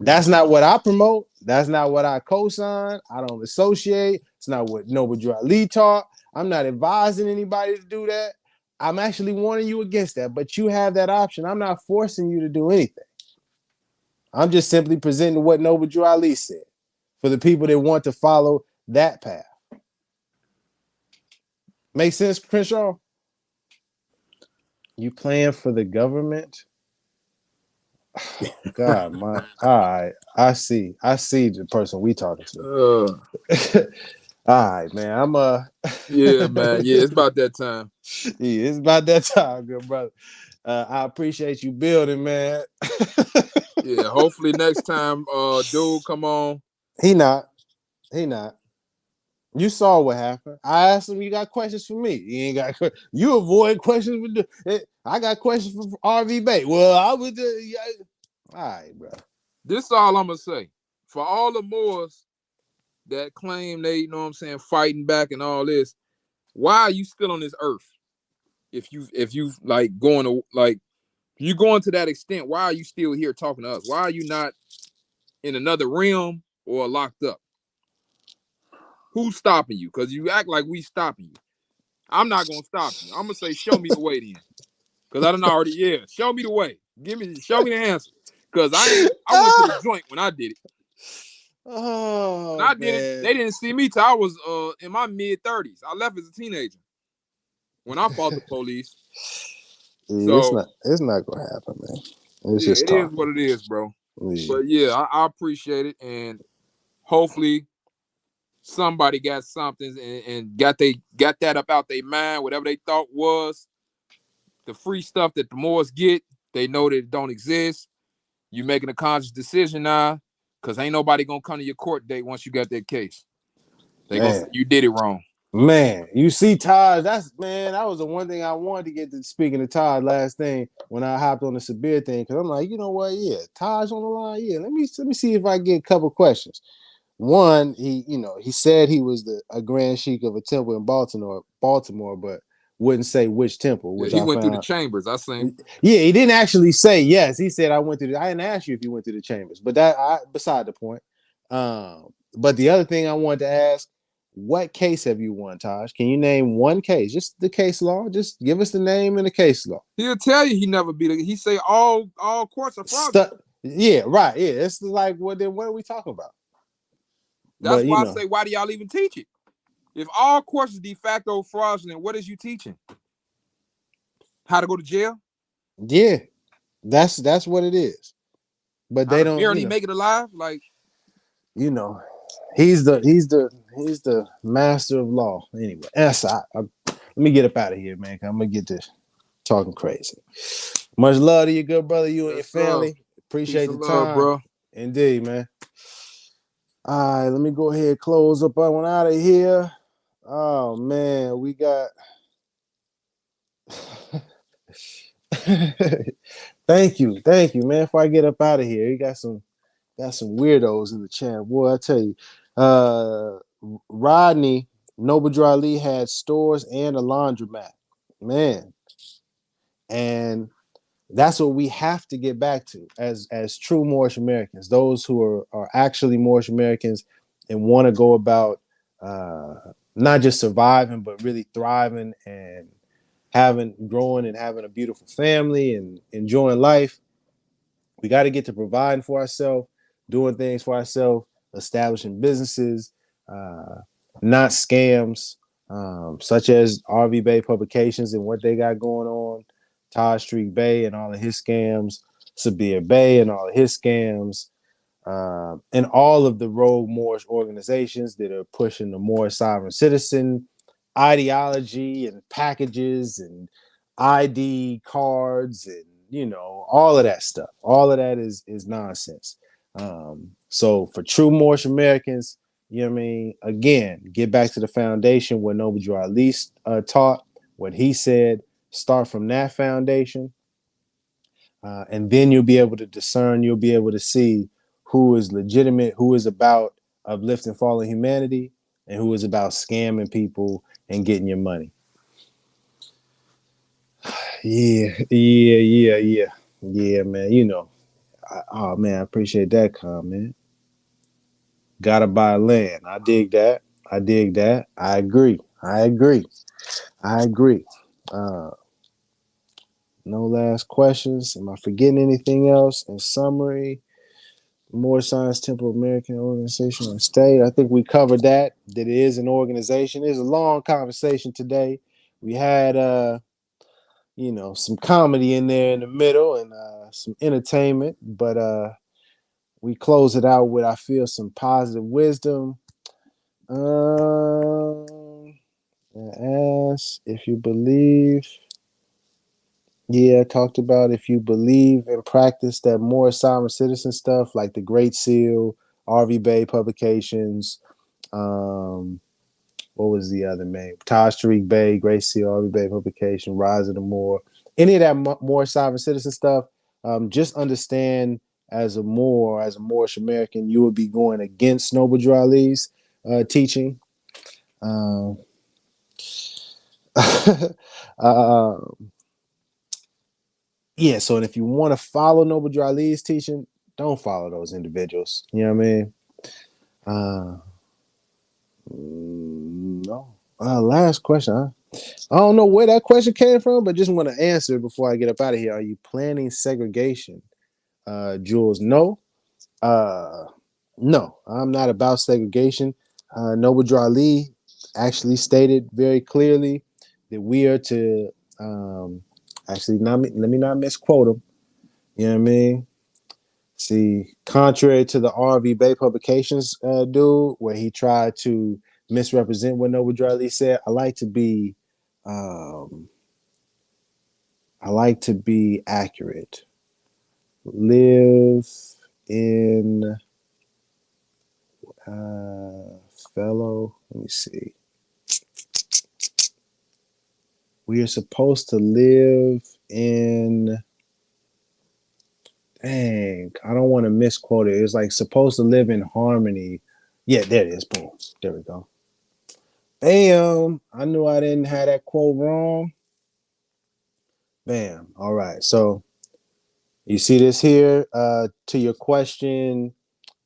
That's not what I promote. That's not what I co-sign. I don't associate. It's not what Noble Drew Ali taught. I'm not advising anybody to do that. I'm actually warning you against that, but you have that option. I'm not forcing you to do anything. I'm just simply presenting what Noble Drew Ali said for the people that want to follow that path. Make sense, Crenshaw? You playing for the government? God, my all right. I see the person we talking to. All right, man. Yeah, man. Yeah, it's about that time. Yeah, it's about that time, good brother. I appreciate you building, man. Yeah, hopefully next time, dude, come on. He not. You saw what happened. I asked him, "You got questions for me?" He ain't got. You avoid questions with I got questions for RV Bay. Well, I would. Yeah. All right, bro. This is all I'm gonna say. For all the Moors that claim they, you know what I'm saying, fighting back and all this, why are you still on this earth? If you like going to like you going to that extent, why are you still here talking to us? Why are you not in another realm or locked up? Who's stopping you? Because you act like we stopping you. I'm not gonna stop you. I'm gonna say, show me the way then. Because I done already, show me the way. Show me the answer. Because I went to the joint when I did it. Oh, when I did it, they didn't see me till I was in my mid-30s. I left as a teenager when I fought the police. Yeah, So it's not gonna happen, man. It's yeah, just it is what it is, bro. Yeah. But yeah, I appreciate it, and hopefully somebody got something and got that up out their mind. Whatever they thought was the free stuff that the Moors get, they know that it don't exist. You making a conscious decision now, because ain't nobody gonna come to your court date once you got that case. They gonna say you did it wrong. Man, you see, Todd, that was the one thing I wanted to get to speaking to Todd last thing when I hopped on the Sabir thing, because I'm like, you know what? Yeah, Todd's on the line. Yeah, let me see if I get a couple questions. One, he said he was a Grand Sheik of a temple in Baltimore, but wouldn't say which temple, which he I went found. through the chambers. I seen. Yeah, he didn't actually say yes. He said I went through. I didn't ask you if you went through the chambers, but beside the point. But the other thing I wanted to ask, what case have you won, Taj? Can you name one case? Just the case law. Just give us the name and the case law. He'll tell you he never beat it. He say all courts are fraudulent. Yeah, right. Yeah, it's like what are we talking about? That's why I say, why do y'all even teach it? If all courts is de facto fraudulent, what is you teaching? How to go to jail? Yeah, that's what it is. But they don't barely make it alive. Like, he's the He's the master of law. Anyway, let me get up out of here, man. 'Cause I'm gonna get to talking crazy. Much love to you, good brother. You and your Yes, sir. family. Appreciate Peace the and love, time. bro. Indeed, man. All right, let me go ahead and close up on out of here. Oh man, we got. thank you, man. Before I get up out of here, you got some weirdos in the chat, boy. I tell you, Rodney Noble Dry Lee had stores and a laundromat, man, and that's what we have to get back to as true Moorish Americans, those who are actually Moorish Americans and want to go about not just surviving but really thriving and growing and having a beautiful family and enjoying life. We got to get to providing for ourselves, doing things for ourselves, establishing businesses, uh, not scams, such as RV Bay Publications and what they got going on, Todd Street Bay and all of his scams, Sabir Bay and all of his scams, and all of the rogue Moorish organizations that are pushing the Moorish sovereign citizen ideology and packages and ID cards and all of that stuff. All of that is nonsense. So for true Moorish Americans, you know what I mean. Again, get back to the foundation where Noble Drew at least taught what he said. Start from that foundation, and then you'll be able to discern. You'll be able to see who is legitimate, who is about uplifting fallen humanity, and who is about scamming people and getting your money. Yeah, man. Oh man, I appreciate that comment. Gotta buy land. I dig that. I agree. I agree. Uh, no last questions. Am I forgetting anything else? In summary, More Science Temple American Organization or State. I think we covered that. That it is an organization. It's a long conversation today. We had some comedy in there in the middle and some entertainment, but we close it out with, I feel, some positive wisdom. Ask if you believe. Yeah, I talked about if you believe and practice that more sovereign citizen stuff like the Great Seal, RV Bay Publications, what was the other name? Taj Tariq Bay, Great Seal, RV Bay Publication, Rise of the Moor. Any of that more sovereign citizen stuff, just understand as a Moorish American, you would be going against Noble Drew Ali's teaching. uh, yeah, so and if you want to follow Noble Drew Ali's teaching, don't follow those individuals. You know what I mean? No. Last question, huh? I don't know where that question came from, but just want to answer before I get up out of here. Are you planning segregation? Jules, no. No, I'm not about segregation. Noble Drew Ali actually stated very clearly that we are to actually let me not misquote him. You know what I mean? See, contrary to the RV Bay Publications dude, where he tried to misrepresent what Noble Drew Ali said, I like to be accurate. Live in fellow. Let me see. We are supposed to live in. Dang, I don't want to misquote it. It's like supposed to live in harmony. Yeah, there it is. Boom. There we go. Bam. I knew I didn't have that quote wrong. Bam. All right. So you see this here to your question,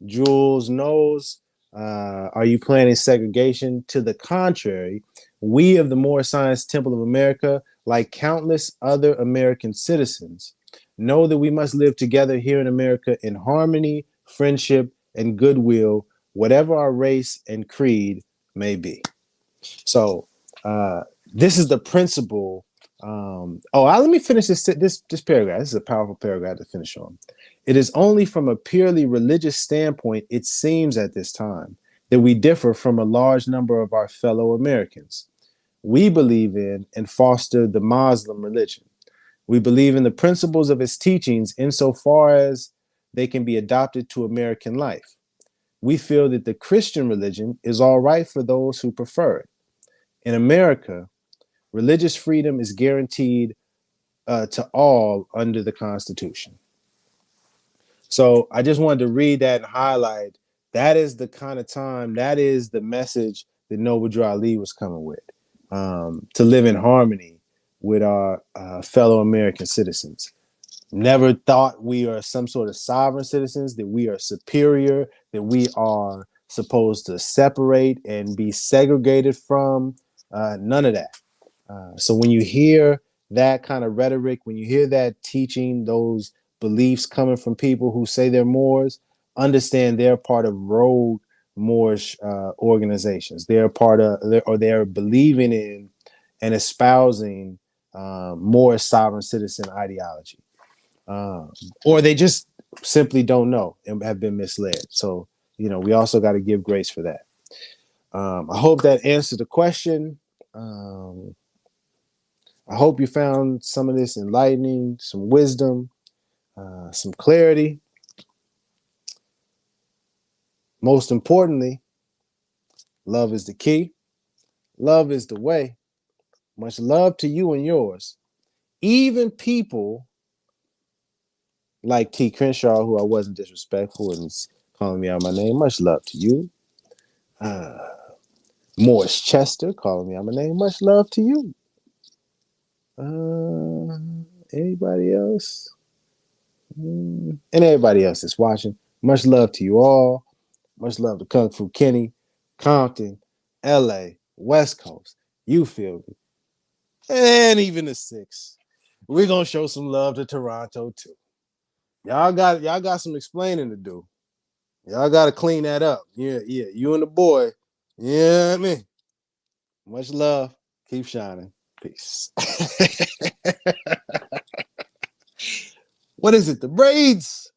Jules knows. Are you planning segregation? To the contrary, we of the Moorish Science Temple of America, like countless other American citizens, know that we must live together here in America in harmony, friendship, and goodwill, whatever our race and creed may be. So this is the principle. Let me finish this paragraph. This is a powerful paragraph to finish on. It is only from a purely religious standpoint, it seems at this time, that we differ from a large number of our fellow Americans. We believe in and foster the Muslim religion. We believe in the principles of its teachings insofar as they can be adopted to American life. We feel that the Christian religion is all right for those who prefer it. In America, religious freedom is guaranteed to all under the Constitution. So I just wanted to read that and highlight that is the kind of time, that is the message that Noble Drew Ali was coming with, to live in harmony with our fellow American citizens. Never thought we are some sort of sovereign citizens, that we are superior, that we are supposed to separate and be segregated from. None of that. So when you hear that kind of rhetoric, when you hear that teaching, those beliefs coming from people who say they're Moors, understand they're part of rogue Moorish organizations. They're part of, or they're believing in and espousing Moorish sovereign citizen ideology. Or they just simply don't know and have been misled. So, we also got to give grace for that. I hope that answered the question. I hope you found some of this enlightening, some wisdom, some clarity. Most importantly, love is the key. Love is the way. Much love to you and yours. Even people like T. Crenshaw, who I wasn't disrespectful and is calling me out my name, much love to you. Morris Chester calling me out my name, much love to you. Anybody else? And everybody else that's watching, much love to you all. Much love to Kung Fu Kenny, Compton, LA, West Coast. You feel me? And even the six. We're gonna show some love to Toronto too. Y'all got some explaining to do. Y'all gotta clean that up. Yeah. You and the boy. Yeah, I mean. Much love. Keep shining. Peace. What is it? The braids.